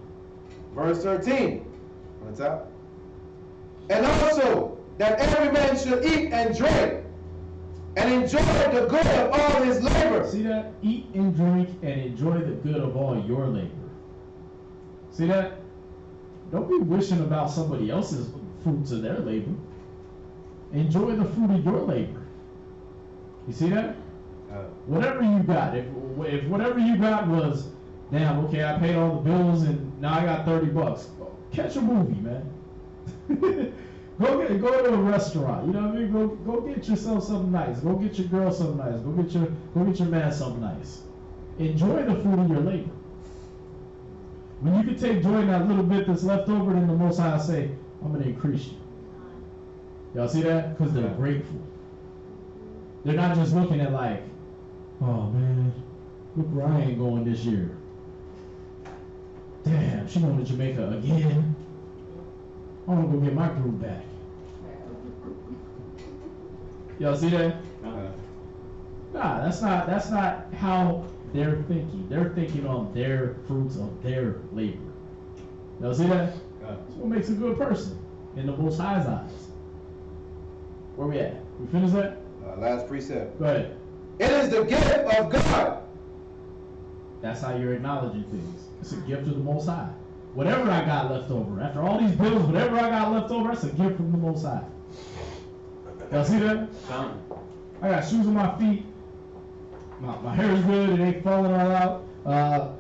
Verse 13. What's up? And also, that every man should eat and drink, and enjoy the good of all his labor. See that? Eat and drink and enjoy the good of all your labor. See that? Don't be wishing about somebody else's fruits of their labor. Enjoy the fruit of your labor. You see that? Whatever you got, if whatever you got was, damn, okay, I paid all the bills and now I got $30. Catch a movie, man. Go to a restaurant. You know what I mean? Go get yourself something nice. Go get your girl something nice. Go get your man something nice. Enjoy the fruit of your labor. When you can take joy in that little bit that's left over, then the Most High say, I'm going to increase you. Y'all see that? Because they're grateful. They're not just looking at like, oh man, look where I ain't going this year. Damn, she going to Jamaica again. I want to go get my groove back. Y'all see that? Nah, that's not how they're thinking. They're thinking on their fruits of their labor. Y'all see that? That's what makes a good person in the Most High's eyes. Where we at? We finished that? Last precept. Go ahead. It is the gift of God. That's how you're acknowledging things. It's a gift of the Most High. Whatever I got left over, after all these bills, whatever I got left over, that's a gift from the Most High. Y'all see that? I got shoes on my feet. My hair is good. It ain't falling all out.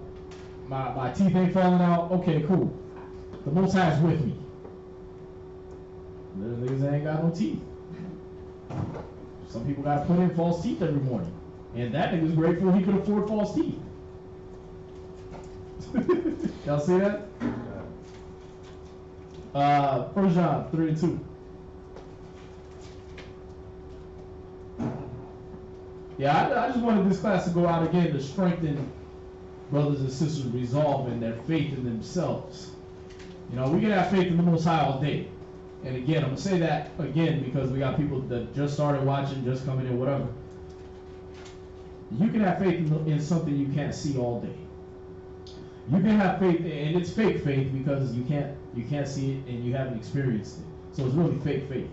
My teeth ain't falling out. Okay, cool. The Most High is with me. There's niggas that ain't got no teeth. Some people gotta put in false teeth every morning. And that nigga's grateful he could afford false teeth. Y'all see that? 1 John 3:2. Yeah, I just wanted this class to go out again to strengthen brothers and sisters' resolve and their faith in themselves. You know, we can have faith in the Most High all day. And again, I'm going to say that again because we got people that just started watching, just coming in, whatever. You can have faith in something you can't see all day. You can have faith, and it's fake faith because you can't see it and you haven't experienced it. So it's really fake faith.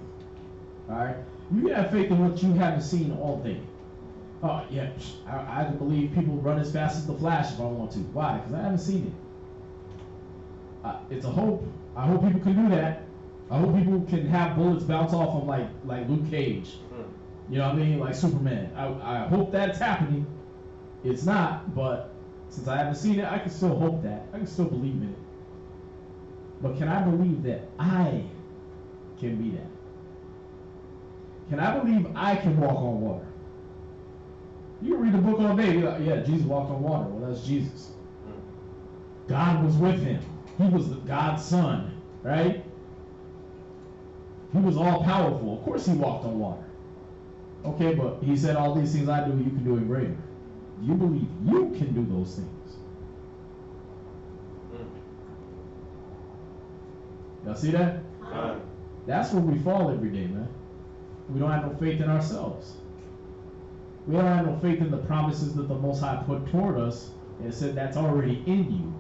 All right. You can have faith in what you haven't seen all day. Oh yeah, I believe people run as fast as the Flash if I want to. Why? Because I haven't seen it. It's a hope. I hope people can do that. I hope people can have bullets bounce off them like Luke Cage. You know what I mean? Like Superman. I hope that's happening. It's not, but since I haven't seen it, I can still hope that. I can still believe in it. But can I believe that I can be that? Can I believe I can walk on water? You can read the book all day. You're like, yeah, Jesus walked on water. Well, that's Jesus. God was with him. He was God's son, right? He was all powerful. Of course he walked on water. Okay, but he said all these things I do, you can do it greater. Do you believe you can do those things? Y'all see that? That's where we fall every day, man. We don't have no faith in ourselves. We don't have no faith in the promises that the Most High put toward us and said that's already in you.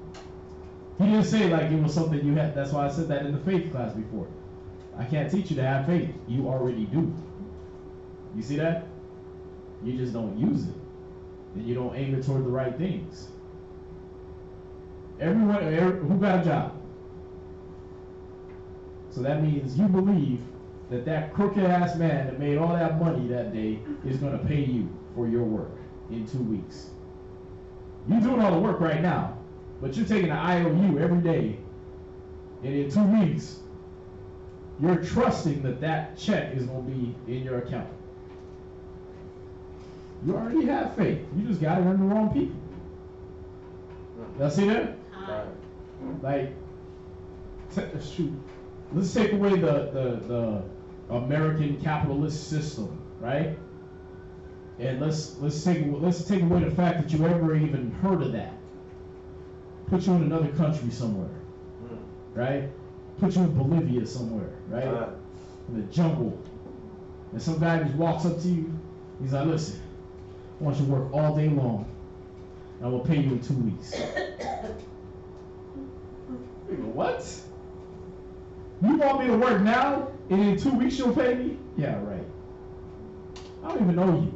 He didn't say like it was something you had. That's why I said that in the faith class before. I can't teach you to have faith. You already do. You see that? You just don't use it. And you don't aim it toward the right things. Everyone who got a job. So that means you believe that crooked ass man that made all that money that day is going to pay you for your work in 2 weeks. You're doing all the work right now, but you're taking an IOU every day, and in 2 weeks, you're trusting that check is going to be in your account. You already have faith. You just got it in the wrong people. Y'all see that? Like, shoot. Let's take away the American capitalist system, right? And let's take away the fact that you ever even heard of that. Put you in another country somewhere, right? Put you in Bolivia somewhere, right? In the jungle. And some guy just walks up to you. He's like, listen, I want you to work all day long, and I will pay you in 2 weeks. You go, what? You want me to work now, and in 2 weeks you'll pay me? Yeah, right. I don't even know you.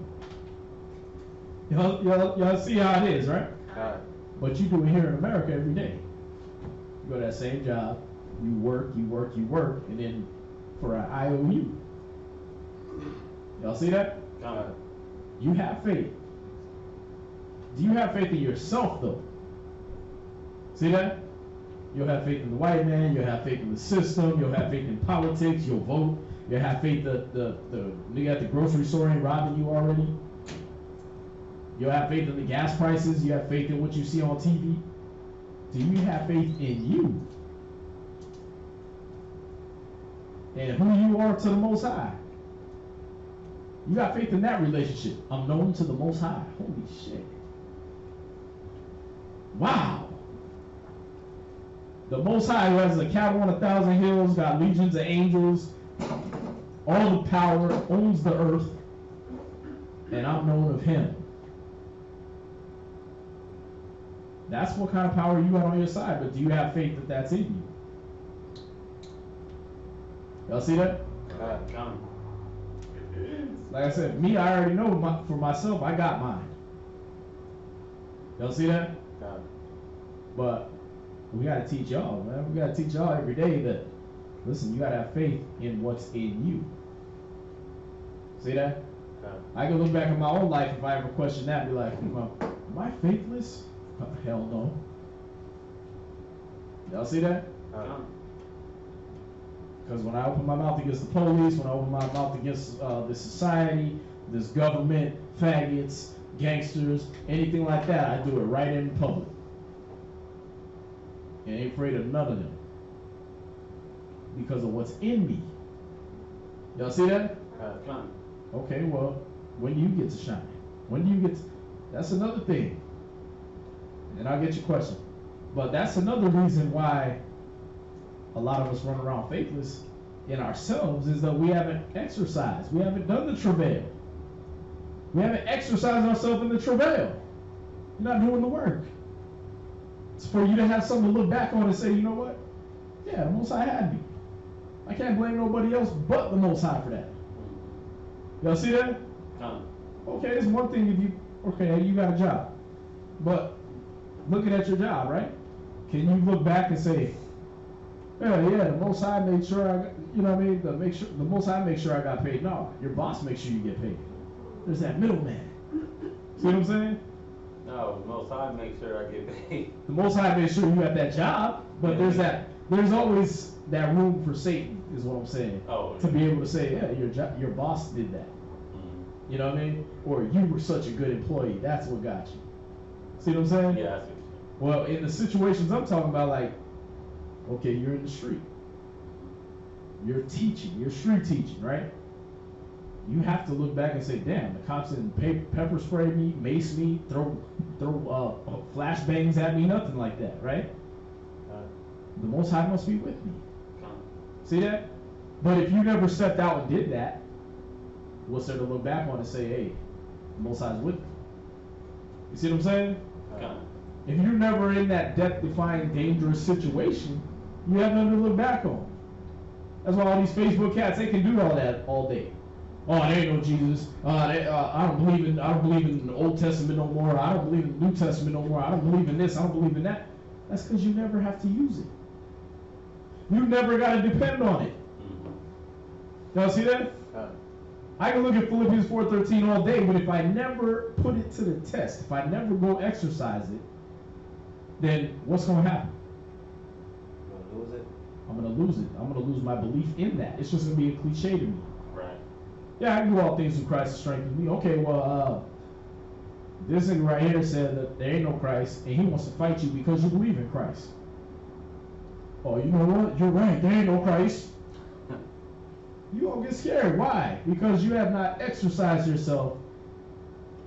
Y'all see how it is, right? But you do it here in America every day. You go to that same job, you work, and then for an IOU. Y'all see that? You have faith. Do you have faith in yourself, though? See that? You'll have faith in the white man. You'll have faith in the system. You'll have faith in politics. You'll vote. You'll have faith that the nigga at the grocery store ain't robbing you already. You'll have faith in the gas prices. You have faith in what you see on TV. Do you have faith in you? And who you are to the Most High? You got faith in that relationship. I'm known to the Most High. Holy shit. Wow. The Most High, who has a cattle on 1,000 hills, got legions of angels, all the power, owns the earth, and I'm known of him. That's what kind of power you got on your side, but do you have faith that that's in you? Y'all see that? Like I said, me, I already know for myself, I got mine. Y'all see that? But we got to teach y'all, man. We got to teach y'all every day that, listen, you got to have faith in what's in you. See that? I can look back at my own life if I ever question that and be like, am I faithless? Hell no. Y'all see that? Because when I open my mouth against the police, when I open my mouth against this society, this government, faggots, gangsters, anything like that, I do it right in public. And ain't afraid of none of them. Because of what's in me. Y'all see that? Okay, well, when do you get to shine? When do you get to... That's another thing. And I'll get your question. But that's another reason why a lot of us run around faithless in ourselves is that we haven't exercised. We haven't done the travail. We haven't exercised ourselves in the travail. You're not doing the work. It's for you to have something to look back on and say, you know what? Yeah, the Most High had me. I can't blame nobody else but the Most High for that. Y'all see that? Okay, it's one thing if you got a job. But looking at your job, right? Can you look back and say, yeah, the Most High made sure I got, you know what I mean? The Most High makes sure I got paid. No, your boss makes sure you get paid. There's that middleman. See what I'm saying? No, the Most High makes sure I get paid. The Most High makes sure you got that job, but there's always that room for Satan, is what I'm saying. To be able to say, yeah, your boss did that. You know what I mean? Or you were such a good employee. That's what got you. See what I'm saying? Yeah, I see. Well, in the situations I'm talking about, like, okay, you're in the street. You're teaching. You're street teaching, right? You have to look back and say, damn, the cops didn't pepper spray me, mace me, throw flashbangs at me, nothing like that, right? The Most High must be with me. See that? But if you never stepped out and did that, what's there to look back on and say, hey, the Most High's with me? You see what I'm saying? If you're never in that death-defying, dangerous situation, you have nothing to look back on. That's why all these Facebook cats, they can do all that all day. Oh, there ain't no Jesus. I don't believe in the Old Testament no more. I don't believe in the New Testament no more. I don't believe in this. I don't believe in that. That's because you never have to use it. You never got to depend on it. Y'all see that? I can look at Philippians 4:13 all day, but if I never put it to the test, if I never go exercise it, then what's going to happen? You're going to lose it? I'm going to lose it. I'm going to lose my belief in that. It's just going to be a cliche to me. Right. Yeah, I can do all things through Christ who strengthens me. Okay, well, this thing right here said that there ain't no Christ, and he wants to fight you because you believe in Christ. Oh, you know what? You're right. There ain't no Christ. You won't get scared. Why? Because you have not exercised yourself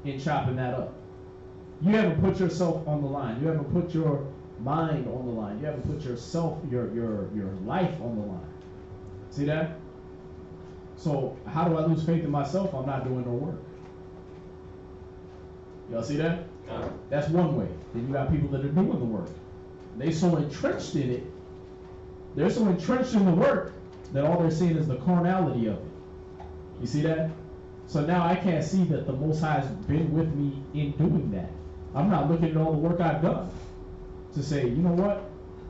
in chopping that up. You haven't put yourself on the line. You haven't put your mind on the line. You haven't put yourself, your life on the line. See that? So how do I lose faith in myself? I'm not doing no work. Y'all see that? That's one way. Then you got people that are doing the work. They so entrenched in it. They're so entrenched in the work that all they're seeing is the carnality of it. You see that? So now I can't see that the Most High has been with me in doing that. I'm not looking at all the work I've done to say, you know what?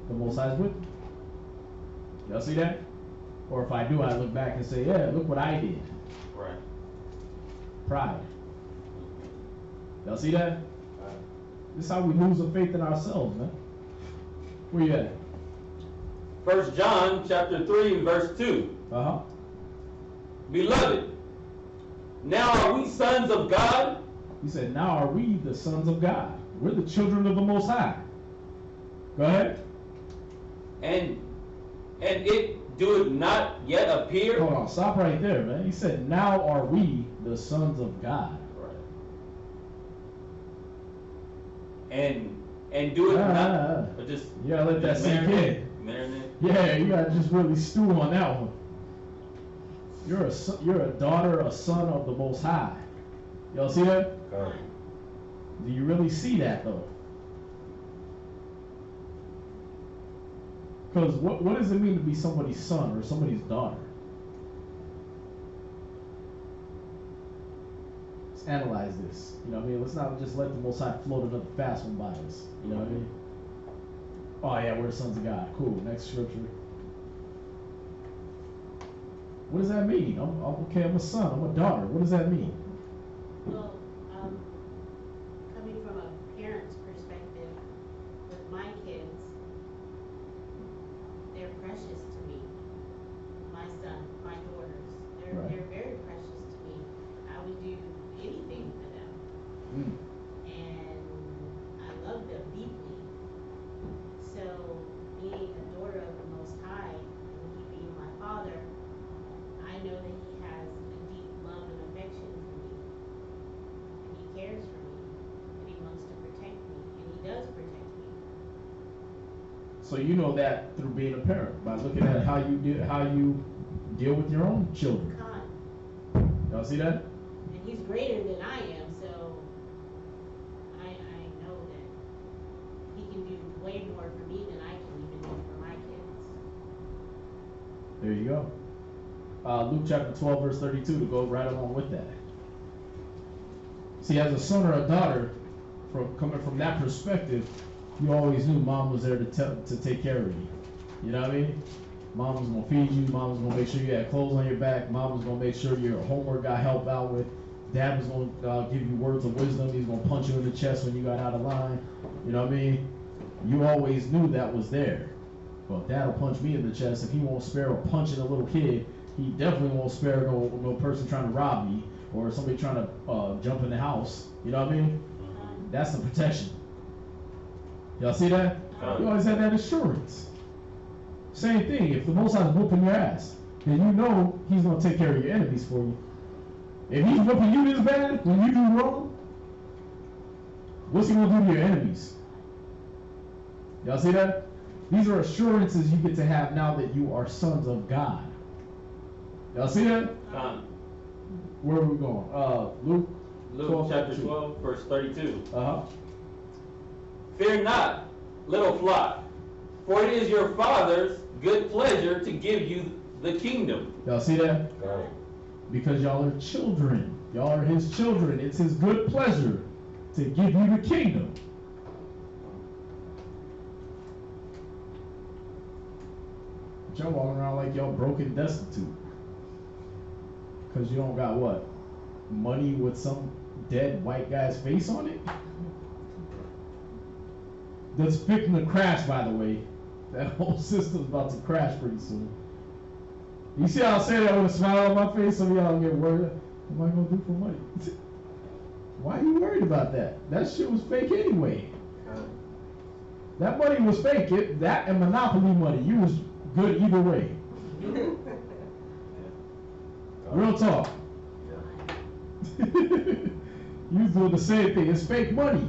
The Most High is with me. Y'all see that? Or if I do, I look back and say, yeah, look what I did. Right. Pride. Y'all see that? This is how we lose the faith in ourselves, man. Where you at? 1 John chapter 3, verse 2. Beloved, now are we sons of God? He said, now are we the sons of God. We're the children of the Most High. Go ahead. And it doeth not yet appear. Hold on, stop right there, man. He said, now are we the sons of God. Right. And do it not. Just you gotta let that sink in. Marinate. Yeah, you gotta just really stew on that one. You're a daughter, a son of the Most High. Y'all see that? Do you really see that though? Because what does it mean to be somebody's son or somebody's daughter? Let's analyze this. You know what I mean? Let's not just let the Most High float another fast one by us. You know what I mean? Oh yeah, we're the sons of God. Cool. Next scripture. What does that mean? I'm okay, I'm a son, I'm a daughter. What does that mean? Well, coming from a parent's perspective, with my kids, they're precious to me. My son, my daughters, they're very precious to me. I would do anything for them. And I love them deeply. So being a daughter of the Most High, and he being my father, I know that he has a deep love and affection for me. And he cares for me. And he wants to protect me. And he does protect me. So you know that through being a parent, by looking at how you deal with your own children. Y'all see that? And he's greater than I am, so I know that he can do way more for me than I can even do for my kids. There you go. Luke chapter 12, verse 32 to go right along with that. See, as a son or a daughter, coming from that perspective, you always knew mom was there to take care of you. You know what I mean? Mom was going to feed you. Mom was going to make sure you had clothes on your back. Mom was going to make sure your homework got helped out with. Dad was going to give you words of wisdom. He's going to punch you in the chest when you got out of line. You know what I mean? You always knew that was there. Well, Dad will punch me in the chest. If he won't spare a punching a little kid, he definitely won't spare no person trying to rob me or somebody trying to jump in the house. You know what I mean? That's the protection. Y'all see that? You always had that assurance. Same thing. If the Most High is whooping your ass, then you know He's going to take care of your enemies for you. If He's whooping you this bad when you do wrong, what's He going to do to your enemies? Y'all see that? These are assurances you get to have now that you are sons of God. Y'all see that? Where are we going? Luke chapter 12, verse 32. Uh-huh. Fear not, little flock, for it is your Father's good pleasure to give you the kingdom. Y'all see that? Because y'all are children. Y'all are His children. It's His good pleasure to give you the kingdom. But y'all walking around like y'all broke and destitute. Because you don't got what? Money with some dead white guy's face on it? That's fixing to crash, by the way. That whole system's about to crash pretty soon. You see how I say that with a smile on my face? Some of y'all get worried. What am I going to do for money? Why are you worried about that? That shit was fake anyway. That money was fake. That and Monopoly money. You was good either way. Real talk. You was doing the same thing. It's fake money.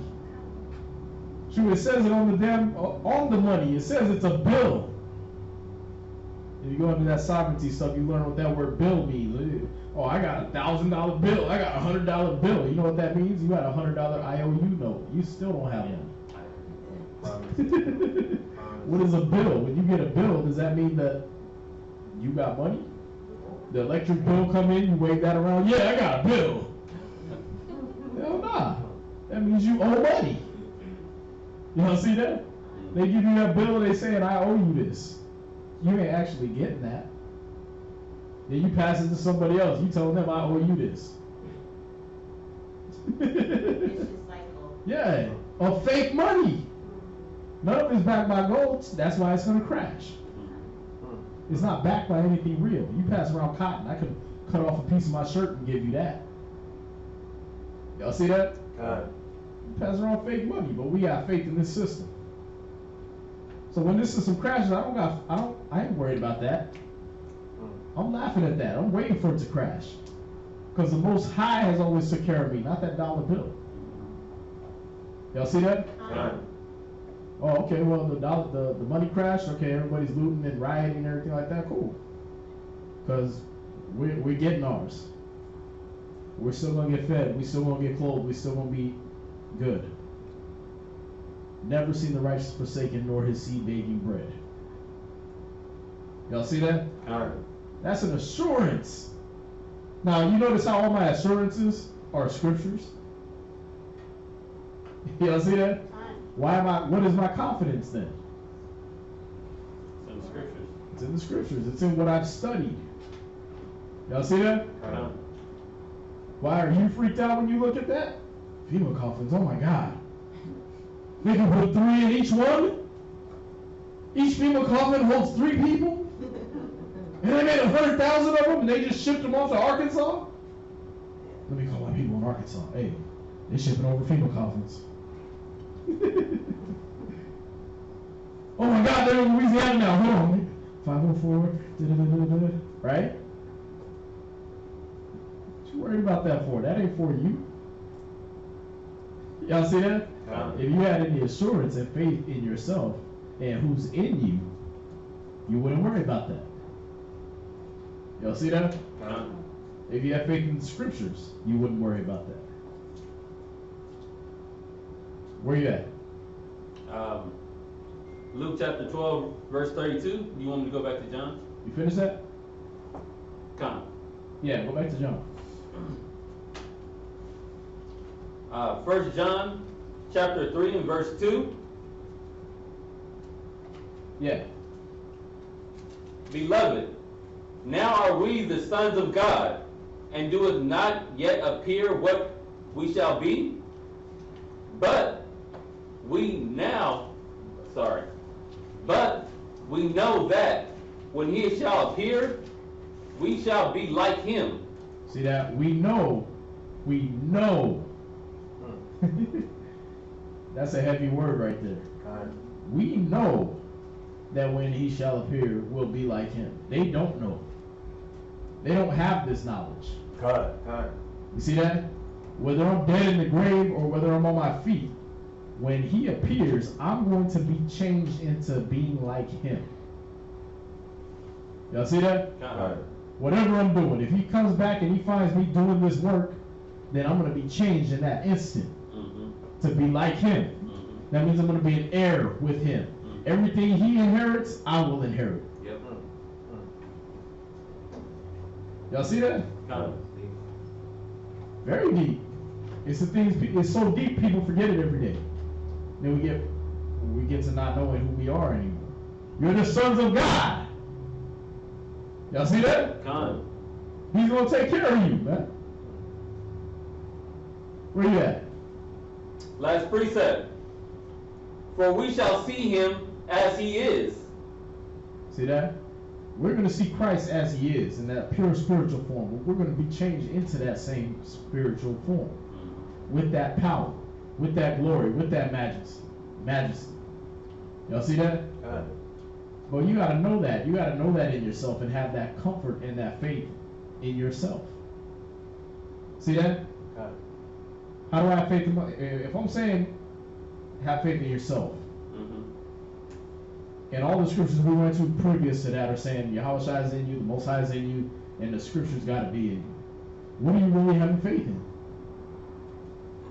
True, it says it on the money. It says it's a bill. If you go into that sovereignty stuff, you learn what that word bill means. Oh, I got a $1,000 bill. I got a $100 bill. You know what that means? You got a $100 IOU note. You still don't have one. What is a bill? When you get a bill, does that mean that you got money? The electric bill come in, you wave that around. Yeah, I got a bill. Hell nah. That means you owe money. You don't see that? They give you that bill, they saying, I owe you this. You ain't actually getting that. Then you pass it to somebody else. You tell them, I owe you this. Yeah, of fake money. None of it's backed by gold. That's why it's going to crash. It's not backed by anything real. You pass around cotton. I could cut off a piece of my shirt and give you that. Y'all see that? You pass around fake money, but we got faith in this system. So when this system crashes, I ain't worried about that. I'm laughing at that. I'm waiting for it to crash. Because the Most High has always took care of me, not that dollar bill. Y'all see that? Oh, okay, well, the money crashed. Okay, everybody's looting and rioting and everything like that. Cool. Because we're getting ours. We're still going to get fed. We still going to get clothed. We still going to be good. Never seen the righteous forsaken, nor his seed begging bread. Y'all see that? That's an assurance. Now, you notice how all my assurances are scriptures? Y'all see that? What is my confidence then? It's in the scriptures. It's in the scriptures. It's in what I've studied. Y'all see that? Why are you freaked out when you look at that? Female coffins, oh my God. They can put 3 in each one? Each female coffin holds 3 people? And they made 100,000 of them and they just shipped them off to Arkansas? Let me call my people in Arkansas. Hey, they're shipping over female coffins. Oh my God, they're in Louisiana now. Hold on. 504. Right? What you worried about that for? That ain't for you. Y'all see that? If you had any assurance and faith in yourself and who's in you, you wouldn't worry about that. Y'all see that? If you have faith in the scriptures, you wouldn't worry about that. Where you at? Luke chapter 12, verse 32. You want me to go back to John? You finish that? Come. Yeah, go back to John. 1 John chapter 3 and verse 2. Yeah. Beloved, now are we the sons of God, and doeth not yet appear what we shall be? But we know that when he shall appear, we shall be like him. See that? We know. That's a heavy word right there. We know that when he shall appear, we'll be like him. They don't know. They don't have this knowledge. You see that? Whether I'm dead in the grave or whether I'm on my feet, when he appears, I'm going to be changed into being like him. Y'all see that? Whatever I'm doing, if he comes back and he finds me doing this work, then I'm going to be changed in that instant to be like him. That means I'm going to be an heir with him. Everything he inherits, I will inherit. Yep. Y'all see that? Kind Very deep. It's the things. It's so deep, people forget it every day. Then we get to not knowing who we are anymore. You're the sons of God. Y'all see that? He's gonna take care of you, man. Where you at? Last precept. For we shall see him as he is. See that? We're going to see Christ as he is in that pure spiritual form. We're going to be changed into that same spiritual form. With that power, with that glory, with that majesty. Y'all see that? But you got to know that. You got to know that in yourself and have that comfort and that faith in yourself. See that? How do I have faith in if I'm saying have faith in yourself, and all the scriptures we went to previous to that are saying Yahweh is in you, the Most High is in you, and the scriptures got to be in you. What are you really having faith in?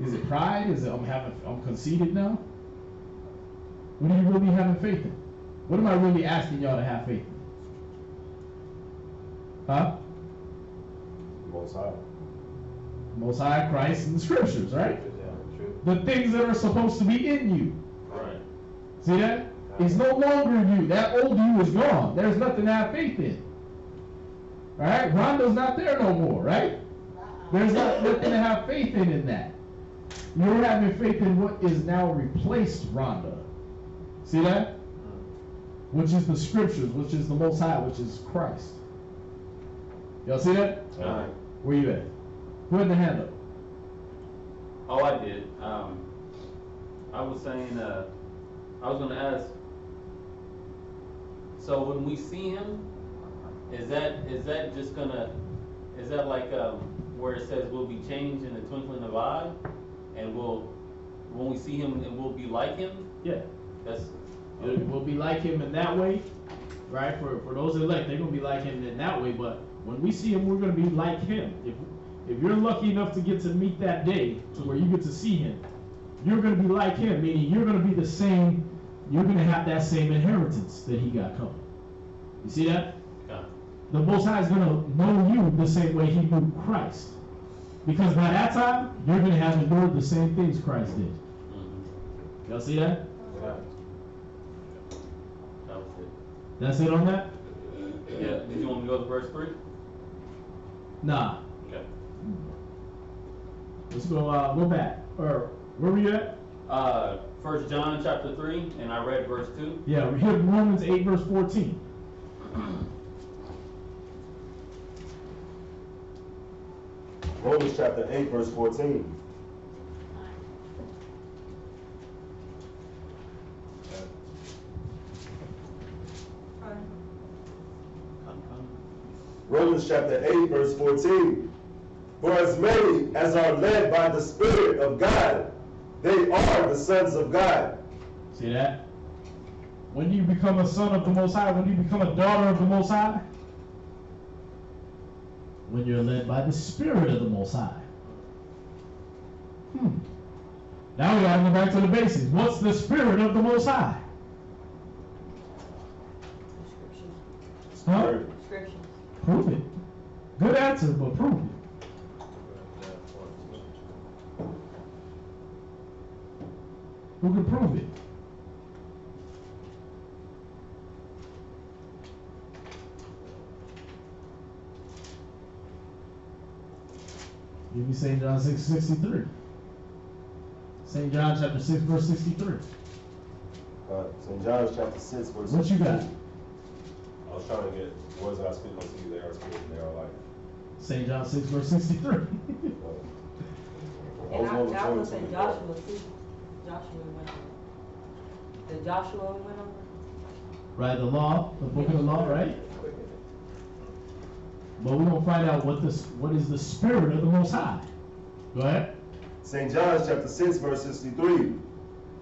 Is it pride? Is it I'm conceited now? What are you really having faith in? What am I really asking y'all to have faith in? Huh? Most High. Most High, Christ, and the scriptures, right? Yeah, true. The things that are supposed to be in you. Right. See that? It's no longer you. That old you is gone. There's nothing to have faith in. Right? Rhonda's not there no more, right? There's nothing to have faith in that. You're having faith in what is now replaced Rhonda. See that? Which is the scriptures, which is the Most High, which is Christ. Y'all see that? All right. Where you at? Who had the hand up? Oh, I did. I was saying, I was going to ask, so when we see him, is that just going to, is that like where it says we'll be changed in the twinkling of an eye? And when we see him, and we'll be like him? Yeah. We'll be like him in that way, right? For those elect, they're going to be like him in that way, but when we see him, we're going to be like him. If you're lucky enough to get to meet that day to where you get to see him, you're going to be like him, meaning you're going to be the same, you're going to have that same inheritance that he got coming. You see that? Yeah. The Most High is going to know you the same way he knew Christ. Because by that time, you're going to have endured the same things Christ did. Y'all see that? Yeah. That was it. That's it on that? Yeah. Did you want me to go to verse 3? Nah. Okay. Let's go back. Or where were you at? 1 John chapter 3, and I read verse 2. Yeah, we hit Romans 8 verse 14. Romans chapter 8, verse 14. Romans chapter 8, verse 14. For as many as are led by the Spirit of God, they are the sons of God. See that? When do you become a son of the Most High? When do you become a daughter of the Most High? When you're led by the Spirit of the Most High. Now we gotta go back to the basics. What's the Spirit of the Most High? Huh? Scriptures. Prove it. Good answer, but prove it. Who can prove it? Give me St. John 6:63. St. John chapter 6, verse 63. St. John chapter 6, verse What you got? I was trying to get words that I speak unto you, they are spirit and they are life. St. John 6, verse 63. And I was in Joshua too. Joshua went over. The Joshua went over. Right, the law, the book of the law, right? But we're going to find out what is the Spirit of the Most High. Go ahead. St. John chapter 6, verse 63.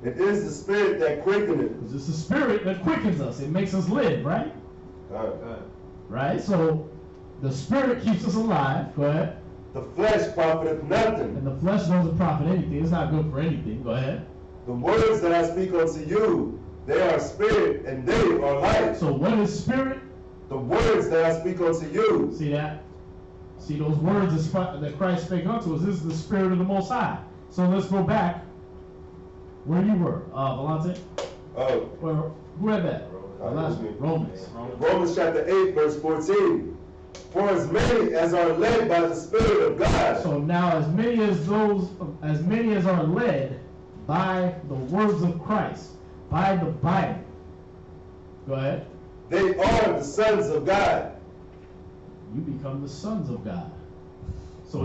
It is the Spirit that quickeneth. Because it's the Spirit that quickens us. It makes us live, right? Right? So the Spirit keeps us alive. Go ahead. The flesh profiteth nothing. And the flesh doesn't profit anything. It's not good for anything. Go ahead. The words that I speak unto you, they are spirit and they are life. So what is spirit? The words that I speak unto you. See that? See those words that Christ spake unto us. This is the Spirit of the Most High. So let's go back where you were, Volante. Who had that? Romans. Romans chapter 8, verse 14. For as many as are led by the Spirit of God. So now as many as are led by the words of Christ, by the Bible. Go ahead. They are the sons of God. You become the sons of God. So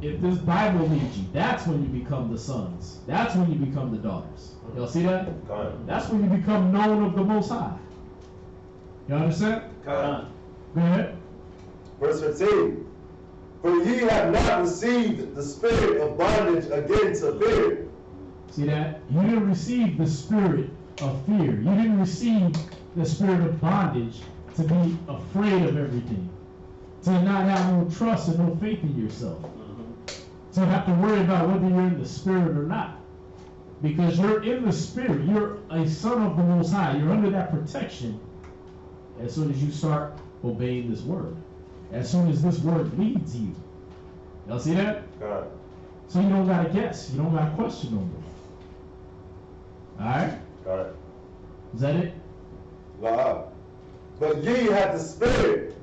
if this Bible leads you, that's when you become the sons. That's when you become the daughters. Y'all see that? That's when you become known of the Most High. You understand? Go ahead. Verse 15. For ye have not received the spirit of bondage again to fear. See that? You didn't receive the spirit of fear. You didn't receive the spirit of bondage to be afraid of everything. To not have no trust and no faith in yourself. To have to worry about whether you're in the spirit or not. Because you're in the spirit. You're a son of the Most High. You're under that protection as soon as you start obeying this word. As soon as this word leads you. Y'all see that? God. So you don't gotta guess. You don't gotta question no more. Alright? Got it. Is that it? But ye have the spirit.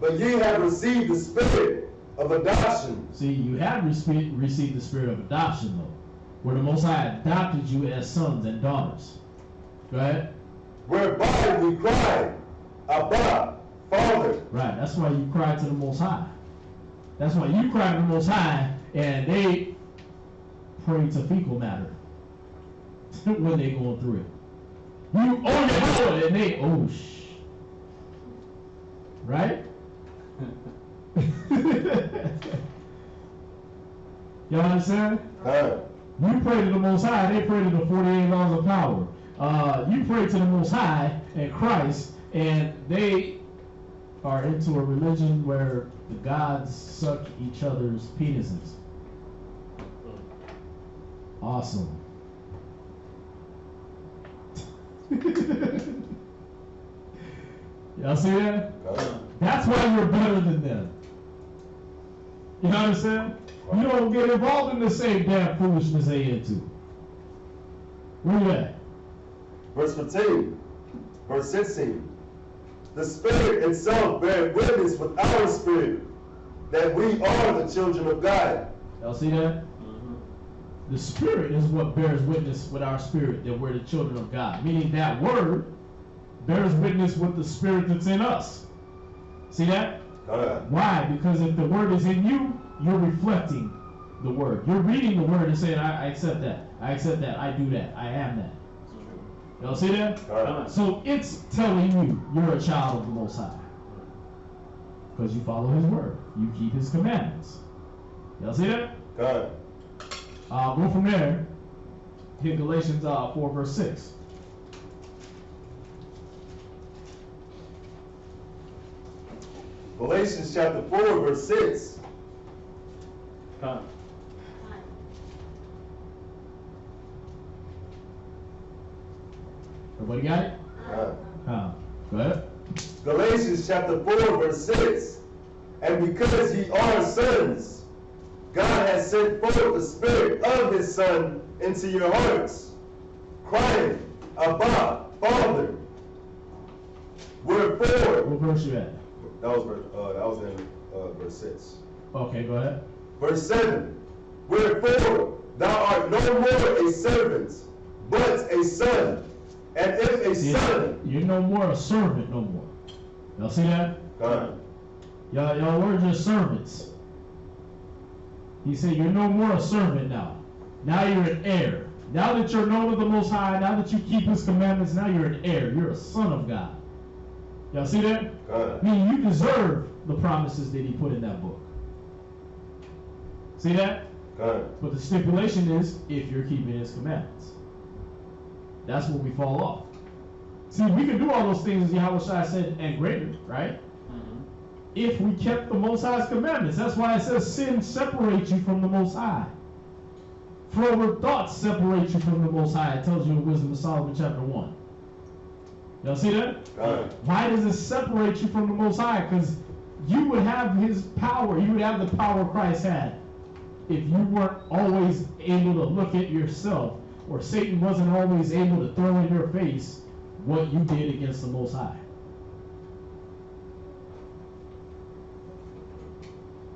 But ye have received the spirit of adoption. See, you have received the spirit of adoption, though. Where the Most High adopted you as sons and daughters. Go ahead. Whereby we cry, Abba, Father. Right, that's why you cry to the Most High. That's why you cry to the Most High, and they pray to fecal matter when they going through it. You, and they, right? Y'all understand? You pray to the Most High, they pray to the 48 laws of power. You pray to the Most High and Christ, and they are into a religion where the gods suck each other's penises. Awesome. Y'all see that? That's why you're better than them. You understand? You don't get involved in the same damn foolishness they into. Where you at? Verse 15. Verse 16. The Spirit itself bears witness with our spirit that we are the children of God. Y'all see that? The Spirit is what bears witness with our spirit that we're the children of God. Meaning that word bears witness with the spirit that's in us. See that? Why? Because if the word is in you, you're reflecting the word. You're reading the word and saying, I accept that. I accept that. I do that. I am that. Y'all see that? So it's telling you you're a child of the Most High. Because you follow his word. You keep his commandments. Y'all see that? Go from there. Hit Galatians 4 verse 6. Galatians chapter 4, verse 6. Come. Everybody got it? Go ahead. Galatians chapter 4, verse 6. And because ye are sons, God has sent forth the Spirit of His Son into your hearts, crying, Abba, Father. Wherefore, What verse you at? that was in verse 6. Okay, go ahead. Verse 7. Wherefore, thou art no more a servant, but a son. And if a son, You're no more a servant no more. Y'all see that? God. Y'all were just servants. He said you're no more a servant now. Now you're an heir. Now that you're known of the Most High, now that you keep His commandments, now you're an heir. You're a son of God. Y'all see that? God. I mean, you deserve the promises that He put in that book. See that? God. But the stipulation is if you're keeping His commandments. That's where we fall off. See, we can do all those things, as Yahweh Shai said, and greater, right? If we kept the Most High's commandments. That's why it says sin separates you from the Most High. Forward thoughts separate you from the Most High. It tells you in Wisdom of Solomon chapter 1. Y'all see that? God. Why does it separate you from the Most High? Because you would have His power. You would have the power Christ had if you weren't always able to look at yourself, or Satan wasn't always able to throw in your face what you did against the Most High.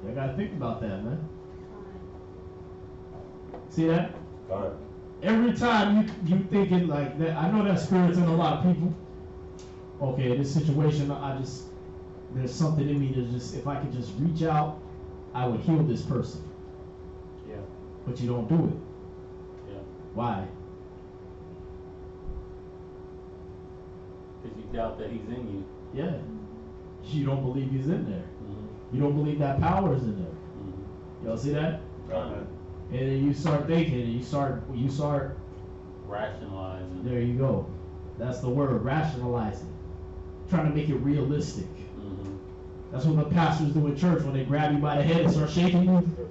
You gotta think about that, man. See that? God. Every time you thinking like that, I know that spirit's in a lot of people. Okay, this situation, there's something in me that's just, if I could just reach out, I would heal this person. Yeah. But you don't do it. Yeah. Why? Because you doubt that He's in you. Yeah. You don't believe He's in there. Mm-hmm. You don't believe that power is in there. Mm-hmm. Y'all see that? God. And then you start thinking, and you start Rationalizing. there you go. That's the word, rationalizing. Trying to make it realistic. Mm-hmm. That's what the pastors do in church when they grab you by the head and start shaking you.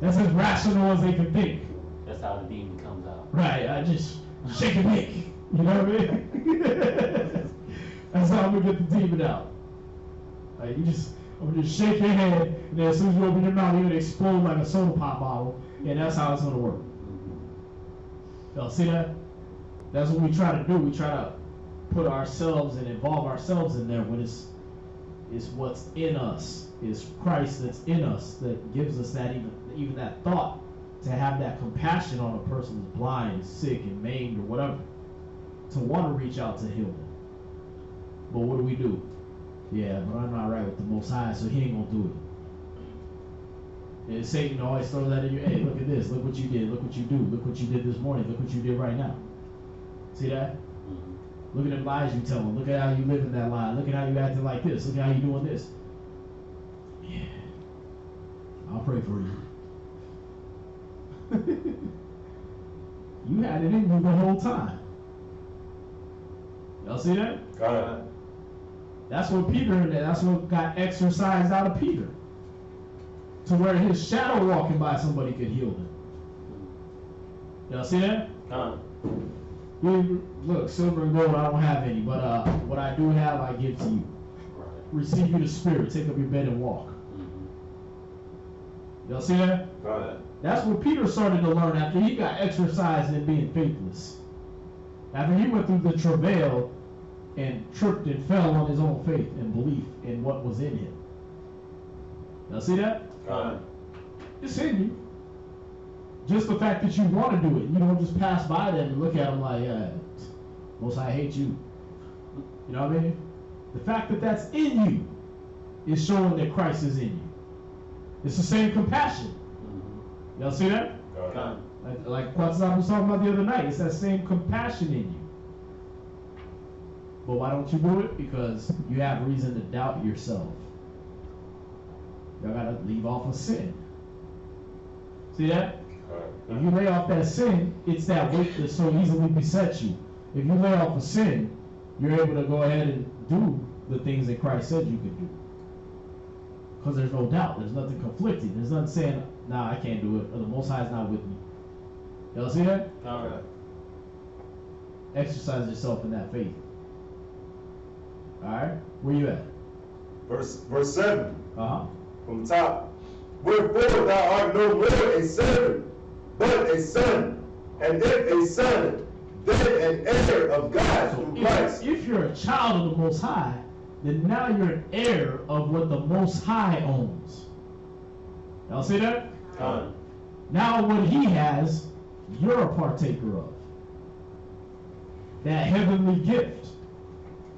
That's as rational as they can think. That's how the demon comes out. Right, I just shake and make. You know what I mean? That's how I'm gonna get the demon out. Like I'm gonna just shake your head, and then as soon as you open your mouth, you're gonna explode like a soda pop bottle, and that's how it's gonna work. Y'all see that? That's what we try to do. We try to put ourselves and involve ourselves in there when it's what's in us. It's Christ that's in us that gives us that even that thought to have that compassion on a person who's blind, sick, and maimed, or whatever, to want to reach out to heal them. But what do? Yeah, but I'm not right with the Most High, so He ain't gonna do it. And Satan always throws that in your, hey, look at this, look what you did, look what you do, look what you did this morning, look what you did right now. See that? Mm-hmm. Look at them lies you tell them, look at how you live in that lie, look at how you acting like this, look at how you doing this. Yeah, I'll pray for you. You had it in you the whole time. Y'all see that? God. That's what that's what got exorcised out of Peter. To where his shadow walking by somebody could heal him. Y'all see that? Look, silver and gold, I don't have any, but what I do have, I give to you. Right. Receive you the Spirit, take up your bed and walk. Mm-hmm. Y'all see that? God. That's what Peter started to learn after he got exercised in being faithless. After he went through the travail and tripped and fell on his own faith and belief in what was in him. Y'all see that? God. It's in you. Just the fact that you want to do it. You don't just pass by them and look at them like, Most High hate you. You know what I mean? The fact that that's in you is showing that Christ is in you. It's the same compassion. Mm-hmm. Y'all see that? God. Like Quetzalcoatl was talking about the other night. It's that same compassion in you. But why don't you do it? Because you have reason to doubt yourself. Y'all gotta leave off of sin. See that? If you lay off that sin, it's that weight that so easily besets you. If you lay off of sin, you're able to go ahead and do the things that Christ said you could do. Because there's no doubt. There's nothing conflicting. There's nothing saying, nah, I can't do it, or the Most High is not with me. Y'all see that? Con. Exercise yourself in that faith. Alright? Where you at? Verse 7. Uh-huh. From the top. Wherefore thou art no more a servant, but a son. And if a son, then an heir of God So through Christ. if you're a child of the Most High, then now you're an heir of what the Most High owns. Y'all see that? Con. Now what he has, you're a partaker of. That heavenly gift.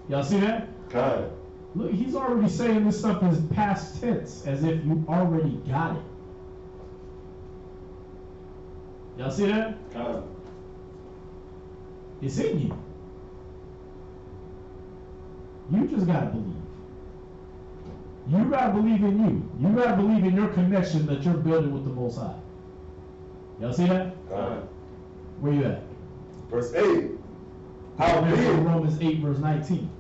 Y'all see that? God. Look, he's already saying this stuff is past tense, as if you already got it. Y'all see that? God. It's in you. You just gotta believe. You gotta believe in you. You gotta believe in your connection that you're building with the Most High. Y'all see that? God. Where you at? Verse 8. How Remember big? Romans 8 verse 19.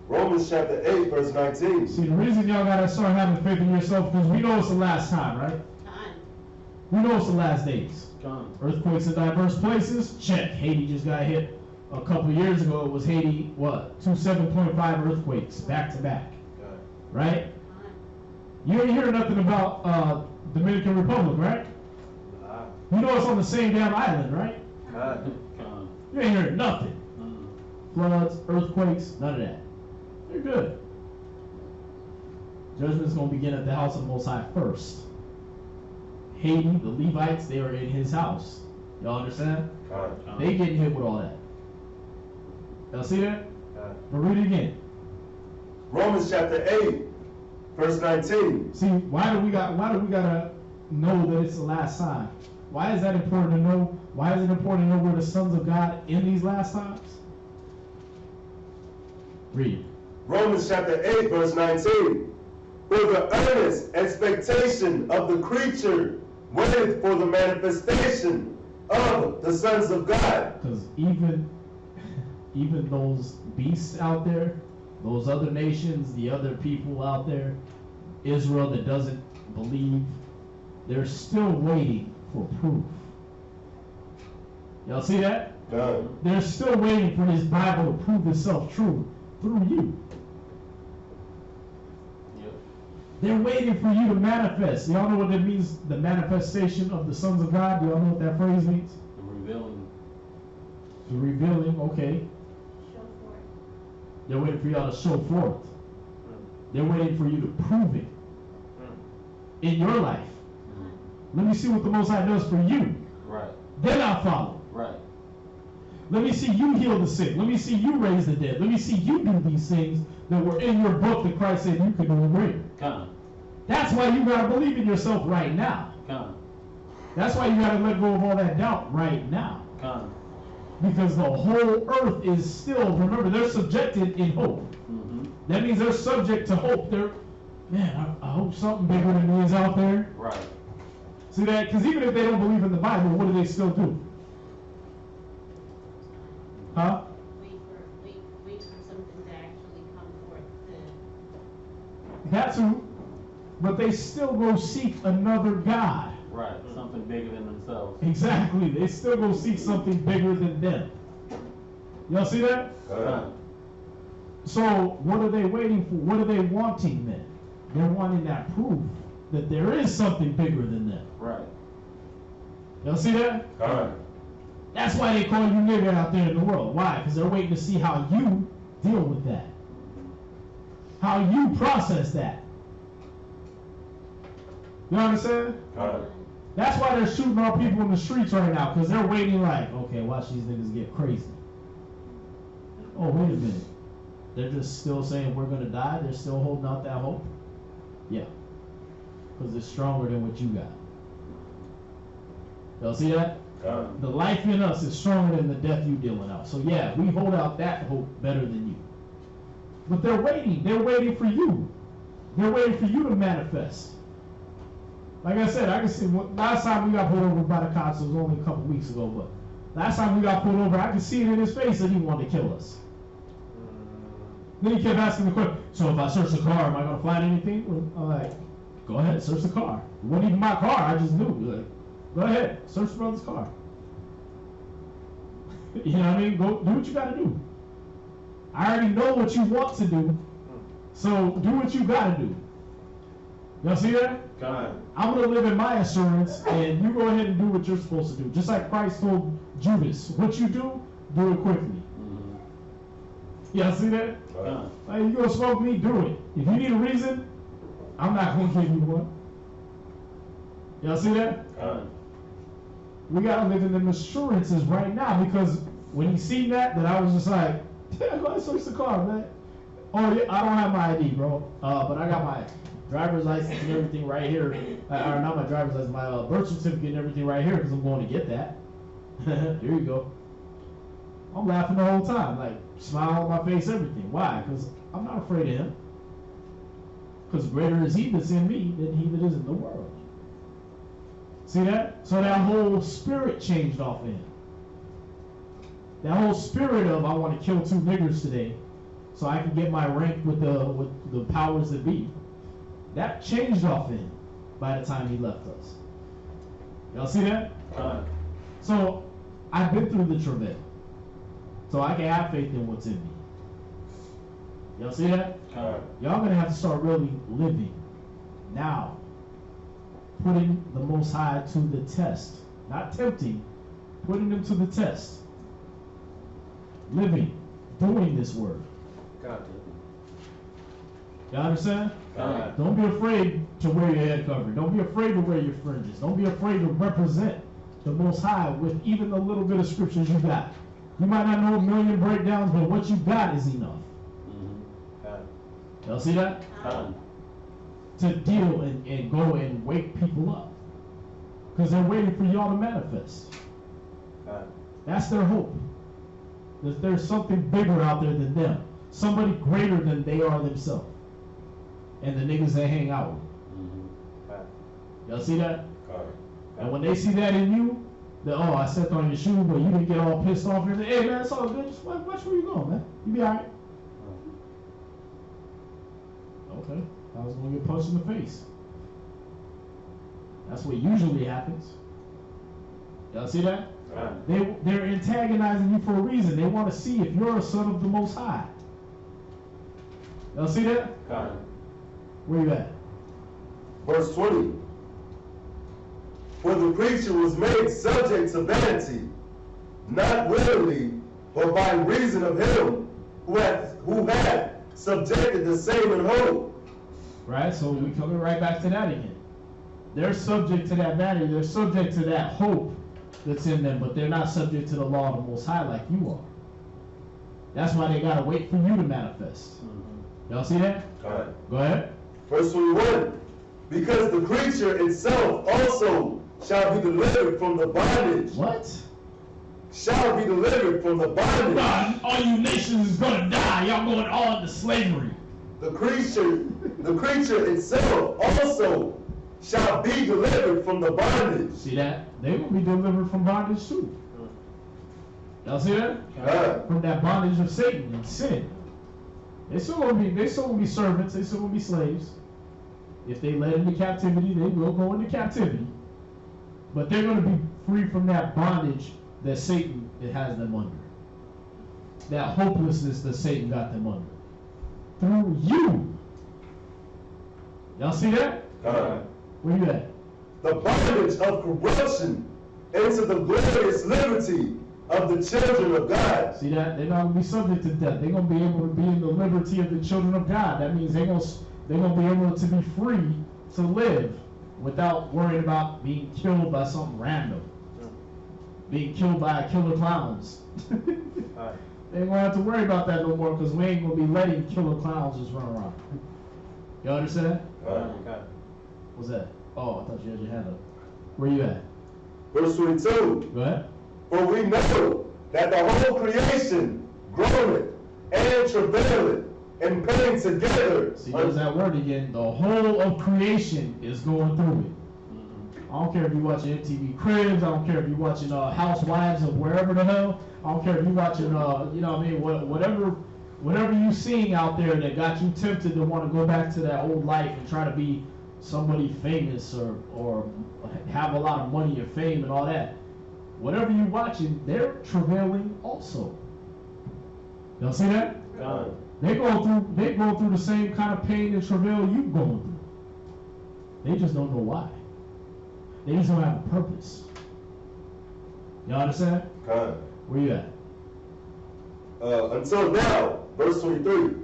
Romans chapter 8, verse 19. See, the reason y'all gotta start having faith in yourself, because we know it's the last time, right? Time. We know it's the last days. Con. Earthquakes in diverse places, check. Haiti just got hit a couple years ago. It was Haiti, what? 2 7.5 earthquakes back to back. Right? Time. You ain't hear nothing about Dominican Republic, right? Nah. You know it's on the same damn island, right? God. Con. You ain't heard nothing. Floods, earthquakes, none of that. You're good. Judgment's going to begin at the house of the Most High first. Haiti, the Levites, they are in his house. Y'all understand? God. They getting hit with all that. Y'all see that? God. But read it again. Romans chapter 8, verse 19. See, why do we gotta know that it's the last time? Why is that important to know? Why is it important to know we're the sons of God in these last times? Read. Romans chapter 8, verse 19. For the earnest expectation of the creature waiteth for the manifestation of the sons of God. Because even those beasts out there, those other nations, the other people out there, Israel that doesn't believe, they're still waiting for proof. Y'all see that? God. They're still waiting for this Bible to prove itself true through you. Yep. They're waiting for you to manifest. Y'all know what that means? The manifestation of the sons of God. Do y'all know what that phrase means? The revealing. The revealing, okay. Show forth. They're waiting for y'all to show forth. They're waiting for you to prove it in your life. Let me see what the Most High does for you. Right. Then I'll follow. Right. Let me see you heal the sick. Let me see you raise the dead. Let me see you do these things that were in your book that Christ said you could do greater. Con. That's why you gotta believe in yourself right now. Con. That's why you gotta let go of all that doubt right now. Con. Because the whole earth is still, remember, they're subjected in hope. Mm-hmm. That means they're subject to hope. They're, man, I hope something bigger than me is out there. Right. See that? Because even if they don't believe in the Bible, what do they still do? Huh? Wait for something to actually come forth to. That's who. But they still go seek another God. Right. Something bigger than themselves. Exactly. They still go seek something bigger than them. Y'all see that? Con. So what are they waiting for? What are they wanting then? They're wanting that proof that there is something bigger than them. Right. Y'all see that? God. That's why they call you nigger out there in the world. Why? Because they're waiting to see how you deal with that. How you process that. You understand? God. That's why they're shooting all people in the streets right now, because they're waiting like, okay, watch these niggas get crazy. Oh, wait a minute. They're just still saying we're going to die? They're still holding out that hope? Yeah. Because it's stronger than what you got. Y'all see that? God. The life in us is stronger than the death you dealing out. So yeah, we hold out that hope better than you. But they're waiting. They're waiting for you. They're waiting for you to manifest. Like I said, I can see, last time we got pulled over by the cops, it was only a couple weeks ago, but last time we got pulled over, I could see it in his face that he wanted to kill us. Then he kept asking the question, so if I search the car, am I going to find anything? Well, I'm like, go ahead, search the car. It wasn't even my car, I just knew. Like, go ahead, search the brother's car. You know what I mean? Go do what you got to do. I already know what you want to do, so do what you got to do. Y'all see that? God. I'm going to live in my assurance, and you go ahead and do what you're supposed to do. Just like Christ told Judas, what you do it quickly. Y'all see that? Like, you gonna smoke me, do it. If you need a reason, I'm not gonna give you one. Y'all see that? We gotta live in them assurances right now, because when he seen that I was just like, yeah, go ahead and search the car, man. Oh yeah, I don't have my ID, bro. But I got my driver's license and everything right here. Or not my driver's license, my birth certificate and everything right here, because I'm going to get that. There you go. I'm laughing the whole time, like smile on my face, everything. Why? Because I'm not afraid of him. Because greater is he that's in me than he that is in the world. See that? So that whole spirit changed off of him. That whole spirit of I want to kill 2 niggers today, so I can get my rank with the powers that be. That changed off of him by the time he left us. Y'all see that? So I've been through the travail. So I can have faith in what's in me. Y'all see that? Y'all gonna have to start really living now. Putting the Most High to the test. Not tempting, putting him to the test. Living, doing this work. Y'all understand? Don't be afraid to wear your head covering. Don't be afraid to wear your fringes. Don't be afraid to represent the Most High with even the little bit of scriptures you got. You might not know a million breakdowns, but what you got is enough. Y'all see that? To deal and go and wake people up. Because they're waiting for y'all to manifest. That's their hope. That there's something bigger out there than them. Somebody greater than they are themselves. And the niggas they hang out with. Y'all see that? And when they see that in you, that, oh, I stepped on your shoe, but you didn't get all pissed off. And hey, man, it's all good. Just watch where you going, man. You be all right. Okay. I was going to get punched in the face. That's what usually happens. Y'all see that? They're antagonizing you for a reason. They want to see if you're a son of the Most High. Y'all see that? Where you at? Verse 20. For the creature was made subject to vanity, not willingly, but by reason of him who hath subjected the same in hope. Right, so we coming right back to that again. They're subject to that vanity. They're subject to that hope that's in them, but they're not subject to the law of the Most High like you are. That's why they gotta wait for you to manifest. Y'all see that? Go ahead. Verse 21. Because the creature itself also shall be delivered from the bondage. What? Shall be delivered from the bondage. God, all you nations is gonna die. Y'all going all into slavery. The creature itself also shall be delivered from the bondage. See that? They will be delivered from bondage too. Y'all see that? From that bondage of Satan and sin. They still gonna be servants. They still gonna be slaves. If they led into captivity, they will go into captivity. But they're gonna be free from that bondage that Satan has them under. That hopelessness that Satan got them under. Through you. Y'all see that? Where you at? The bondage of corruption into the glorious liberty of the children of God. See that? They're not going to be subject to death. They're going to be able to be in the liberty of the children of God. That means they're going to be able to be free to live without worrying about being killed by something random. Being killed by killer clowns. They ain't going to have to worry about that no more, because we ain't going to be letting killer clowns just run around. You understand? What's that? Oh, I thought you had your hand up. Where you at? Verse 22. Go ahead. For we know that the whole creation groaneth and travaileth in pain together. See, there's that word again. The whole of creation is going through it. I don't care if you're watching MTV Cribs. I don't care if you're watching Housewives of wherever the hell. I don't care if you're watching, you know what I mean, whatever whatever you seeing out there that got you tempted to want to go back to that old life and try to be somebody famous or have a lot of money or fame and all that, whatever you're watching, they're travailing also. Y'all see that? God. They go through the same kind of pain and travail you going through. They just don't know why. They just don't have a purpose. Y'all understand? God. Where you at? Until now, verse 23.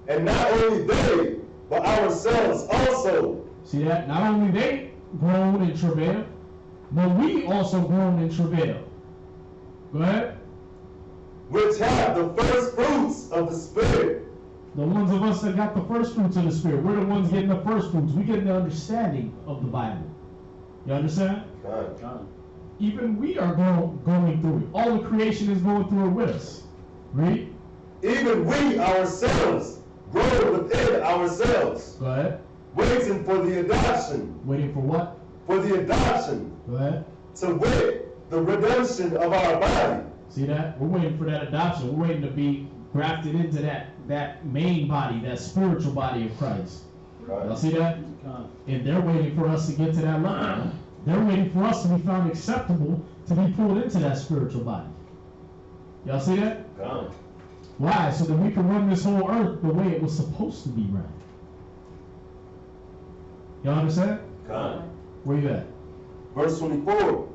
And not only they, but ourselves also. See that? Not only they groan in travail, but we also groan in travail. Go ahead. Which have the first fruits of the Spirit. The ones of us that got the first fruits of the Spirit, we're the ones getting the first fruits. We get the understanding of the Bible. You understand? God. Even we are going through it. All the creation is going through it with us. Read. Even we ourselves grow within ourselves. Go ahead. Waiting for the adoption. Waiting for what? For the adoption. Go ahead. To wit, the redemption of our body. See that? We're waiting for that adoption. We're waiting to be grafted into that main body, that spiritual body of Christ. Y'all see that? And they're waiting for us to get to that level. They're waiting for us to be found acceptable to be pulled into that spiritual body. Y'all see that? God. Why? So that we can run this whole earth the way it was supposed to be run. Y'all understand? God. Where you at? Verse 24.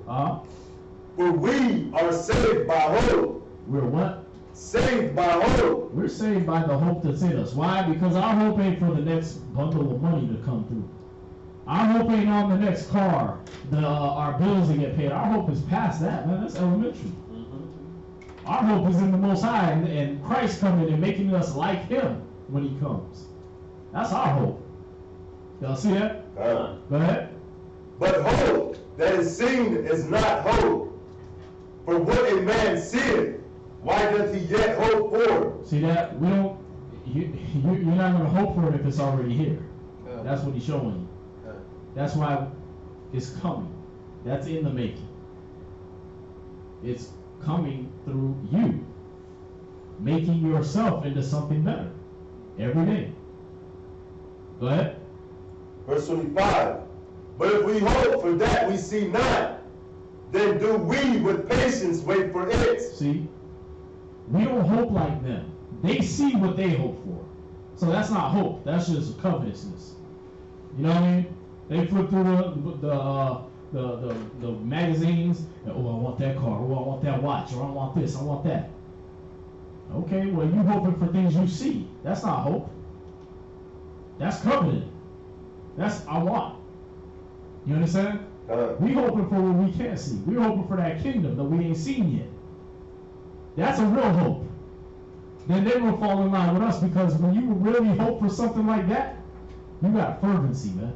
For we are saved by hope. We're what? Saved by hope. We're saved by the hope that's in us. Why? Because our hope ain't for the next bundle of money to come through. Our hope ain't on the next car, our bills to get paid. Our hope is past that, man. That's elementary. Our hope is in the Most High and Christ coming and making us like Him when He comes. That's our hope. Y'all see that? Go ahead. But hope that is seen is not hope. For what a man seeth, why doth he yet hope for? See that? We don't. You're not going to hope for it if it's already here. That's what He's showing you. That's why it's coming. That's in the making. It's coming through you, making yourself into something better every day. Go ahead. Verse 25. But if we hope for that we see not, then do we with patience wait for it. See, we don't hope like them. They see what they hope for. So that's not hope. That's just covetousness. You know what I mean? They flip through the magazines. And, oh, I want that car. Oh, I want that watch. Or I want this. I want that. Okay, well, you hoping for things you see. That's not hope. That's coveting. That's I want. You understand? We hoping for what we can't see. We're hoping for that kingdom that we ain't seen yet. That's a real hope. Then they will fall in line with us, because when you really hope for something like that, you got fervency, man.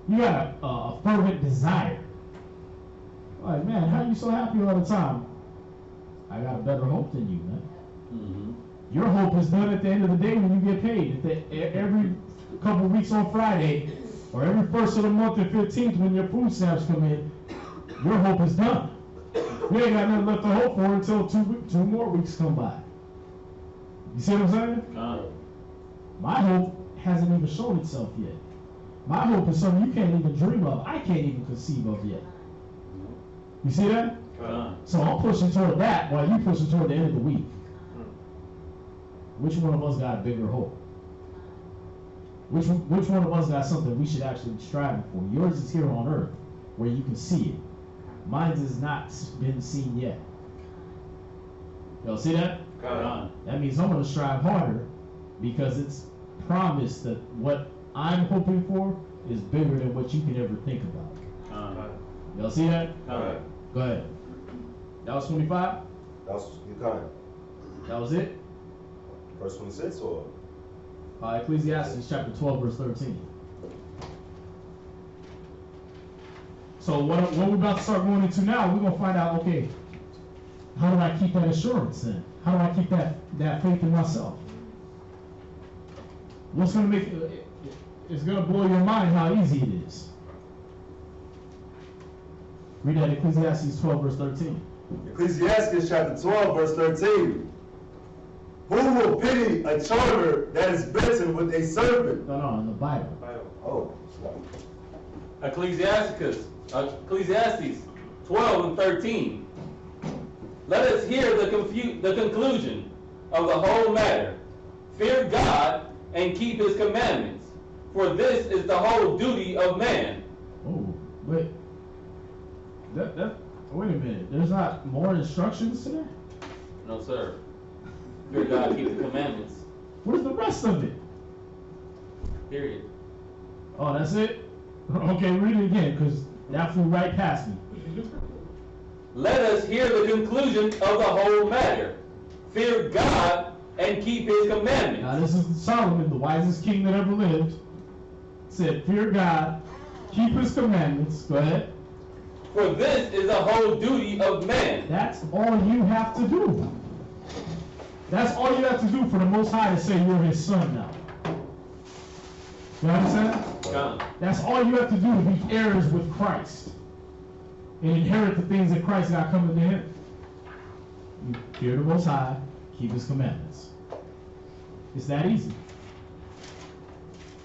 You got a fervent desire. Like, man, how you so happy all the time? I got a better hope than you, man. Mm-hmm. Your hope is done at the end of the day when you get paid. Every couple of weeks on Friday, or every first of the month and 15th when your food stamps come in, your hope is done. You ain't got nothing left to hope for until two more weeks come by. You see what I'm saying? My hope hasn't even shown itself yet. My hope is something you can't even dream of. I can't even conceive of yet. You see that? So I'm pushing toward that while you pushing toward the end of the week. Which one of us got a bigger hope? Which one of us got something we should actually be striving for? Yours is here on earth, where you can see it. Mine has not been seen yet. Y'all see that? That means I'm going to strive harder, because it's promised that what I'm hoping for is bigger than what you can ever think about. Y'all see that? Go ahead. That was 25? That was you kind. That was it? Verse 26 or? Ecclesiastes chapter 12, verse 13. So what we're about to start going into now, we're going to find out, okay, how do I keep that assurance then? How do I keep that faith in myself? What's going to make it's going to blow your mind how easy it is. Read that Ecclesiastes 12, verse 13. Ecclesiastes chapter 12, verse 13. Who will pity a charmer that is bitten with a serpent? No, in the Bible. Oh. Ecclesiastes 12 and 13. Let us hear the conclusion of the whole matter. Fear God and keep his commandments, for this is the whole duty of man. Oh, wait. Wait a minute. There's not more instructions to that? No, sir. Fear God, keep the commandments. What is the rest of it? Period. Oh, that's it? Okay, read it again, because that flew right past me. Let us hear the conclusion of the whole matter. Fear God and keep his commandments. Now, this is Solomon, the wisest king that ever lived. Said, fear God, keep his commandments. Go ahead. For this is the whole duty of man. That's all you have to do. That's all you have to do for the Most High to say you're his son now. You understand? God. That's all you have to do to be heirs with Christ and inherit the things that Christ got coming to him. You fear the Most High, keep his commandments. It's that easy.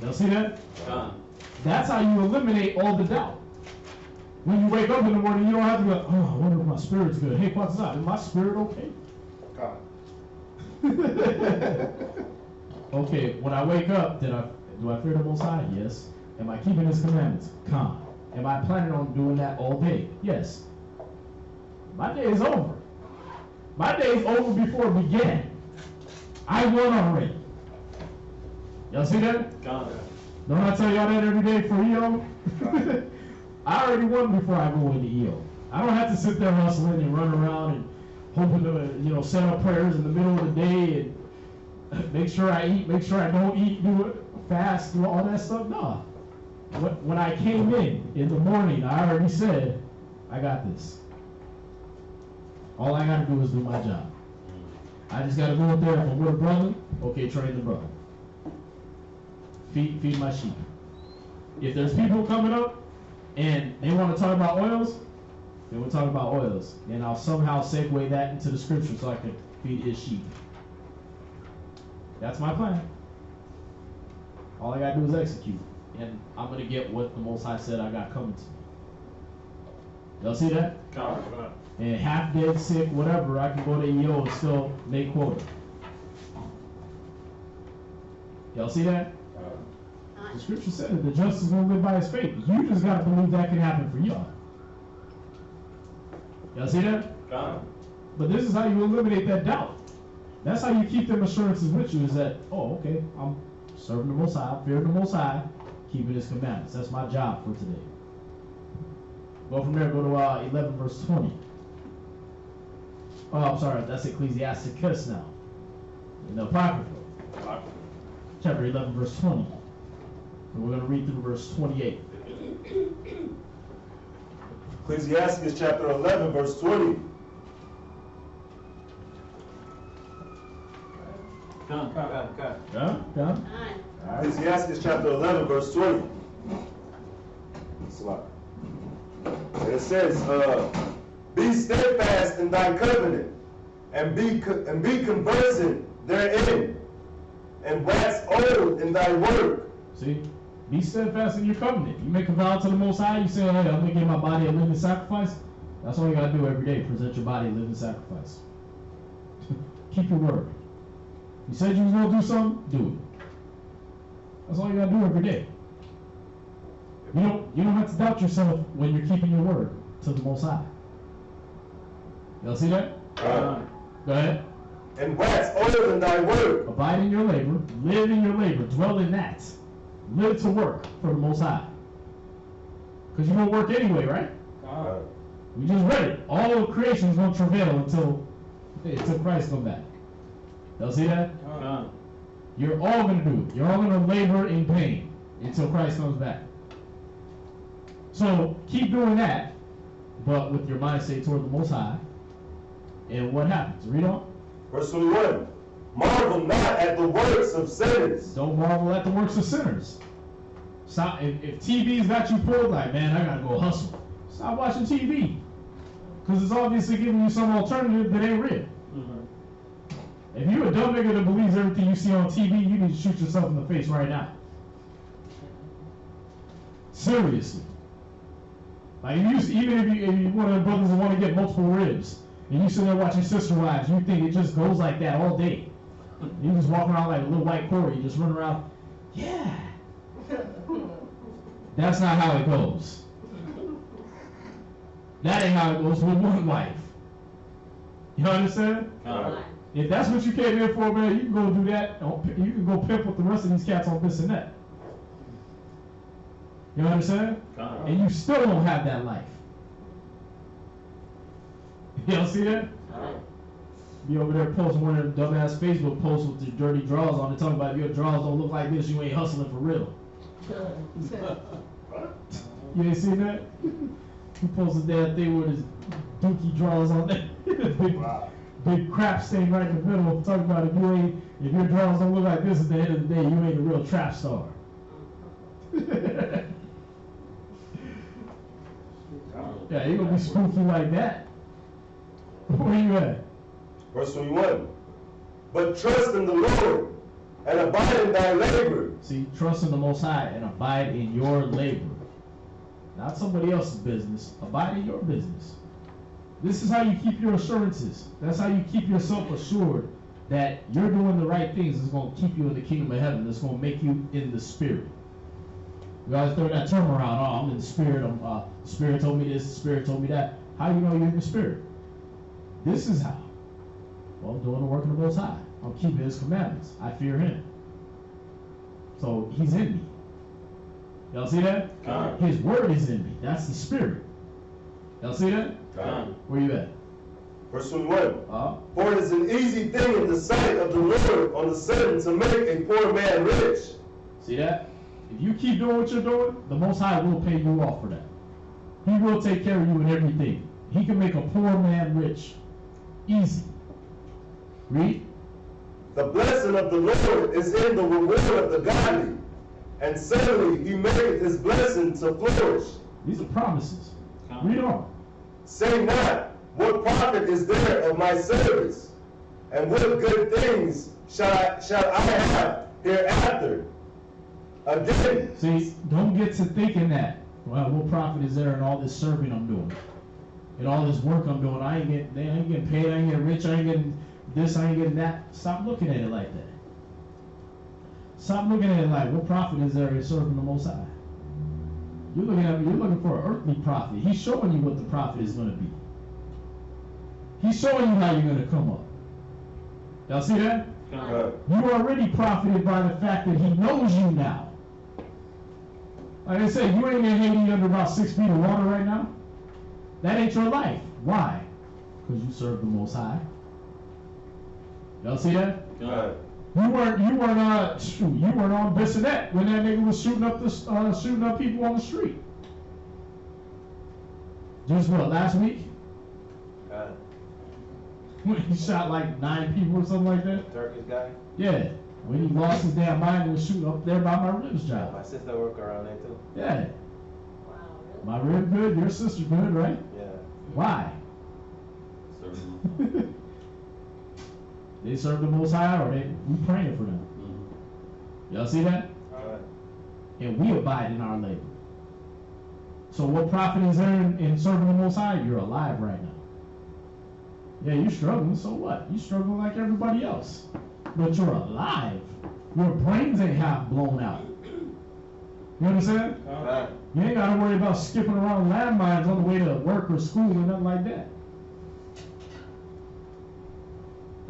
Y'all see that? God. That's how you eliminate all the doubt. When you wake up in the morning, you don't have to be like, oh, I wonder if my spirit's good. Hey, what's up? Is my spirit okay? God. Okay, when I wake up, do I fear the Most High? Yes. Am I keeping his commandments? Calm. Am I planning on doing that all day? Yes. My day is over. My day is over before it began. I won already. Y'all see that? God. Don't I tell y'all that every day for EO? I already won before I go into EO. I don't have to sit there hustling and run around and hoping to, say up prayers in the middle of the day and make sure I eat, make sure I don't eat, do it fast, do all that stuff. No. When I came in the morning, I already said, I got this. All I got to do is do my job. I just got to go up there. If I'm with a brother, okay, train the brother. Feed my sheep. If there's people coming up and they want to talk about oils, then we'll talk about oils. And I'll somehow segue that into the scripture so I can feed his sheep. That's my plan. All I got to do is execute. And I'm going to get what the Most High said I got coming to me. Y'all see that? God. And half dead, sick, whatever, I can go to EO and still make quota. Y'all see that? The scripture said that the just is going to live by his faith. You just got to believe that can happen for y'all. Y'all see that? God. But this is how you eliminate that doubt. That's how you keep them assurances with you, is that, oh, okay, I'm serving the Most High, fearing the Most High, keeping his commandments. That's my job for today. Go from there, go to 11 verse 20. Oh, I'm sorry, that's Ecclesiasticus now. In the Apocrypha. Chapter 11 verse 20. And we're going to read through verse 28. Ecclesiastes chapter 11, verse 20. Come. Come. Ecclesiastes chapter 11, verse 20. And it says, be steadfast in thy covenant, and be conversant therein, and wax old in thy work. See? Be steadfast in your covenant. You make a vow to the Most High, you say, hey, I'm going to give my body a living sacrifice. That's all you got to do every day. Present your body a living sacrifice. Keep your word. You said you was going to do something, do it. That's all you got to do every day. You don't have to doubt yourself when you're keeping your word to the Most High. Y'all see that? Go ahead. And wax oil in thy work. Abide in your labor, live in your labor, dwell in that. Live to work for the Most High. Because you're going to work anyway, right? We just read it. All of creation is going to travail until Christ comes back. Y'all see that? You're all going to do it. You're all going to labor in pain until Christ comes back. So keep doing that, but with your mind stayed toward the Most High. And what happens? Read on. Verse 21. Marvel not at the works of sinners. Don't marvel at the works of sinners. Stop. If TV's got you pulled, like, man, I gotta go hustle. Stop watching TV. Because it's obviously giving you some alternative that ain't real. If you're a dumb nigga that believes everything you see on TV, you need to shoot yourself in the face right now. Seriously. Like, even if you one of the brothers that want to get multiple ribs, and you sit there watching Sister Wives, you think it just goes like that all day. You just walk around like a little white Corey, you just run around, yeah. That's not how it goes. That ain't how it goes with one wife. You understand? If that's what you came here for, man, you can go do that. You can go pimp with the rest of these cats on this and that. You understand? And you still don't have that life. You don't see that? Be over there posting one of them dumbass Facebook posts with your dirty drawers on it, talking about if your drawers don't look like this, you ain't hustling for real. You ain't seen that? He posted that thing with his dookie drawers on there. Big crap stain right in the middle, talking about if your drawers don't look like this at the end of the day, you ain't a real trap star. Yeah, you gonna be spooky like that. Where you at? Verse 21. But trust in the Lord and abide in thy labor. See, trust in the Most High and abide in your labor. Not somebody else's business. Abide in your business. This is how you keep your assurances. That's how you keep yourself assured that you're doing the right things. It's going to keep you in the kingdom of heaven. It's going to make you in the spirit. We always throw that term around. Oh, I'm in the spirit. The spirit told me this. The spirit told me that. How do you know you're in the spirit? This is how. Well, I'm doing the work of the Most High. I'm keeping His commandments. I fear Him. So He's in me. Y'all see that? His word is in me. That's the spirit. Y'all see that? Where you at? Verse 21. For it is an easy thing in the sight of the Lord on the sudden to make a poor man rich. See that? If you keep doing what you're doing, the Most High will pay you off for that. He will take care of you in everything. He can make a poor man rich. Easy. Read. The blessing of the Lord is in the reward of the godly, and suddenly He maketh His blessing to flourish. These are promises. Read on. Say not, what profit is there of my service, and what good things shall I have hereafter? Again. See, don't get to thinking that, well, what profit is there in all this serving I'm doing? And all this work I'm doing, I ain't getting paid, I ain't getting rich, I ain't getting this, I ain't getting that. Stop looking at it like that. Stop looking at it like, what profit is there in serving the Most High? You're looking for an earthly profit. He's showing you what the profit is going to be. He's showing you how you're going to come up. Y'all see that? You already profited by the fact that He knows you now. Like I said, you ain't in Haiti under about 6 feet of water right now. That ain't your life. Why? Because you serve the Most High. Y'all see that? You weren't on Bissonnette when that nigga was shooting up people on the street. Just what, last week? When he shot like 9 people or something like that? Turkish guy? Yeah. When he lost his damn mind and was shooting up there by my ribs job. My sister worked around there too. Yeah. Wow, really? My rib good, your sister good, right? Yeah. Why? They serve the Most High, or we praying for them. Y'all see that? And we abide in our labor. So what profit is there in serving the Most High? You're alive right now. Yeah, you're struggling, so what? You're struggling like everybody else. But you're alive. Your brains ain't half blown out. You understand? You ain't got to worry about skipping around landmines on the way to work or school or nothing like that.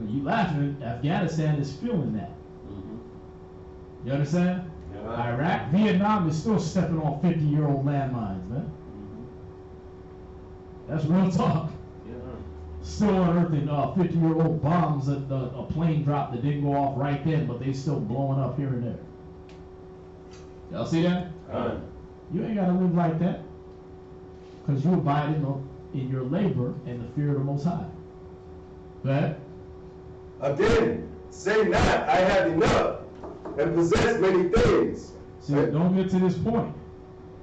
You laughing, Afghanistan is feeling that. You understand? Iraq, Vietnam is still stepping on 50-year-old landmines, man. That's real talk. Still unearthing 50-year-old bombs that a plane dropped that didn't go off right then, but they still blowing up here and there. Y'all see that? You ain't got to live like that. Because you abide in your labor and the fear of the Most High. Go ahead. Again, say not, I have enough, and possess many things. See, don't get to this point.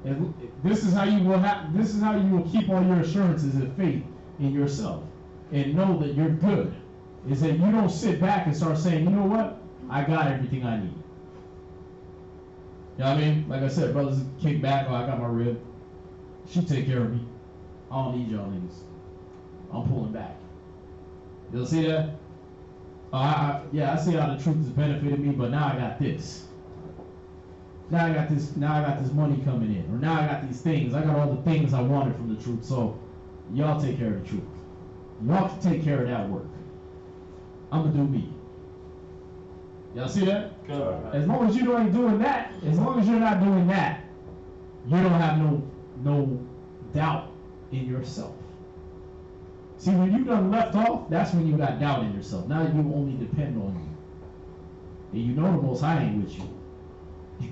And this is how you will keep all your assurances and faith in yourself, and know that you're good is that you don't sit back and start saying, you know what? I got everything I need. You know what I mean? Like I said, brothers kick back, oh, I got my rib. She take care of me. I don't need y'all niggas. I'm pulling back. You'll see that? Yeah, I see how the truth has benefited me, but now I got this. Now I got this money coming in. Or now I got these things. I got all the things I wanted from the truth. So y'all take care of the truth. Y'all can take care of that work. I'm gonna do me. Y'all see that? As long as you ain't doing that, as long as you're not doing that, you don't have no doubt in yourself. See, when you done left off, that's when you got doubt in yourself. Now you only depend on you. And you know the Most High ain't with you.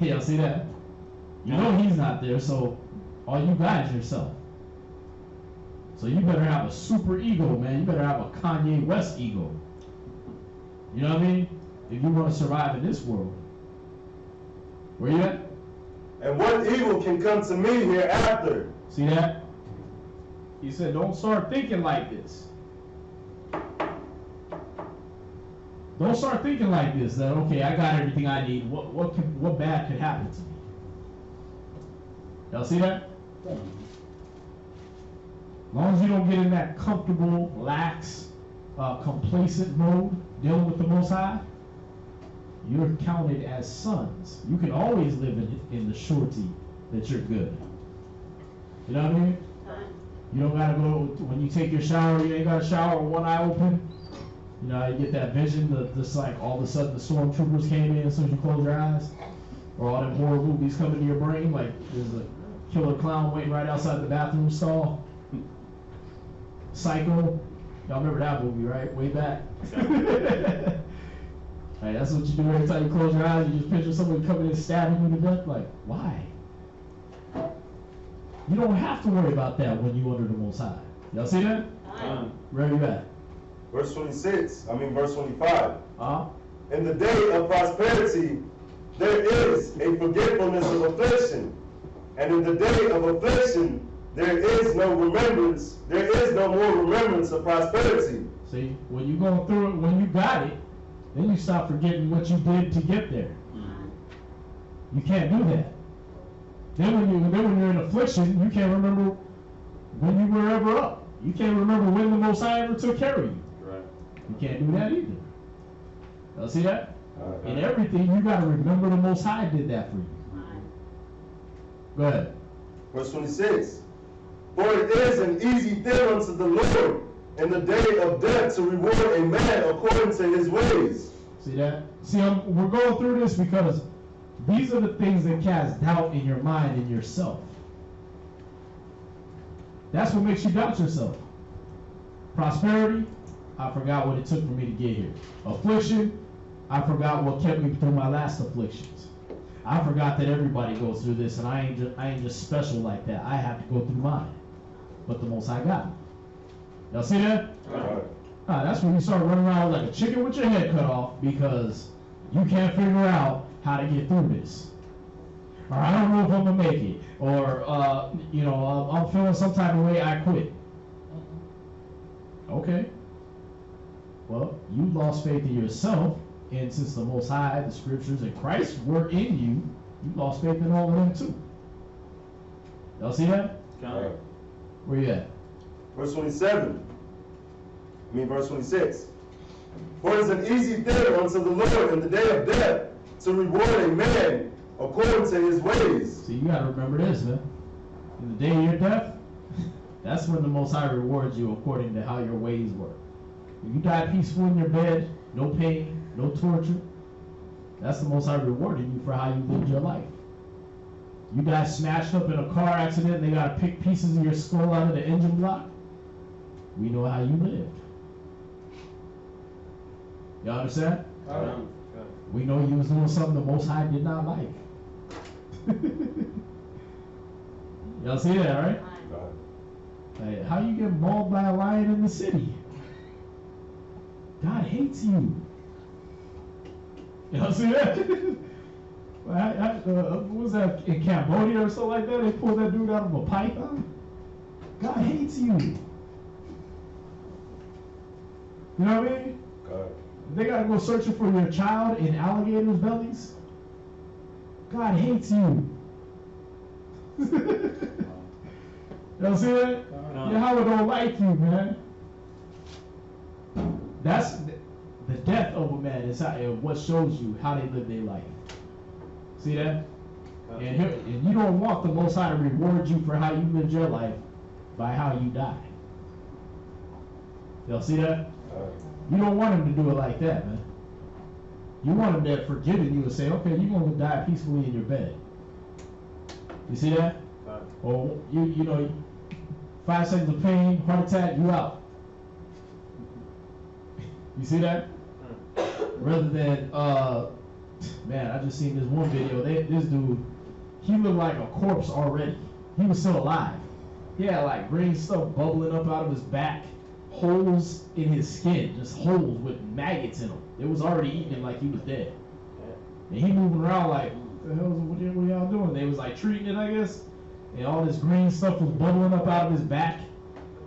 Y'all see that? You know He's not there, so all you got is yourself. So you better have a super ego, man. You better have a Kanye West ego. You know what I mean? If you want to survive in this world. Where you at? And what evil can come to me hereafter? See that? He said, don't start thinking like this. Don't start thinking like this, that, okay, I got everything I need. What bad could happen to me? Y'all see that? As long as you don't get in that comfortable, lax, complacent mode, dealing with the Most High, you're counted as sons. You can always live in the surety that you're good. You know what I mean? You don't gotta go, when you take your shower, you ain't gotta shower with one eye open. You know, you get that vision, just like all of a sudden the stormtroopers came in as soon as you close your eyes. Or all them horror movies come into your brain, like there's a killer clown waiting right outside the bathroom stall. Psycho. Y'all remember that movie, right? Way back. Hey, that's what you do every time you close your eyes. You just picture somebody coming in stabbing you to death. Like, why? You don't have to worry about that when you're under the Most High. Y'all see that? Where are you at? Verse 25. Uh-huh. In the day of prosperity, there is a forgetfulness of affliction. And in the day of affliction, there is no remembrance. There is no more remembrance of prosperity. See, when you go through it, when you got it, then you stop forgetting what you did to get there. You can't do that. Then when you're in affliction, you can't remember when you were ever up. You can't remember when the Most High ever took care of you. Right. You can't do that either. Y'all see that? In everything, you got to remember the Most High did that for you. Go ahead. Verse 26. For it is an easy thing unto the Lord in the day of death to reward a man according to his ways. See that? See, we're going through this because these are the things that cast doubt in your mind and yourself. That's what makes you doubt yourself. Prosperity, I forgot what it took for me to get here. Affliction, I forgot what kept me through my last afflictions. I forgot that everybody goes through this, and I ain't just special like that. I have to go through mine. But the Most High got me. Y'all see that? That's when you start running around like a chicken with your head cut off because you can't figure out how to get through this. Or I don't know if I'm going to make it. Or, I'm feeling some type of way, I quit. Okay. Well, you lost faith in yourself, and since the Most High, the Scriptures, and Christ were in you, you lost faith in all of them too. Y'all see that? Where you at? Verse 26. For it is an easy thing unto the Lord in the day of death to reward a man according to his ways. See, you gotta remember this, man. In the day of your death, that's when the Most High rewards you according to how your ways were. If you die peaceful in your bed, no pain, no torture, that's the Most High rewarding you for how you lived your life. You die smashed up in a car accident and they gotta pick pieces of your skull out of the engine block. We know how you lived. Y'all understand? We know you was doing something the Most High did not like. Y'all see that, right? Hey, how you get mauled by a lion in the city? God hates you. Y'all see that? What was that, in Cambodia or something like that? They pulled that dude out of a python? God hates you. You know what I mean? God. They gotta go searching for your child in alligators' bellies. God hates you. Y'all see that? Yahweh don't like you, man. That's the death of a man. Is what shows you how they live their life. See that? And you don't want the Most High to reward you for how you lived your life by how you die. Y'all see that? You don't want him to do it like that, man. You want him to forgive you and say, okay, you're going to die peacefully in your bed. You see that? Or you know, 5 seconds of pain, heart attack, you out. You see that? Rather than, man, I just seen this one video. This dude, he looked like a corpse already. He was still alive. He had like green stuff bubbling up out of his back, holes in his skin, just holes with maggots in them. It was already eating him like he was dead. And he moving around like, what y'all doing? They was like treating it, I guess. And all this green stuff was bubbling up out of his back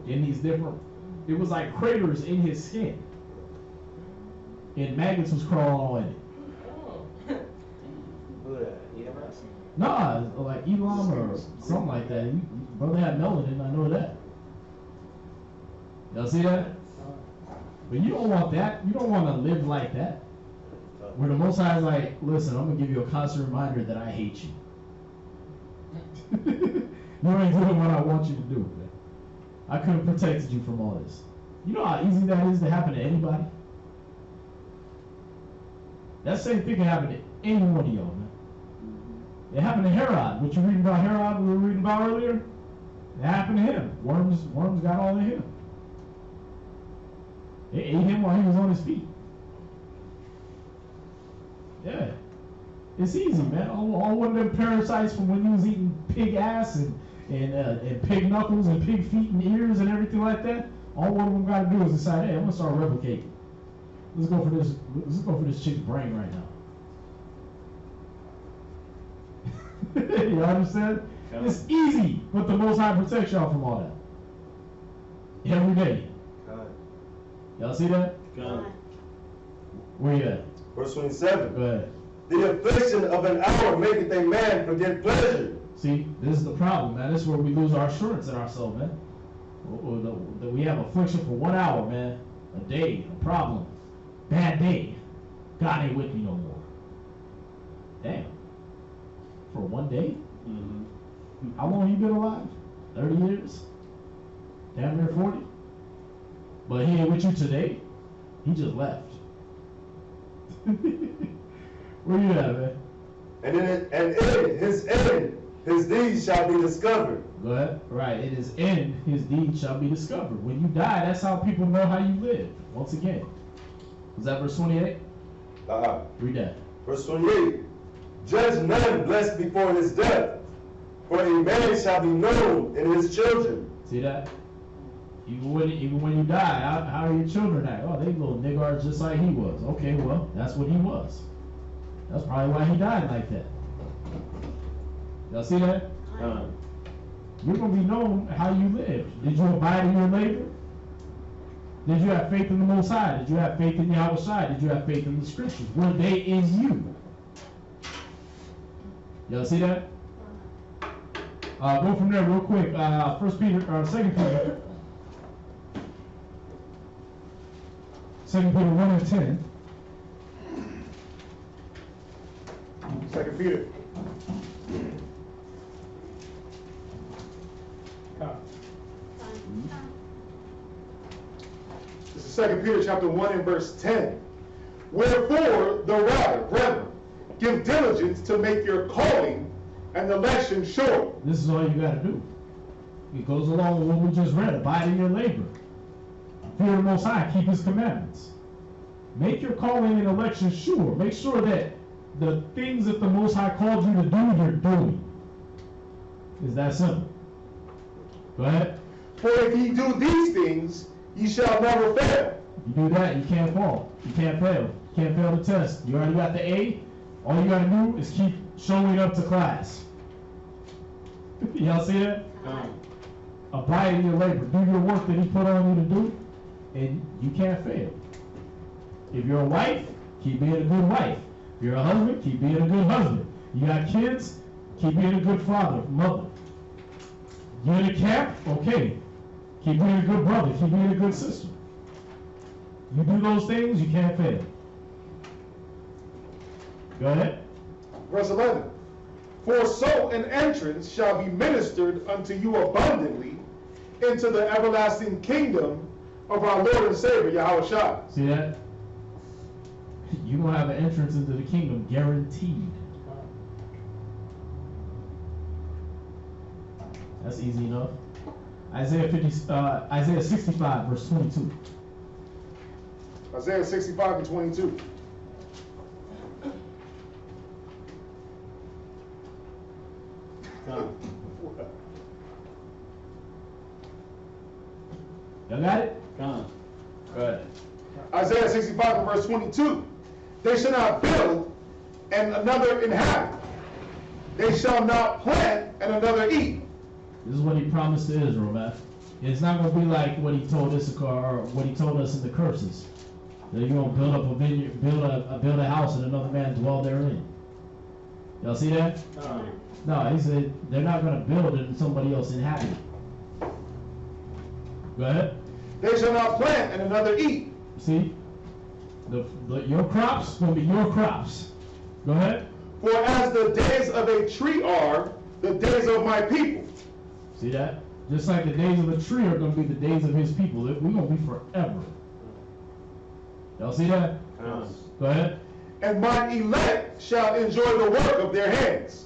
in these different, it was like craters in his skin. And maggots was crawling all in it. Nah, like Elon or something like that. Brother had melanin, I know that. Y'all see that? But you don't want that. You don't want to live like that. Where the Most High is like, listen, I'm going to give you a constant reminder that I hate you. You ain't doing what I want you to do, man. I could have protected you from all this. You know how easy that is to happen to anybody? That same thing can happen to any one of y'all, man. It happened to Herod. What you reading about Herod we were reading about earlier? It happened to him. Worms got all in him. They ate him while he was on his feet. Yeah. It's easy, man. All one of them parasites from when you was eating pig ass and pig knuckles and pig feet and ears and everything like that. All one of them got to do is decide, hey, I'm gonna start replicating. Let's go for this chick's brain right now. You understand? It's easy, but the Most High protects y'all from all that. Every day. Y'all see that? Where you at? Verse 27. Go ahead. The affliction of an hour maketh a man forget pleasure. See, this is the problem, man. This is where we lose our assurance in ourselves, man. We have affliction for 1 hour, man. A day, a problem. Bad day. God ain't with me no more. Damn. For 1 day? Mm-hmm. How long you been alive? 30 years? Damn near 40? But he ain't with you today. He just left. Where you at, man? And in his end, his deeds shall be discovered. Go ahead. Right. In his end, his deeds shall be discovered. When you die, that's how people know how you live. Once again. Is that verse 28? Read that. Verse 28. Judge none blessed before his death, for a man shall be known in his children. See that? Even when you die, how are your children act? Oh, they little niggards just like he was. Okay, well, that's what he was. That's probably why he died like that. Y'all see that? You're going to be known how you lived. Did you abide in your labor? Did you have faith in the Most High? Did you have faith in Yahweh Shai? Did you have faith in the Scriptures? Were they in you? Y'all see that? Go from there real quick. 2 Peter. 2 Peter 1 and 10. 2 Peter. This is 2 Peter chapter 1 and verse 10. Wherefore, the rather, brethren, give diligence to make your calling and election sure. This is all you got to do. It goes along with what we just read. Abide in your labor. Fear the Most High. Keep His commandments. Make your calling and election sure. Make sure that the things that the Most High called you to do, you're doing. It's that simple. Go ahead. For if ye do these things, ye shall never fail. You do that, you can't fall. You can't fail. You can't fail the test. You already got the A. All you got to do is keep showing up to class. Y'all see that? Abide in your labor. Do your work that He put on you to do, and you can't fail. If you're a wife, keep being a good wife. If you're a husband, keep being a good husband. You got kids, keep being a good father, mother. You in a camp, okay. Keep being a good brother, keep being a good sister. You do those things, you can't fail. Go ahead. Verse 11. For so an entrance shall be ministered unto you abundantly into the everlasting kingdom of our Lord and Savior, Yahweh Shai. See that? You're going to have an entrance into the kingdom, guaranteed. That's easy enough. Isaiah 65, verse 22. Isaiah 65 and 22. Y'all got it? Come. Go ahead. Isaiah 65 and verse 22. They shall not build and another inhabit. They shall not plant and another eat. This is what he promised to Israel, man. It's not going to be like what he told Issachar or what he told us in the curses. That you're going to build up a vineyard, build a house and another man dwell therein. Y'all see that? No, he said they're not going to build it and somebody else inhabit it. Go ahead. They shall not plant and another eat. See? Your crops going to be your crops. Go ahead. For as the days of a tree are the days of my people. See that? Just like the days of a tree are going to be the days of his people. We're going to be forever. Y'all see that? Yes. Go ahead. And my elect shall enjoy the work of their hands.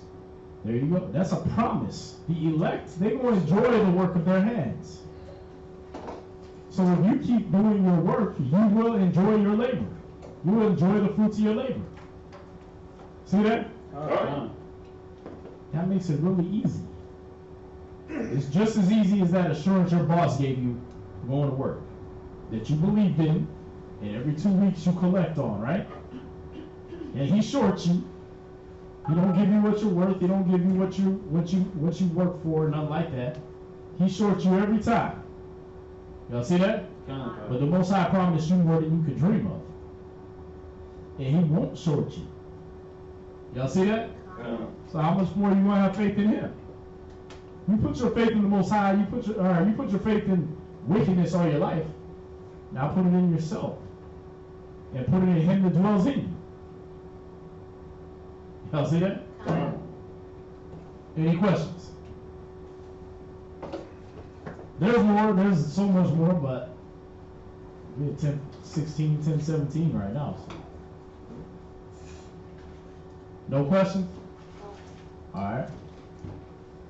There you go. That's a promise. The elect, they're going to enjoy the work of their hands. So if you keep doing your work, you will enjoy your labor. You will enjoy the fruits of your labor. See that? That makes it really easy. It's just as easy as that assurance your boss gave you going to work. That you believed in, and every 2 weeks you collect on, right? And he shorts you. He don't give you what you're worth. He don't give you what you work for, nothing like that. He shorts you every time. Y'all see that? But the Most High promised you more than you could dream of. And he won't short you. Y'all see that? So how much more you want to have faith in him? You put your faith in the Most High, you put your faith in wickedness all your life. Now put it in yourself. And put it in him that dwells in you. Y'all see that? Any questions? There's more, there's so much more, but we're at 10:16, 10:17 right now. So. No questions? Alright.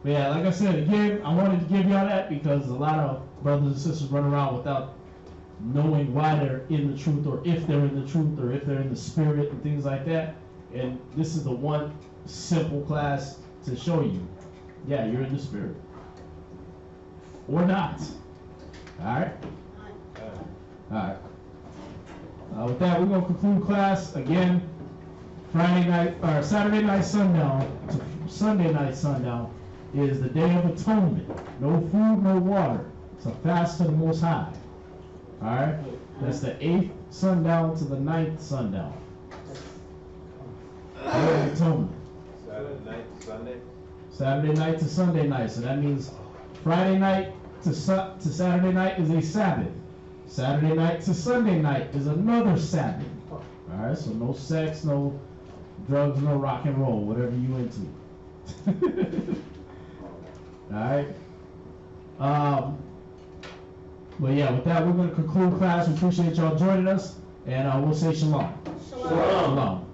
But yeah, like I said, again, I wanted to give y'all that because a lot of brothers and sisters run around without knowing why they're in the truth, or if they're in the truth, or if they're in the spirit and things like that. And this is the one simple class to show you, yeah, you're in the spirit. Or not. Alright? Alright. With that, we're going to conclude class again. Saturday night sundown to Sunday night sundown is the Day of Atonement. No food, no water. It's a fast to the Most High. Alright? That's the 8th sundown to the 9th sundown. Day of Atonement. Saturday night to Sunday? Saturday night to Sunday night. So that means Friday night to Saturday night is a Sabbath. Saturday night to Sunday night is another Sabbath. Alright, so no sex, no drugs, no rock and roll, whatever you into. Alright. But yeah, with that, we're going to conclude class. We appreciate y'all joining us, and we'll say shalom. Shalom. Shalom.